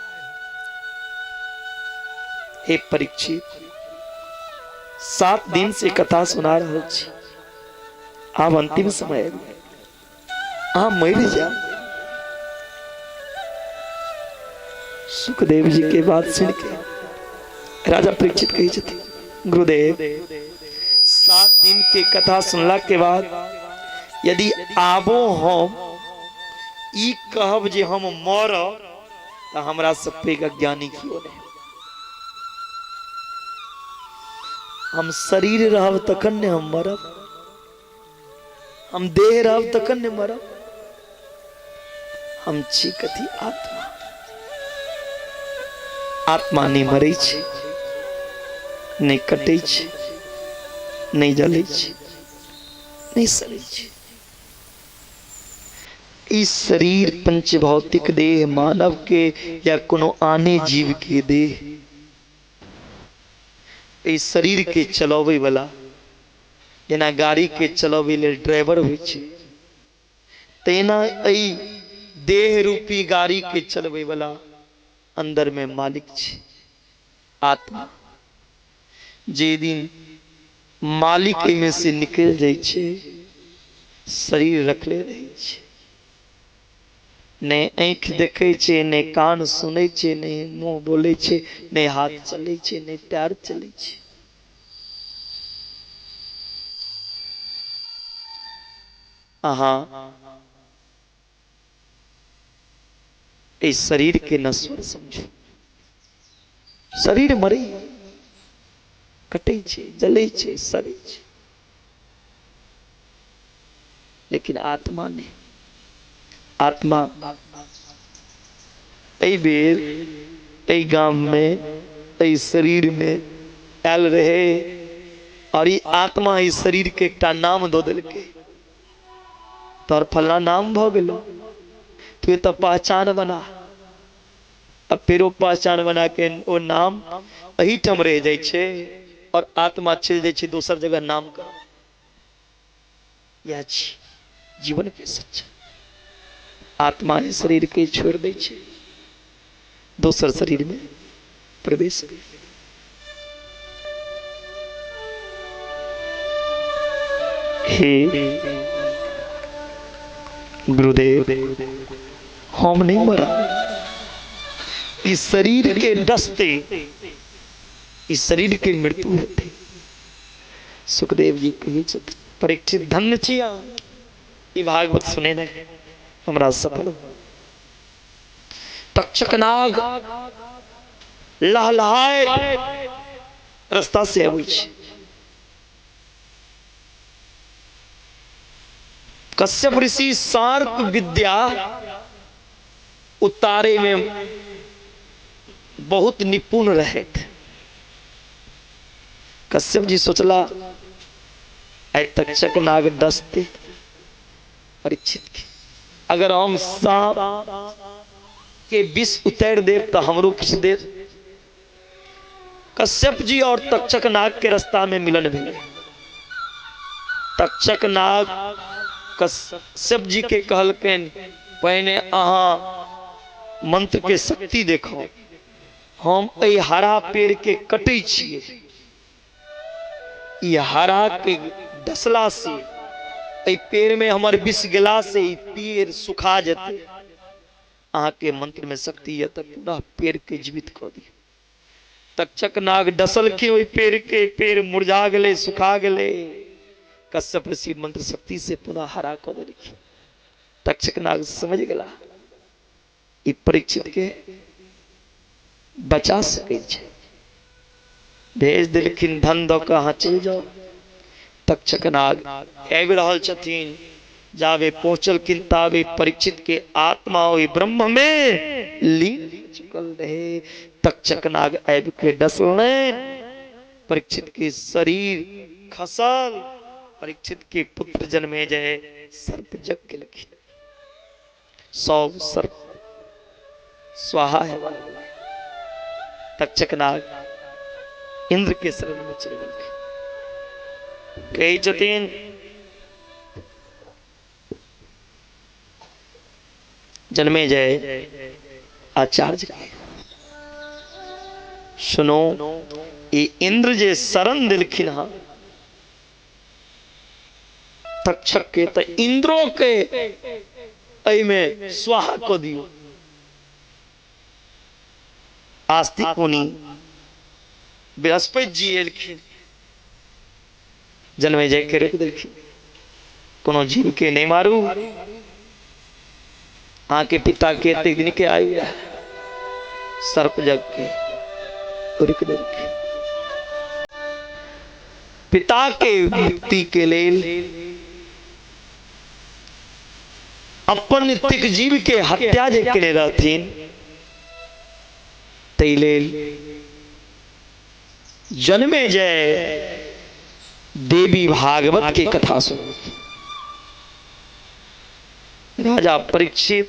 Speaker 2: हे परीक्षित, 7 दिन से कथा सुना रहा छी। आप अंतिम समय आप मर जा। सुखदेव जी के बात सुन के राजा परीक्षित कही जाती, गुरुदेव 7 दिन के कथा सुनला के बाद यदि आबो हम ई कहब जे हम मरब तो हमरा सब पे ज्ञानी क्यों नहीं। हम शरीर रहब तखन ने हम मरब, हम देह रहब तखन ने मरब। हम छी कथी आत्मा। आत्मा नहीं मरे छे, नहीं कटे छे, नहीं जले छे, नहीं सड़े छे। इस शरीर पंच भौतिक देह मानव के या कोनो आने जीव के देह, इस शरीर के चलावे वाला जेना गाड़ी के चलावे ले ड्राइवर होइ छे, तेना ई देह रूपी गाड़ी के चलवे वाला अंदर में मालिक छे आत्मा। जे दिन मालिक में से निकल जाए छे, शरीर रखले रहे छे। ने आँख देखे छे, ने कान सुने छे, ने मुंह बोले छे, ने हाथ चले छे, ने पैर चले छे। इस शरीर के नश्वर समझो। शरीर मरे, कटे छे, जले छे, सड़े छे। लेकिन आत्मा ने आत्मा ऐ बेर ऐ गांव में ऐ शरीर में आयल रहे और ये आत्मा इस शरीर के एकटा नाम दो दिल के तोर फलना नाम भ गेलो तू तो पहचान बना अब फिर वो पहचान बना के वो नाम अही ठम रह जाए छे और आत्मा चल जाए छे दोसर जगह नाम कर या जीवन के सच्चा आत्मा इस शरीर के छोड़ दे छे दोसर शरीर में प्रवेश करे। हे गुरुदेव हम नहीं मरा इस शरीर के डसते इस शरीर की मृत्यु होती। सुखदेव जी कही परीक्षित धन्य छिया ई भागवत सुने ने हमरा सफल तक्षक नाग लहलहाए रास्ता से आबै छै कश्यप ऋषि सर्प विद्या उतारे में बहुत निपुण रहे थे। कश्यप जी सोचला तक्षक नाग डसते परीक्षित के अगर हम सांप के विष उतार दे तो हमरो किछ दे। कश्यप जी और तक्षक नाग के रास्ता में मिलन भेल। तक्षक नाग कश्यप जी के कहलकन पहले अहाँ मंत्र के शक्ति देखो हम ए हरा पेड़ के कटे छिए ये हरा के डसला से ए पेड़ में हमारे विष गेला से पेड़ सुखा जाते अहाँ के मंत्र में शक्ति है तो पूरा पेड़ के जीवित कर दी। तक्षक नाग डसल के ओई पेड़ के पेड़ मुरझा गले सुखा गले कश्यप ऋषि मंत्र शक्ति से पुनः हरा कर देलखिन। तक्षक नाग समझ गला ई परीक्षित के बचा सके छे भेज दिलखिन धन दो के अहाँ चल जाओ। तक्षक नाग आबि रहल छथिन जावे पहुंचलखिन तावे परीक्षित के आत्मा ओई ब्रह्म में लीन चुकल रहे। तक्षक नाग आबि के डसलने परीक्षित के शरीर खसल परीक्षित के पुत्र जन्मे जय सर्प जग के लखी 100 सर्प स्वाहा है। तक्षक नाग इंद्र के शरण में चले गए कई जतीन जन्मे जय आचार्य सुनो ये इंद्र जे शरण दिलखिन हा तक्षक के तो इंद्रो के ऐ में स्वाहा को दियो। आस्तिक मुनि बृहस्पति जी एलखिन जन्मे जय के रोक देलखिन कोनो जीव के नहीं मारू अहाँ के पिता के एतेक दिन के आयु सर्प जग के रोक देलखिन। पिता के मुक्ति के लेल अपन नित्यक जीव के हत्या जे केने रहथिन तै लेल जन्मे जय देवी भागवत के कथा सुन राजा परीक्षित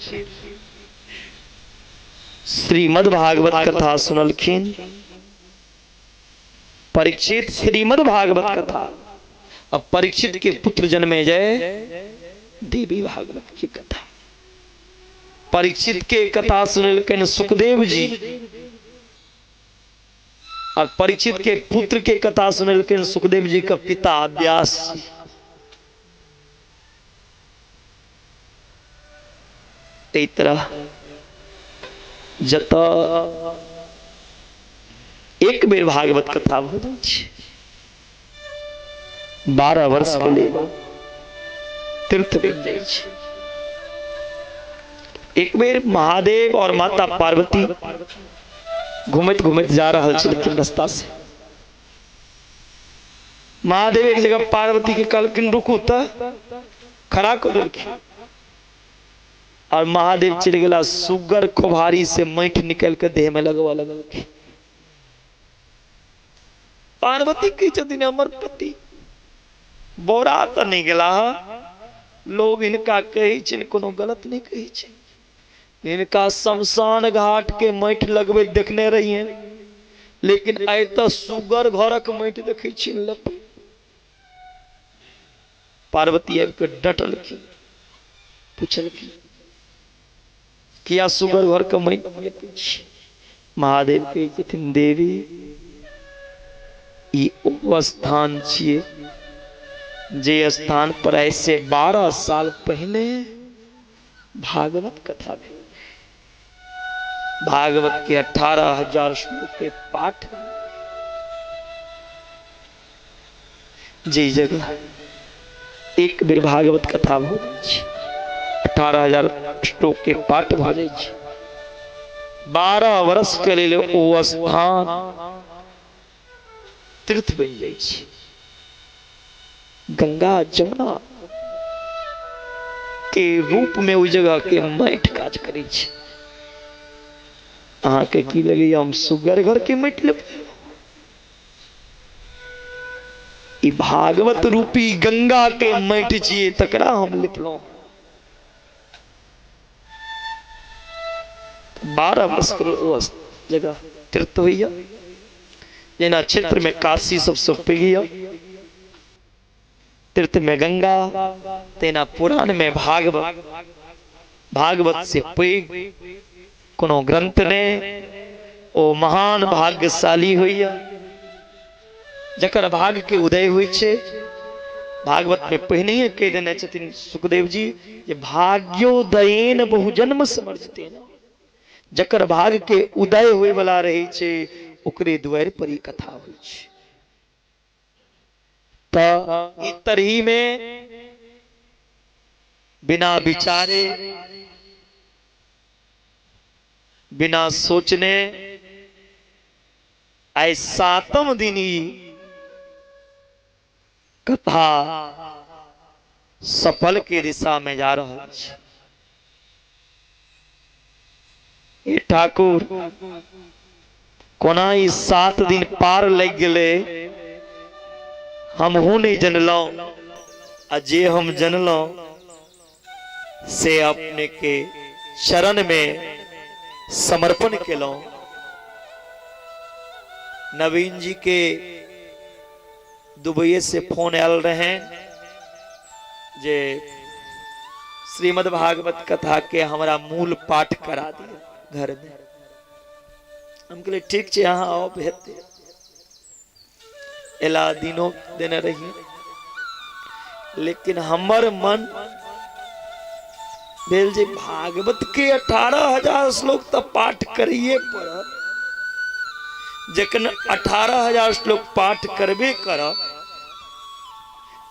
Speaker 2: श्रीमद् भागवत कथा सुनलखिन। परीक्षित श्रीमद् भागवत कथा अब परीक्षित के पुत्र जन्मे जय देवी भागवत की कथा परीक्षित के कथा सुनलखिन सुखदेव जी और परीक्षित के पुत्र के कथा सुनलखिन सुखदेव जी का पिता व्यास जी। इस तरह जत एक बेर भागवत कथा भ जाय छै 12 वर्ष के लिए तीर्थ बन जाय छै। एक बेर महादेव और माता पार्वती घूमत घूमत जा रहा छलखिन रास्ता से। महादेव एक जगह पार्वती के कहलखिन रुकू त खड़ा कर देलखिन और महादेव चल गया सुगर खोभारी से मैठ निकल के देह में लगवा लगल। पार्वती की छथिन हमर पति बोरा तो नहीं गला, लोग इनका कही छिन कोनो गलत नहीं कही छिन, इनका शमशान घाट के मैठ लगबे देखने रही हैं, लेकिन आय तो सुगर घरक मैठ देखे छिन लप। पार्वती आबि के डटलखिन, पूछलखिन किया सुगर घर के मैठ देखै छी? महादेव कहे छथिन देवी ई ओ स्थान छिए जे स्थान पर ऐसे 12 साल पहले भागवत कथा भेल। भागवत के 18,000 श्लोक के पाठ जी जगह एक बेर भागवत कथा भ जाइ छै, 18,000 श्लोक के पाठ भ जाइ छै। 12 वर्ष के लेल ओ स्थान तीर्थ बन जाइ छै। गंगा जमुना के रूप में ओई जगह के मैठ काज करै छै। अहाँ के की लगे हम सुगर घर के मैठ लेब? ई भागवत रूपी गंगा के मैठ छिए, तकरा हम लिपलौं। 12 वर्ष के ओ जगह तीर्थ होइया, जेना क्षेत्र में काशी सबसे पैघ तीर्थ में गंगा, तेना पुराण में भागवत, भागवत से पैघ कोनो ग्रंथ ने। ओ महान भाग्यशाली होइया जकर भाग के उदय हुई छे। भागवत में पहिने कह देने छथिन सुखदेव जी जे भाग्योदयेन बहुजन्म समर्जितेन, जकर भाग के उदय होए वाला रहे छे ओकरे द्वार पर ही कथा होई छे। तो ई तरही में बिना विचारे, बिना सोचने आए 7वें दिन ही कथा सफल के दिशा में जा रहा है। ये ठाकुर कोना ई 7 दिन पार लग गए हमहू नहीं जनलौ, आ जे हम जनलौ से अपने के शरण में समर्पण केलौ। नवीन जी के दुबई से फोन आयल रहे जे श्रीमद् भागवत कथा के हमारा मूल पाठ करा दिया घर में। हम कहले ठीक छे, यहाँ आओ बेहते एला दिनों देने रही, लेकिन हमर मन भेल जे भागवत के 18,000 श्लोक तो पाठ करिए पड़, जखन 18,000 श्लोक पाठ करबे कर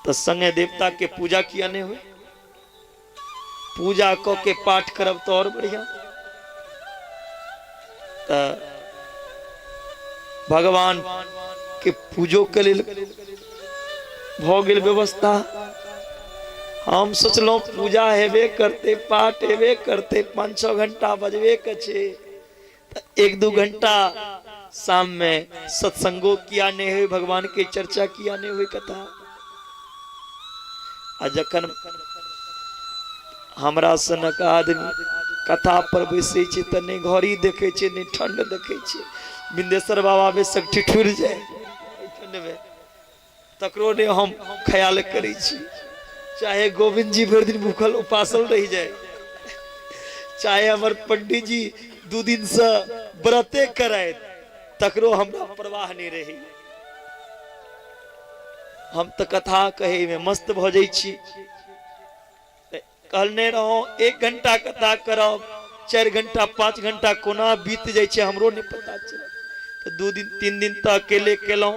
Speaker 2: तो संगे देवता के पूजा किया नहीं हुई? पूजा को के पाठ करब तो और बढ़िया। तो भगवान के पूजो के लिए भ गेल व्यवस्था। हम सोचलो पूजा हेबे करते, पाठ हेबे करते, 5-6 घंटा बजबे के छे, 1-2 घंटा शाम में सत्संगो किया नहीं हुई, भगवान के चर्चा किया नहीं हुई कथा। आ जखन हमरा सनक आदमी कथा पर बैसे छे त नहीं घड़ी देखे छे, नहीं ठंड देखे छे। बिंदेश्वर बाबा बेशक ठिठुर जाए ठंड में, तकरो ने हम ख्याल करे छी। चाहे गोविंद जी भर दिन भूखल उपासल रह जाए, चाहे हमर पंडित जी 2 दिन से व्रते कराए, तकरो हमरा परवाह नहीं रही। हम तो कथा कहे में मस्त भ जाई छी। कहने रहो 1 घंटा कथा करब, 4 घंटा 5 घंटा कोना बीत जाए छे हमरो नहीं पता चल। तो 2 दिन 3 दिन तक अकेले केलौ,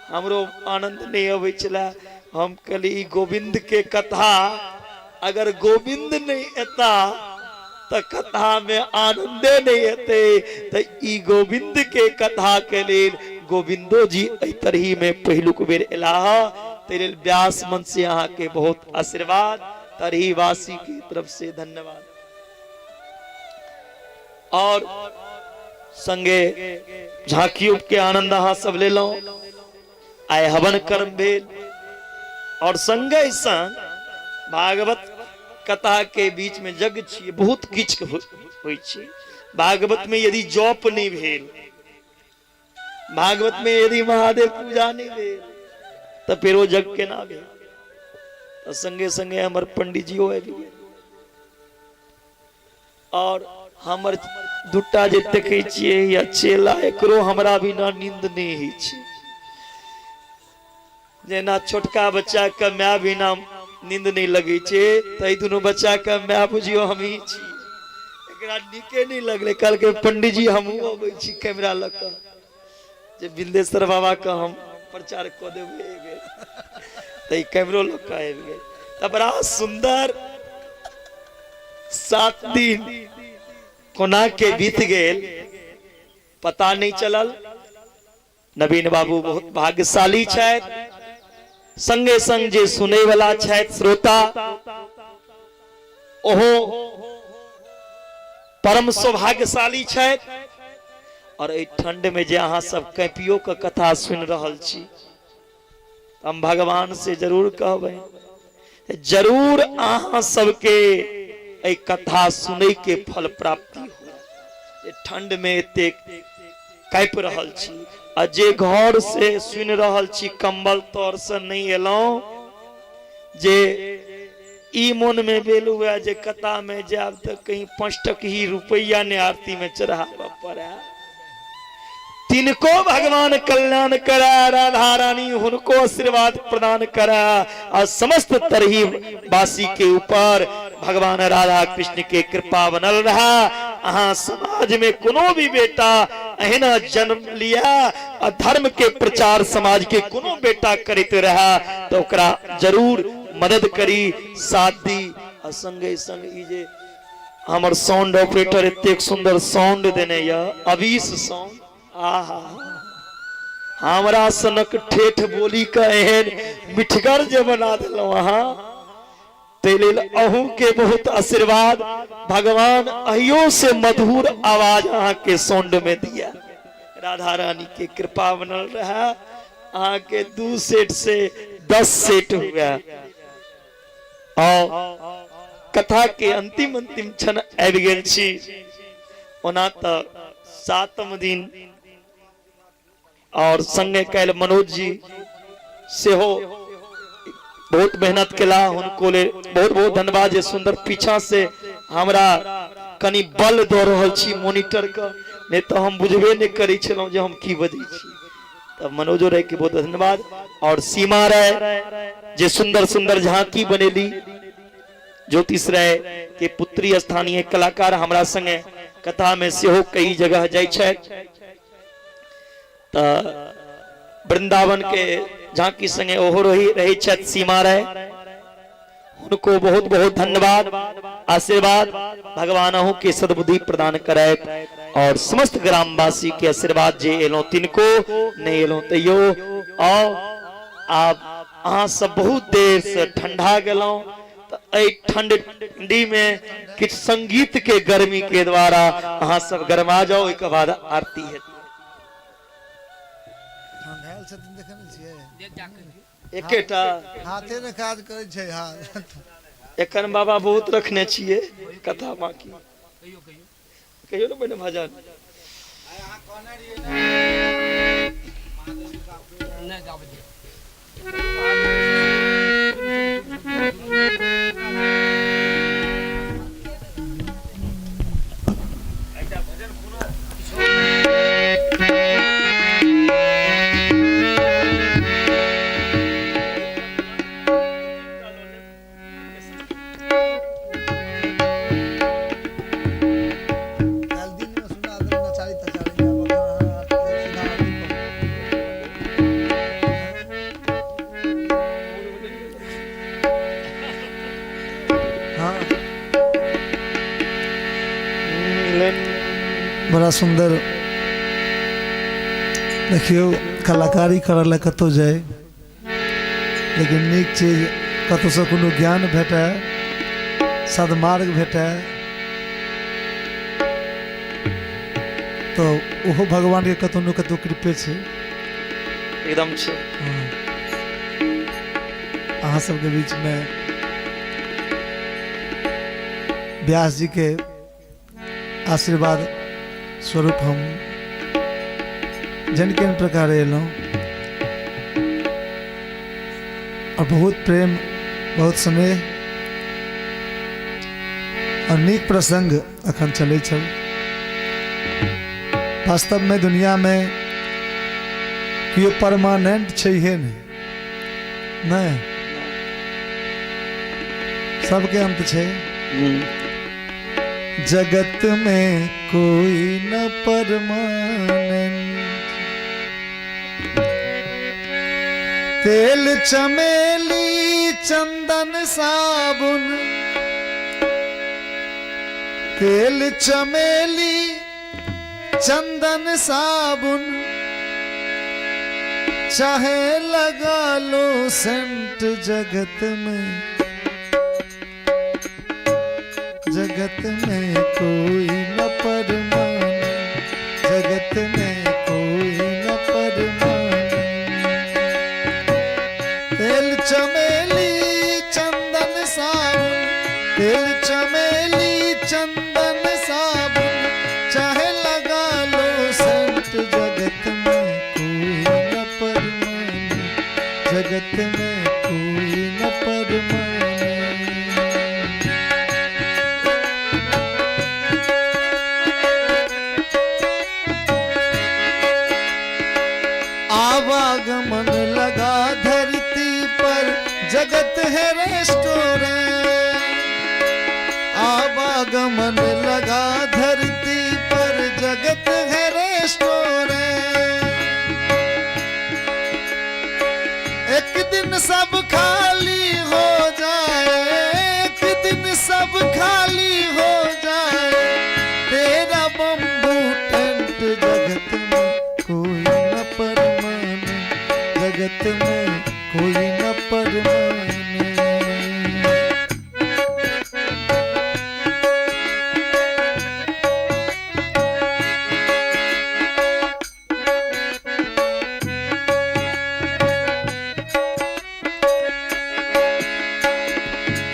Speaker 2: हमरो आनंद नहीं अबै छला। हम कहली गोविंद के कथा, अगर गोविंद नहीं एता तो कथा में आनंदे नहीं हेते। तो ई गोविंद के कथा के लेल गोविंदो जी एहि तरही में पहिलुक बेर एलाह। तेरे व्यास मन से यहाँ के बहुत आशीर्वाद। तरही वासी की तरफ से धन्यवाद। और संगे झांकियों के आनंद अहाँ सब ले लो। आय हवन कर्म भेल और संगे संग भागवत कथा के बीच में जग छी बहुत किछ होई छी। भागवत में यदि जप नहीं भेल, भागवत में यदि महादेव पूजा नहीं भेल तो फिर वो जग के ना भेल। तो संगे संगे हमर पंडित जी आबि गेल और हमर दुटा जे देखे छिए या चेला एकरो हमरा बिना नींद नहीं ही छी। जेना छोटका बच्चा के माय बिना नींद नहीं लगे छे तई दोनों बच्चा के माय बुझियो हम ही छी। एकरा नीके नहीं लगले। कल के पंडित जी हमहू अबै छी कैमरा ल के जे बिंदेश्वर बाबा का हम प्रचार क देबे तई कैमरो ल के आबि गेल। त बड़ा सुंदर 7 दिन कोना के बीत गेल पता नहीं चलल। नवीन बाबू बहुत भाग्यशाली छथि। संगे संग जे सुने वाला छथि श्रोता ओहो परम सौभाग्यशाली छथि। और ए ठंड में जे अहाँ सब कैपियो के कथा सुन रहल छी हम भगवान से जरूर कहबै जरूर अहाँ सबके ए कथा सुनै के फल प्राप्ति हो। ठंड में एते कैप रहल छी आ जे घर से सुन रहल छी कंबल तौर से नहीं एलौ जे ई मन में भेल हुआ जे कथा में जाब तो कहीं 5 टक ही रुपया ने आरती में चढ़ावा पड़ा। तिनको भगवान कल्याण करा, राधा रानी उनको आशीर्वाद प्रदान करा और समस्त तरही वासी के ऊपर भगवान राधा कृष्ण के कृपा बनल रहा। अहाँ समाज में कोनो भी बेटा एहना जन्म लिया और धर्म के प्रचार समाज के कोनो बेटा करते रहा तो ओकरा जरूर मदद करी साथ दी। और संगे संग ई जे हमर साउंड ऑपरेटर एतेक सुंदर साउंड देने या अवीस साउंड आहा हमरा सनक ठेठ बोली का एहन मिठगर जे बना दिलो अहाँ ते लेल अहू के बहुत आशीर्वाद भगवान अहियो से मधुर आवाज अहाँ के साउंड में दिया। राधा रानी के कृपा बनल रहा। अहाँ के 2 सेट से 10 सेट हुआ और कथा के अंतिम क्षण आबि गेल छी। ओना तो 7म दिन और संगे कैल मनोज जी से हो बहुत मेहनत केला उनको ले बहुत बहुत धन्यवाद। जे सुंदर पीछा से हमरा कनी बल द रहल छी मॉनिटर का नहीं तो हम बुझबे नहीं करी छलौ जे हम की बजै छी। तब मनोजो राय के बहुत धन्यवाद। और सीमा राय जे सुंदर सुंदर झांकी बनेली ज्योतिष राय के पुत्री स्थानीय कलाकार हमरा संगे कथा में से हो कई जगह जाय छै। वृंदावन के झांकी संगे ओहो रही छथि सीमा राय उनको बहुत बहुत धन्यवाद आशीर्वाद भगवान अहू के सद्बुद्धि प्रदान करे और समस्त ग्रामवासी के आशीर्वाद जे एलो तिनको नहीं एलो तैयो आओ। आप अहाँ सब बहुत देर से ठंडा गेलो तो ठंडी में किछ संगीत के गर्मी के द्वारा अहाँ सब गरमा जाओ। एक बाद आरती है एकेटा
Speaker 1: हाथे में काज करे छै। हां
Speaker 2: एखन बाबा बहुत रखने छिए कथा बाकी कहियो न बने भजन
Speaker 3: अहाँ कहने रहिए ना गाबै दियो एकटा भजन कोनो
Speaker 1: बड़ा सुंदर देखियो कलाकारी करल कतो जाए लेकिन नीक चीज कतो से कोनो ज्ञान भेटे सदमार्ग भेटे तो ओहो भगवान के कतौ न कतौ कृपे छै।
Speaker 2: एकदम छै।
Speaker 1: अहाँ सबके बीच में व्यास जी के आशीर्वाद स्वरूप हम जन केन प्रकार एलौं और बहुत प्रेम बहुत स्नेह और नीक प्रसंग अखन चलै छल। वास्तव में दुनिया में कियो परमानेंट छैहे नहीं, सबके अंत छै। जगत में कोई न परमानेंट, तेल चमेली चंदन साबुन, तेल चमेली चंदन साबुन, चाहे लगा लो सेंट, जगत में कोई न परमानेंट, जगत में कोई न परमानेंट। तेल चमेली चंदन साबुन, तेल चमेली चंदन साबुन, चाहे लगा लो सेंट, जगत में कोई न परमानेंट, जगत में कोई न परमानेंट। आवागमन लगा धरती पर, जगत है रेस्टोरेंट। आवागमन लगा धरती पर, जगत है रेस्टोरेंट। एक दिन सब खाली हो जाए, एक दिन सब खाली हो जाए, तेरा बम्बू टेंट, जगत में कोई न परमानेंट, जगत में कोई न परमानेंट।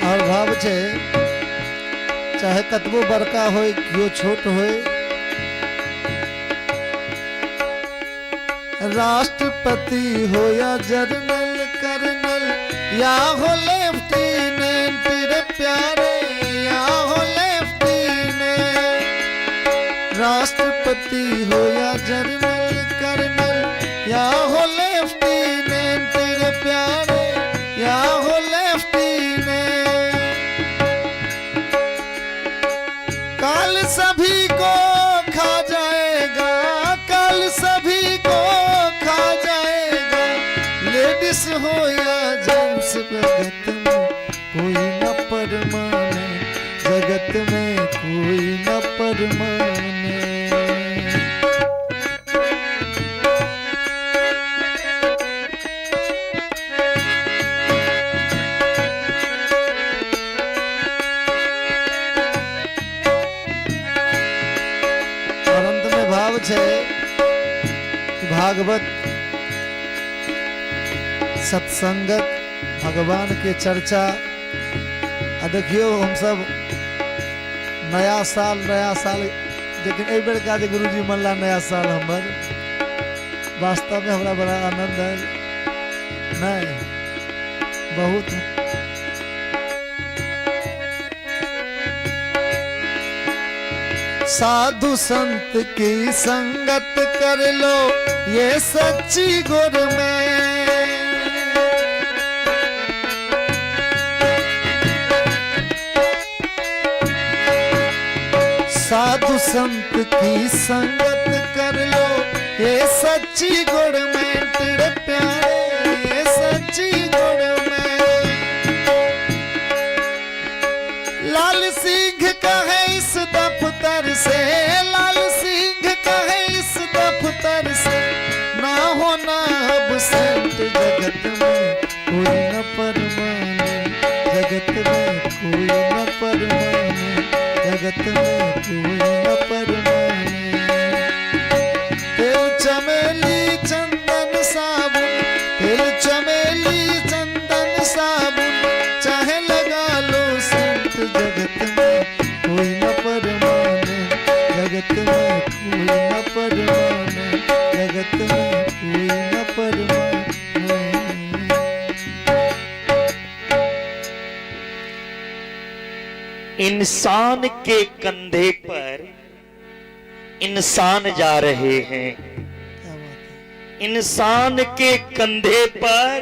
Speaker 1: और भाव छै चाहे कतबो बड़का होय कियो छोट होय, राष्ट्रपति हो या जनरल कर्नल या हो लेफ्टिनेंट रे प्यारे, या हो लेफ्टिनेंट। राष्ट्रपति हो या जनरल कर्नल या हो लेफ्टिनेंट रे प्यारे, या हो लेफ्टिनेंट। काल सभी को खा जाएगा, काल सभी को खा जाएगा, लेडीज हो या जेंट्स, जगत में कोई न परमानेंट, जगत में कोई न परमानेंट। और अंत में भाव छै कि भागवत सत्संगत भगवान के चर्चा। आ देखियो हम सब नया साल लेकिन एहि बेर का जे गुरुजी मनला नया साल हमर, वास्तव में हमरा बड़ा आनंद है। नहीं बहुत साधु संत की संगत कर लो, ये सच्ची गुर में। साधु संत की संगत कर लो, ये सच्ची गुड़ में तेरे प्यारे, ये सच्ची गुड़ में। लाल सिंह कहे इस दफ्तर से, लाल सिंह कहे इस दफ्तर से, ना होना अब सेंट, जगत में कोई न परमानेंट, जगत में कोई न परमानेंट। जगत में कोई न परमाने। तेल चमेली चंदन साबुन, तेल चमेली चंदन साबुन, चाहे लगा लो संत, जगत में कोई न परमाने। जगत में कोई न परमाने, जगत में कोई न परमाने।
Speaker 2: इंसान के कंधे पर इंसान जा रहे हैं।
Speaker 1: क्या बात है।
Speaker 2: इंसान के कंधे पर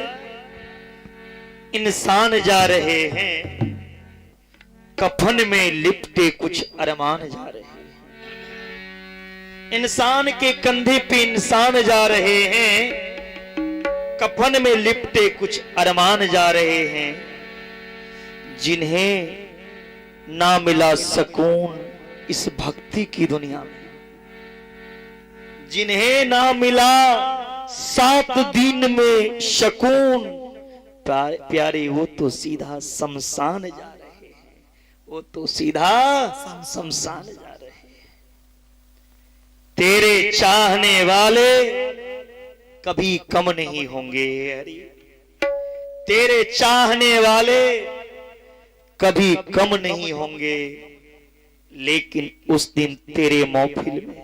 Speaker 2: इंसान जा रहे हैं, कफन में लिपटे कुछ अरमान जा रहे हैं। इंसान के कंधे पे इंसान जा रहे हैं, कफन में लिपटे कुछ अरमान जा रहे हैं, जिन्हें ना मिला सुकून इस भक्ति की दुनिया में, जिन्हें ना मिला 7 दिन में शकून, प्यारे वो तो सीधा शमशान जा रहे हैं, वो तो सीधा शमशान जा रहे हैं। तेरे चाहने वाले कभी कम नहीं होंगे हरि, तेरे चाहने वाले कभी कम नहीं होंगे, लेकिन उस दिन तेरे महफिल में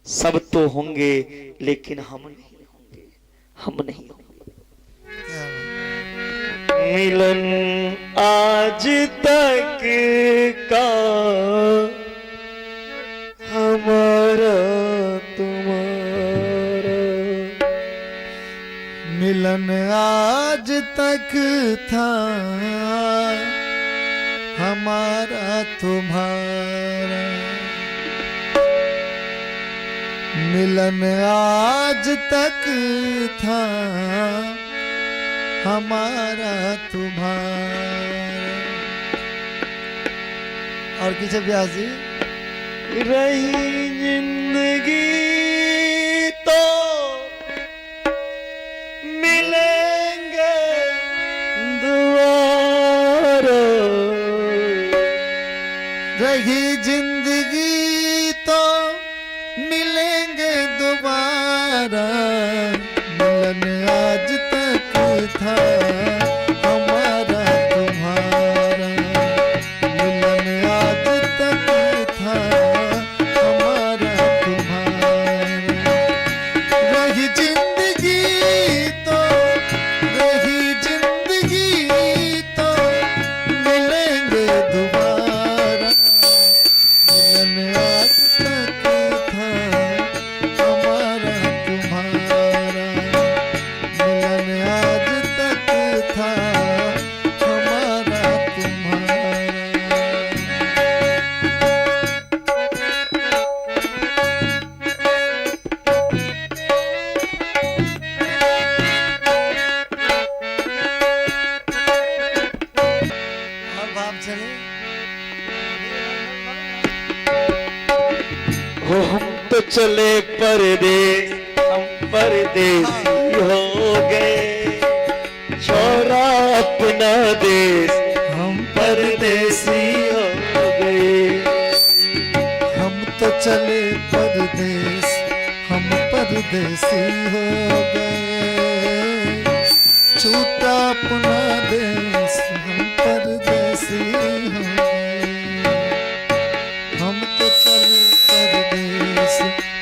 Speaker 2: सब तो होंगे, लेकिन हम नहीं होंगे, हम नहीं होंगे। मिलन आज तक का हमारा तुम्हारा,
Speaker 1: मिलन आज तक था हमारा तुम्हारा, मिलन आज तक था हमारा तुम्हारा। और किसे ब्यास जी?
Speaker 2: रही जिंदगी तो मिलेंगे दोबारा,
Speaker 1: रही जिंदगी तो मिलेंगे दोबारा, मिलन आज तक था हमारा तुम्हारा, मिलन आज तक था हमारा तुम्हारा। रही जिंदगी तो, रही जिंदगी तो मिलेंगे दोबारा, मिलन आज तक था हमारा तुम्हारा, मिलन आज तक था हमारा तुम्हारा। और भाव चले
Speaker 2: हो हम तो चले परदेस, हम परदेसी हो गए, छोरा अपना देश
Speaker 1: हम
Speaker 2: परदेसी हो गए।
Speaker 1: हम तो चले परदेस, हम परदेसी हो गए, छूटा अपना देश, हम परदेसी हो गए। हम तो चले परदेस,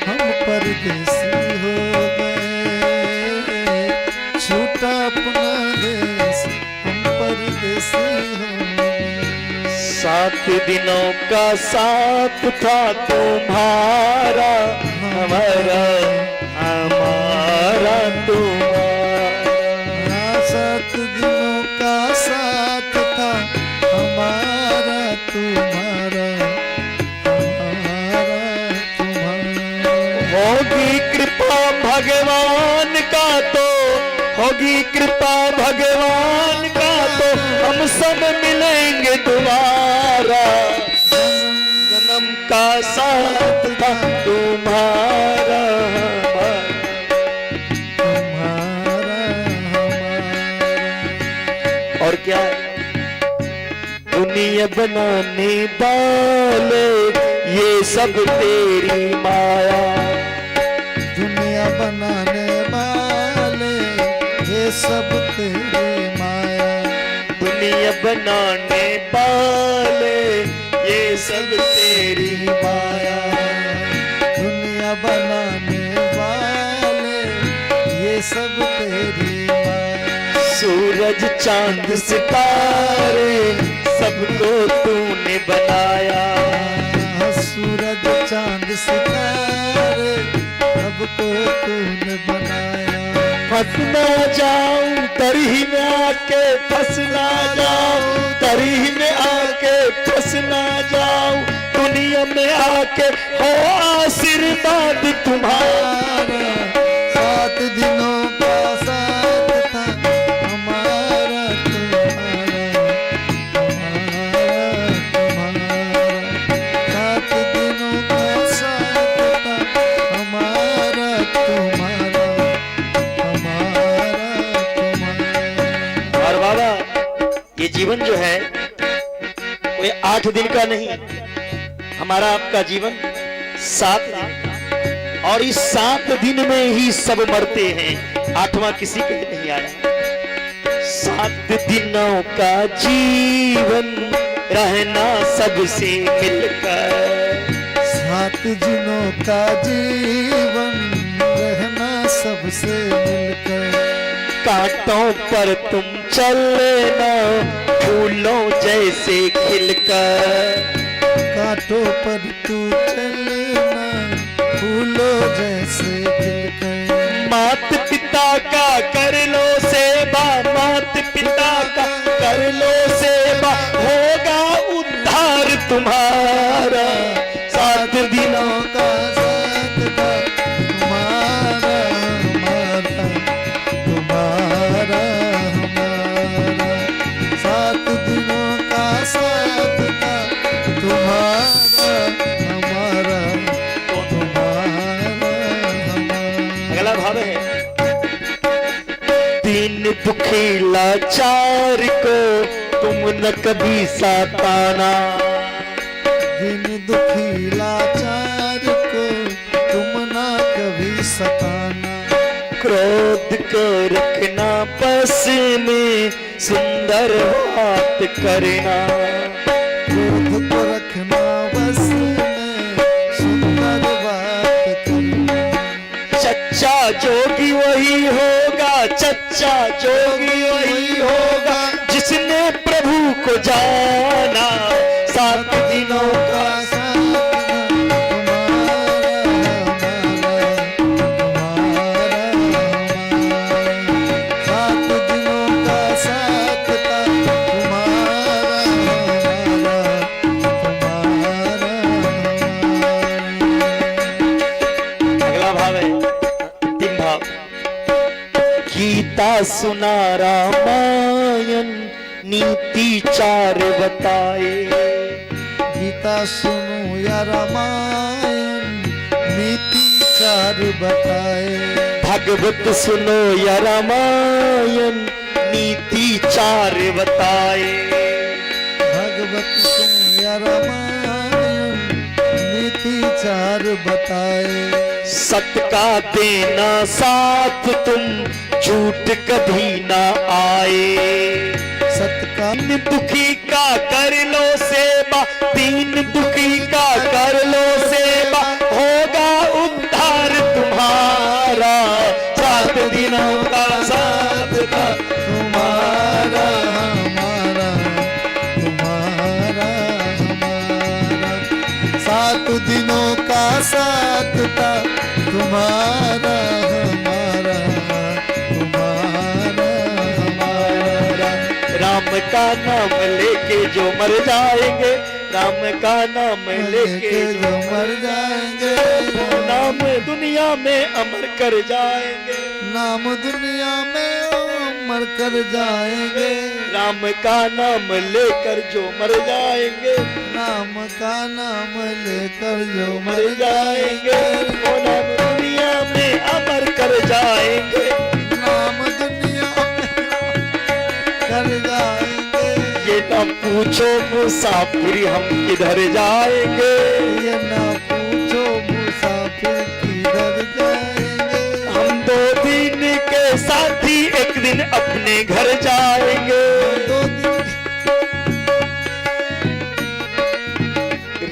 Speaker 1: हम परदेसी हो गए, छूटा अपना देश, हम परदेसी हो गए।
Speaker 2: 7 दिनों का साथ था तुम्हारा, हमारा हमारा तुम्हारा।
Speaker 1: 7 दिनों का साथ था हमारा तुम्हारा, हमारा तुम्हारा।
Speaker 2: होगी कृपा भगवान का तो, होगी कृपा भगवान का तो, हम सब मिलेंगे दोबारा। जन्म का साथ था तुम्हारा,
Speaker 1: तुम्हारा हमारा।
Speaker 2: और क्या दुनिया दुनिया बनाने वाले ये सब तेरी माया।
Speaker 1: दुनिया बनाने वाले ये सब तेरी माया।
Speaker 2: दुनिया बनाने वाले ये सब तेरी माया।
Speaker 1: दुनिया बनाने वाले ये सब तेरी माया।
Speaker 2: सूरज चांद सितारे सबको तूने बनाया।
Speaker 1: सूरज चांद सितारे सबको तूने बनाया।
Speaker 2: फंस ना जाऊं तरही में आके, फंस ना जाऊं तरही में आके, फंस ना जाऊं दुनिया में आके, हो आशीर्वाद तुम्हारा।
Speaker 1: 7 दिनों का साथ था हमारा तुम्हारा, हमारा तुम्हारा। 7 दिनों का साथ था हमारा तुम्हारा, हमारा तुम्हारा।
Speaker 2: और बाबा ये जीवन जो है कोई 8 दिन का नहीं, हमारा आपका जीवन 7 दिन का। और इस 7 दिन में ही सब मरते हैं, 8वां किसी के लिए नहीं आया। 7 दिनों का जीवन रहना सबसे मिलकर।
Speaker 1: 7 दिनों का जीवन रहना सबसे मिलकर।
Speaker 2: कांटों पर तुम चलना फूलों जैसे खिलकर।
Speaker 1: कांटों पर तू चलना फूलों जैसे खिलकर।
Speaker 2: मात पिता का कर लो सेवा, मात पिता का कर लो सेवा, होगा उद्धार तुम्हारा। 7 दिनों
Speaker 1: का साथ था हमारा, हमारा तुम्हारा, हमारा। 7 दिनों का साथ था तुम्हारा, हमारा तुम्हारा, हमारा।
Speaker 2: अगला भाव है, दीन दुखी लाचार को तुम न कभी सताना।
Speaker 1: दिन दुखी लाचार को तुम ना कभी सताना।
Speaker 2: क्रोध को रखना बस में, सुंदर बात करना।
Speaker 1: क्रोध को रखना बस में, सुंदर बात करना।
Speaker 2: सच्चा जोगी वही होगा, सच्चा जोगी वही होगा जिसने प्रभु को जाना। 7 दिनों का गीता सुना रामायण नीति 4 बताए।
Speaker 1: गीता सुनो या रामायण नीति 4 बताए।
Speaker 2: भागवत सुनो या रामायण नीति 4 बताए।
Speaker 1: भागवत सुनो या रामायण नीति 4 बताए।
Speaker 2: सत का देना साथ तुम झूठ कभी ना आए।
Speaker 1: सत का
Speaker 2: दीन दुखी का कर लो सेवा, दीन दुखी का कर लो सेवा, होगा उद्धार तुम्हारा। 7 दिनों का साथ था
Speaker 1: तुम्हारा, हमारा तुम्हारा, हमारा। 7 दिनों का साथ था तुम्हारा, हमारा तुम्हारा, हमारा।
Speaker 2: राम का नाम लेके जो मर जाएंगे, राम का नाम लेके
Speaker 1: जो मर जाएंगे,
Speaker 2: नाम दुनिया में अमर कर जाएंगे।
Speaker 1: नाम दुनिया में अमर कर जाएंगे।
Speaker 2: राम का नाम लेकर जो मर जाएंगे,
Speaker 1: नाम का नाम लेकर जो
Speaker 2: मर जाएंगे, वो नाम दुनिया में अमर कर जाएंगे।
Speaker 1: नाम दुनिया में कर जाएंगे।
Speaker 2: ये नाम पूछो मुसाफिर हम किधर जाएंगे,
Speaker 1: ये ना पूछो मुसाफिर किधर जाएंगे।
Speaker 2: हम 2 दिन के साथी एक दिन अपने घर जाएंगे।
Speaker 1: 2 दिन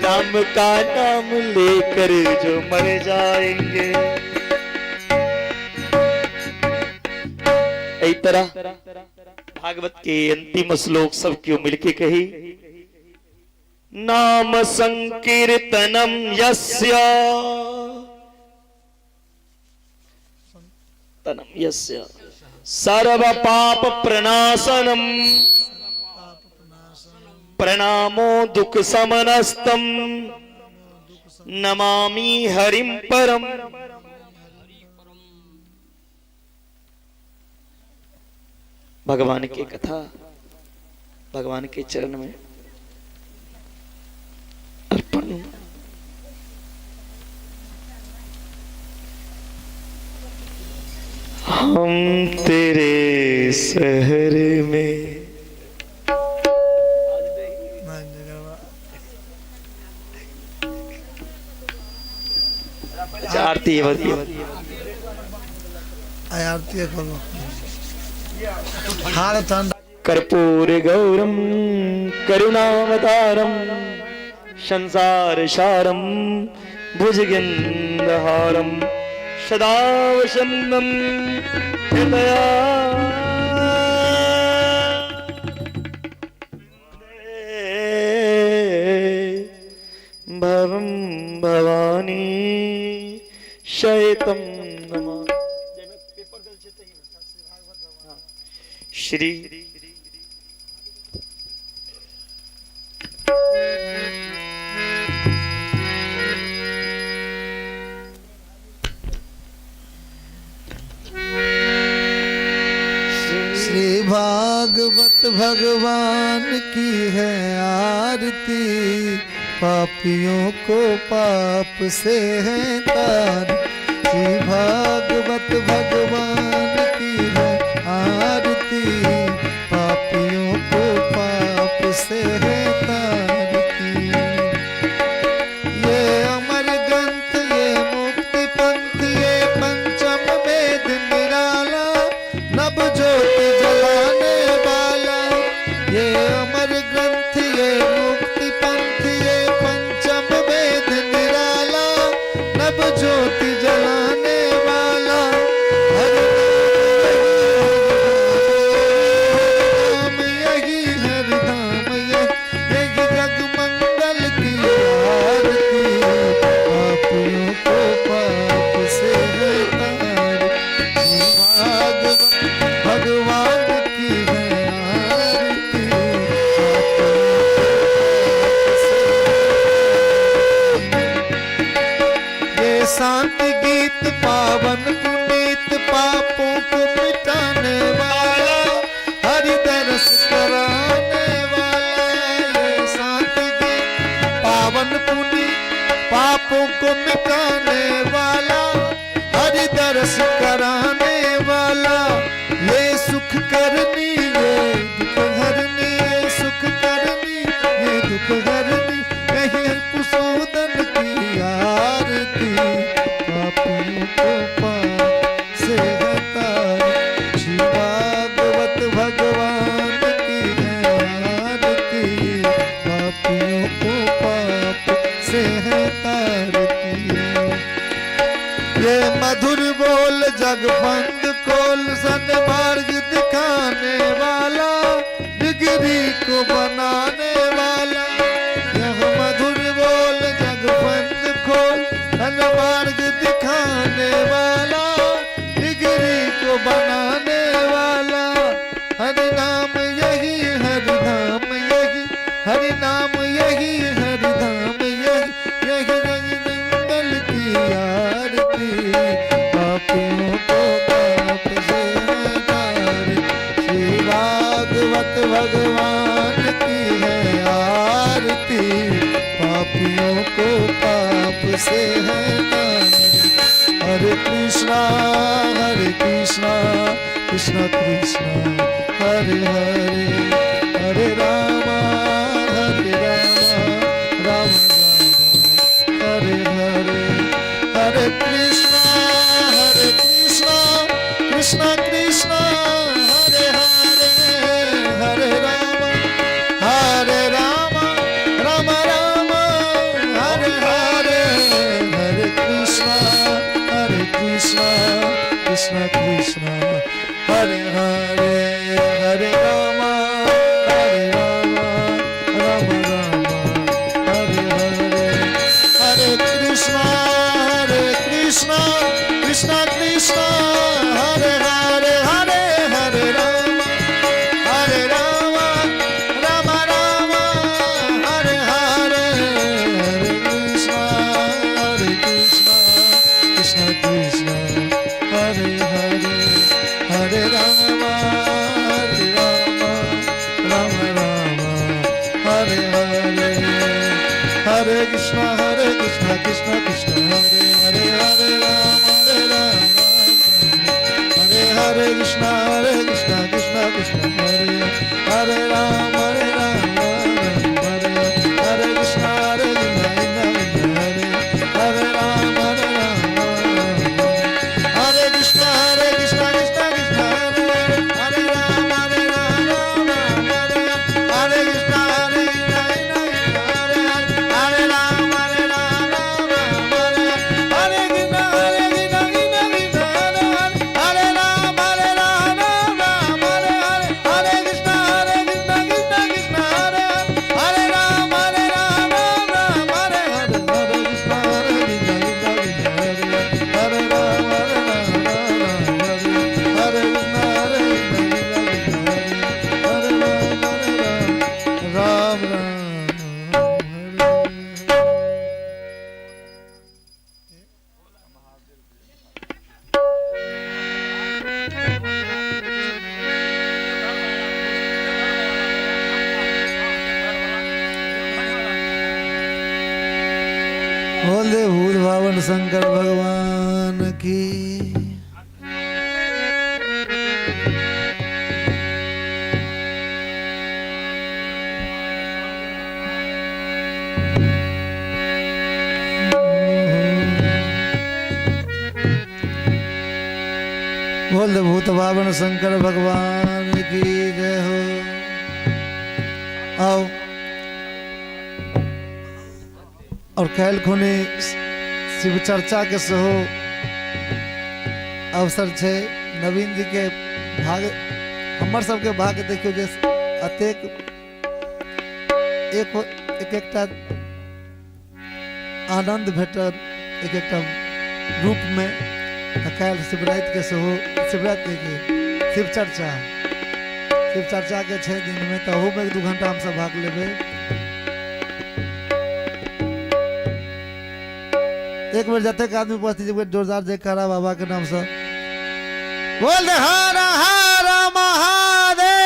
Speaker 2: राम का नाम लेकर जो मर जाएंगे। इस तरह भागवत के अंतिम श्लोक सब क्यों मिलके कही, नाम संकीर्तनम यस्य तनम यस्य सर्व पाप प्रणाशनम प्रणामो दुख समनस्तम नमामि हरिम परम। भगवान की कथा भगवान के चरण में अर्पण। हम तेरे शहर में आरती है
Speaker 1: आरती करो। हार ठंडा
Speaker 2: कर्पूर गौरम करुणावतारम संसार सारम भुजगेन्द्रहारम सदा वसन्तं हृदया भवं भवानी शयतं नमः। श्री
Speaker 1: श्री भागवत भगवान की है आरती, पापियों को पाप से है तार। श्री भागवत भगवान की है आरती, पापियों को पाप से है तारती। ये अमर ग्रंथ ये मुक्ति पंथ ये पंचम वेद निराला, नभ ज्योति जलाने वाला। ये अमर ग्रंथ ये मुक्ति पंथ ये पंचम वेद निराला, नभ ज्योति जलाने वाला। हरि नाम यही हरि धाम यही जग मंगल की आरती, पापियों को पाप से है तार। भागवत भगवान की है आरती, ये शांति गीत पावन पुनीत पापों को मिटाने वाला, हरि दरस कराने वाला। ये शांति गीत पावन पुनीत पापों को मिटाने वाला, हरि दरस कराने वाला। ये सुख करनी ये दुख हरनी, ये सुख करनी ये दुख हरनी, यही पुसूदन की आरती, पापियों को पाप से है तार। श्री भागवत भगवान की है आरती, पापियों को पाप से है तारती। ये मधुर बोल जग बंद खोल सन्मार्ग दिखाने वाला, डिग्री को बनाने वाला। यह मधुर बोल जग बंद खोल सन्मार्ग दिखाने वाला, डिग्री को बनाने वाला। हरि नाम यही हरि धाम यही, हरि नाम यही हरि धाम यही, यही रंग मंगल की आरती, पापियों को पाप से है तार। श्री भागवत भगवान की है आरती, पापियों को पाप से है तार। हरे कृष्णा कृष्णा कृष्णा हरे हरे, हरे रामा कृष्ण कृष्ण हरे हरे हरे राम राम राम हरे हरे हरे कृष्ण कृष्ण कृष्ण हरे हरे हरे राम राम हरे हरे हरे कृष्ण कृष्ण कृष्ण हरे हरे हरे हरे राम राम हरे हरे हरे कृष्ण कृष्ण हरे हरे हरे राम हरे हरे हरे कृष्ण कृष्ण हरे हरे हरे राम हरे कृष्ण कृष्ण हरे हरे राम हरे हरे कृष्ण हरे राम हरे कृष्ण कृष्ण हरे राम हरे कृष्ण हरे राम बोले भूत भावन शंकर भगवान की बोले भूत भावन शंकर भगवान की जय हो। आओ और कैल खुनी शिव चर्चा के सेहो अवसर छे। नवीन जी के भाग हमर सबके भाग देखियो जे अतेक एक एकटा आनंद भेटत एक एकटा रूप में। कैल शिवरात के सेहो शिवरात के शिव चर्चा के 6 दिन में तो में 2 घंटा हम सब भाग लेबे। एक बार जाते के आदमी उपस्थित जोरदार जयकारा बाबा के नाम से बोल दे हर हर महादेव।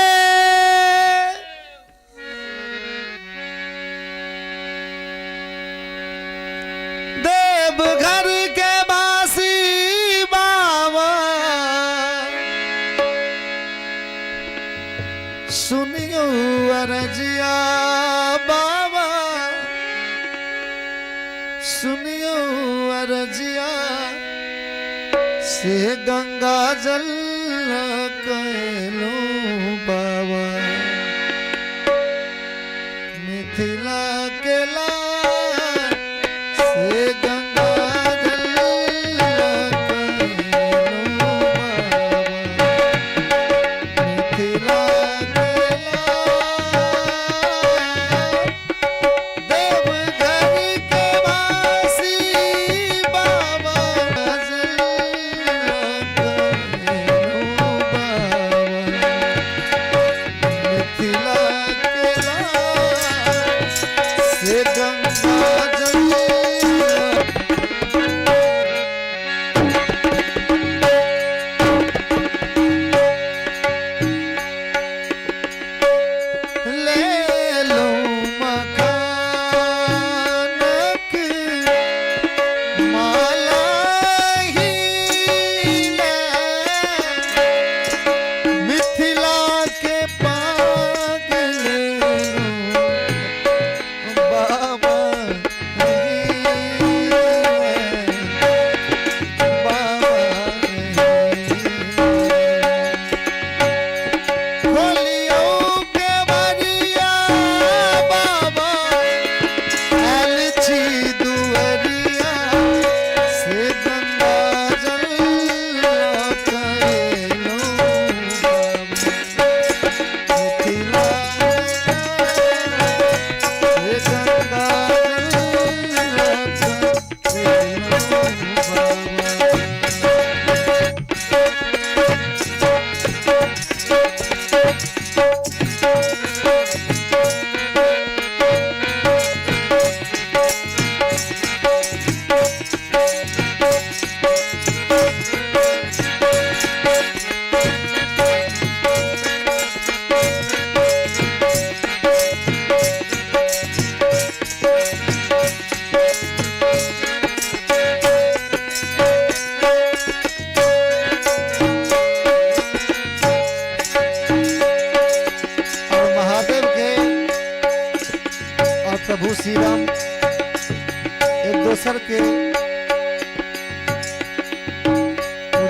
Speaker 1: देवघर के बासी बाबा सुनियो अरजिया बाबा सुनियो अरजिया से गंगा जल कैलो बाबा मिथिला के लाल से गंगा जल कैलो बाबा मिथिला के लाल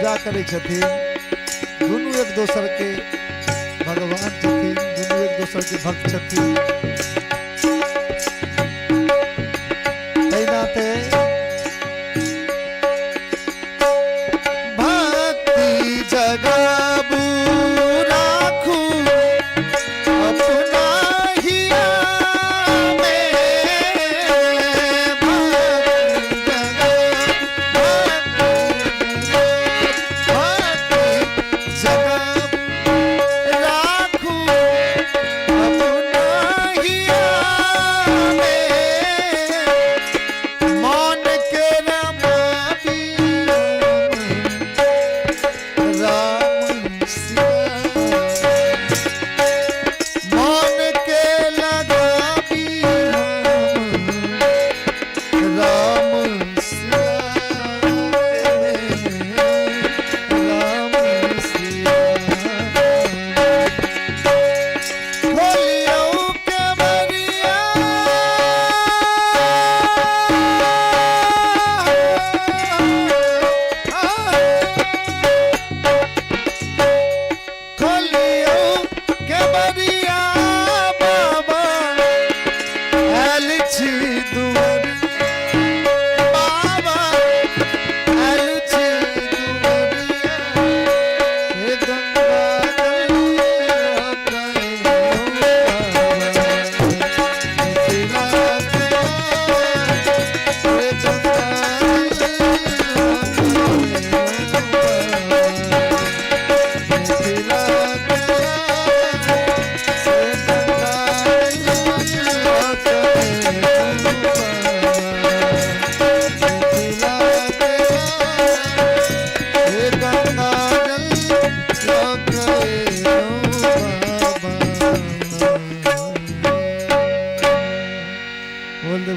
Speaker 1: पूजा करे छथिन दुनू एक दोसर के भगवान छथिन, दुनू एक दोसर के भक्त छथिन। तैना ते भक्ति जगाबू राखू अपना हिया में,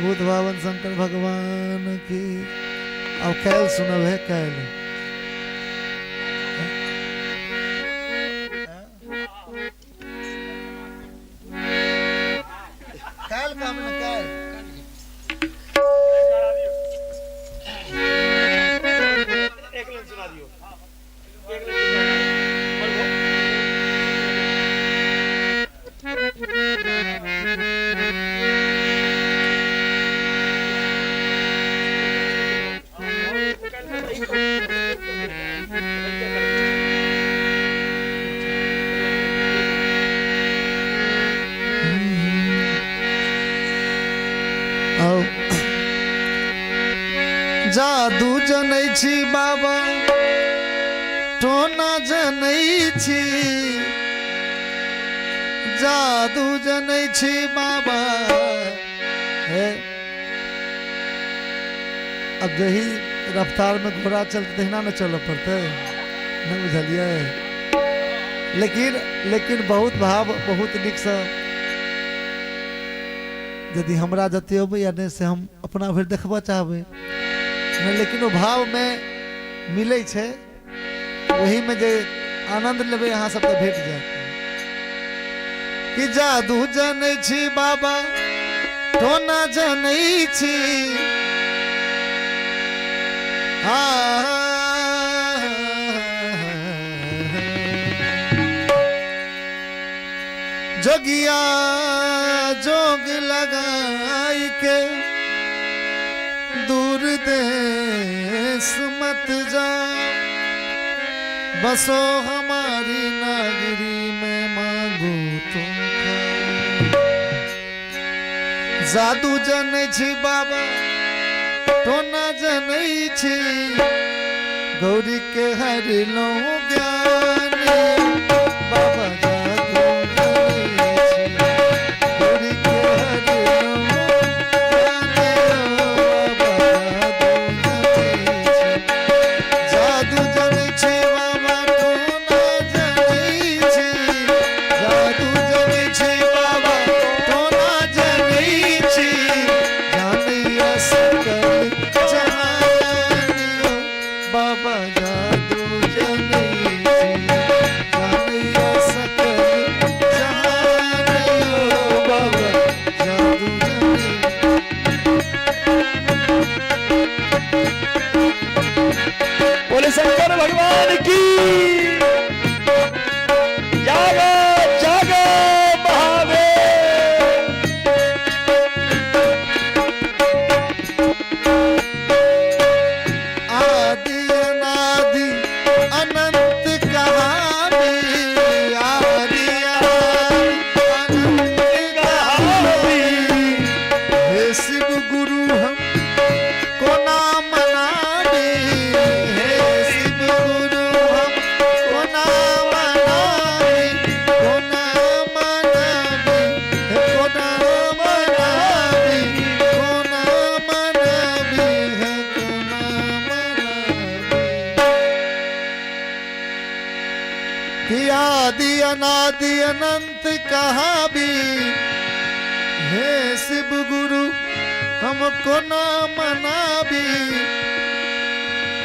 Speaker 1: भूत भावन शंकर भगवान की। अब कैल सुनल है कैल कैल का हमने कैल
Speaker 2: एक लाइन सुना दियो, एक लाइन
Speaker 1: जादू जनै छी बाबा टोना जनै छी, जादू जनै छी बाबा। है अब यही रफ्तार में घोड़ा चलते तहिना न चल पड़ते, नहीं बुझलिए। लेकिन बहुत भाव बहुत नीक से यदि हमरा जते अबै या नहीं से हम अपना भर देखबा चाहबै नहीं, लेकिन वो भाव में मिले छे, वही में जे आनंद लेबे अहाँ सब भेट जाए। कि जादू जनै छी बाबा टोना जनै छी, जोगिया जोग लगाई के दूर देश मत जा, बसो हमारी नागरी में मांगू तुम। जादू जनै छी बाबा टोना जनै छी, गौरी के हर लो ज्ञान बाबा। जादू जनै छी गौरी के हर लो बाबा जादू जनै छी।
Speaker 2: शंकर भगवान की। जागो जागो महादेव।
Speaker 1: आदि अनादि अनंत कहानी, आदि अनादि अनंत कहानी। हे शिव गुरु हम को ना मनावे, हे शिव गुरु हम को ना मनावे, को ना मनावे, को ना मनावे, को ना मनावे, को ना मनावे। कि आदि अनादि अनंत कहाँ भी, हे शिव गुरु हमको न मनाबी।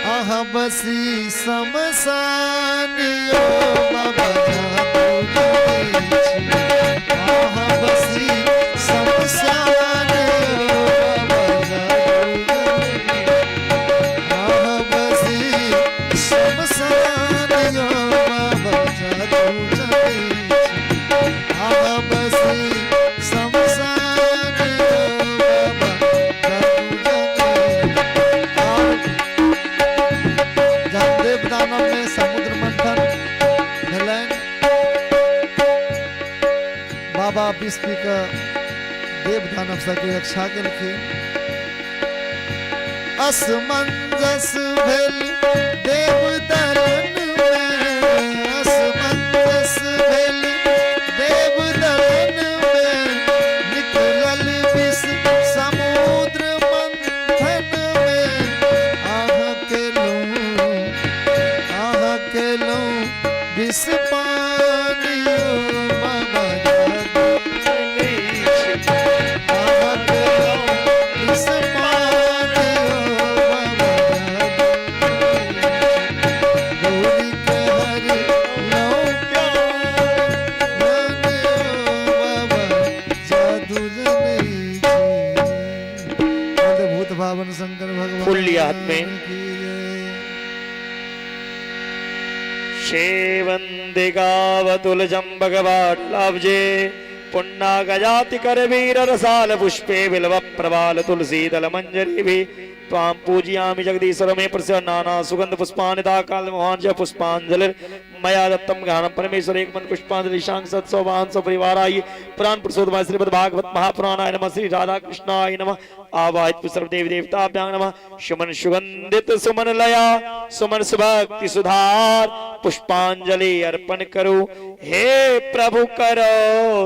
Speaker 1: आह बसी समसानियो बाबा जादू जगीची। आह बसी समसानियो बाबा जादू जगीची। आह बसी समसानियो बाबा जादू जगीची। आह बसी समुद्र मंथन भेलनि, बाबा विष्णु के देव दानव सबके रक्षा केलखिन। असमंजस भेल देव दलन में, असमंजस भेल देव दलन में। निकलल विष समुद्र मंथन में। आह के लो विष पानियो बाबा जादू जगीची। आह के लो विष पानियो बाबा जादू जगीची। गौरी के हरि लो मानियो बाबा जादू जगीची। अद्भुत भावन शंकर भगवान
Speaker 2: फूल लिया हाथ में।
Speaker 1: की
Speaker 2: शेवंदिगावतुलजं भगवाटलाब्जे पुण्णा गजाति करवीर रसाल पुष्पे बिल्व प्रवाल तुलसी दल मंजरी त्वां पूजयामि जगदीश्वर मे प्रसन्न नाना सुगंध पुष्पानि दाकाल मोहन च पुष्पांजलि मया दत्तम ज्ञानम परमेश्वर एक मन पुष्पांजलि शांग सत सौभान सौ परिवाराय पुराण पुरुषोत्तम श्रीमद् भागवत महापुराणाय नमः। श्री राधा कृष्णाय नमः। आवाहित सर्व देवी देवताभ्यां नमः। सुमन सुगंधित सुमन लया सुमन सुभक्ति सुधार पुष्पांजलि अर्पण करो। हे प्रभु करो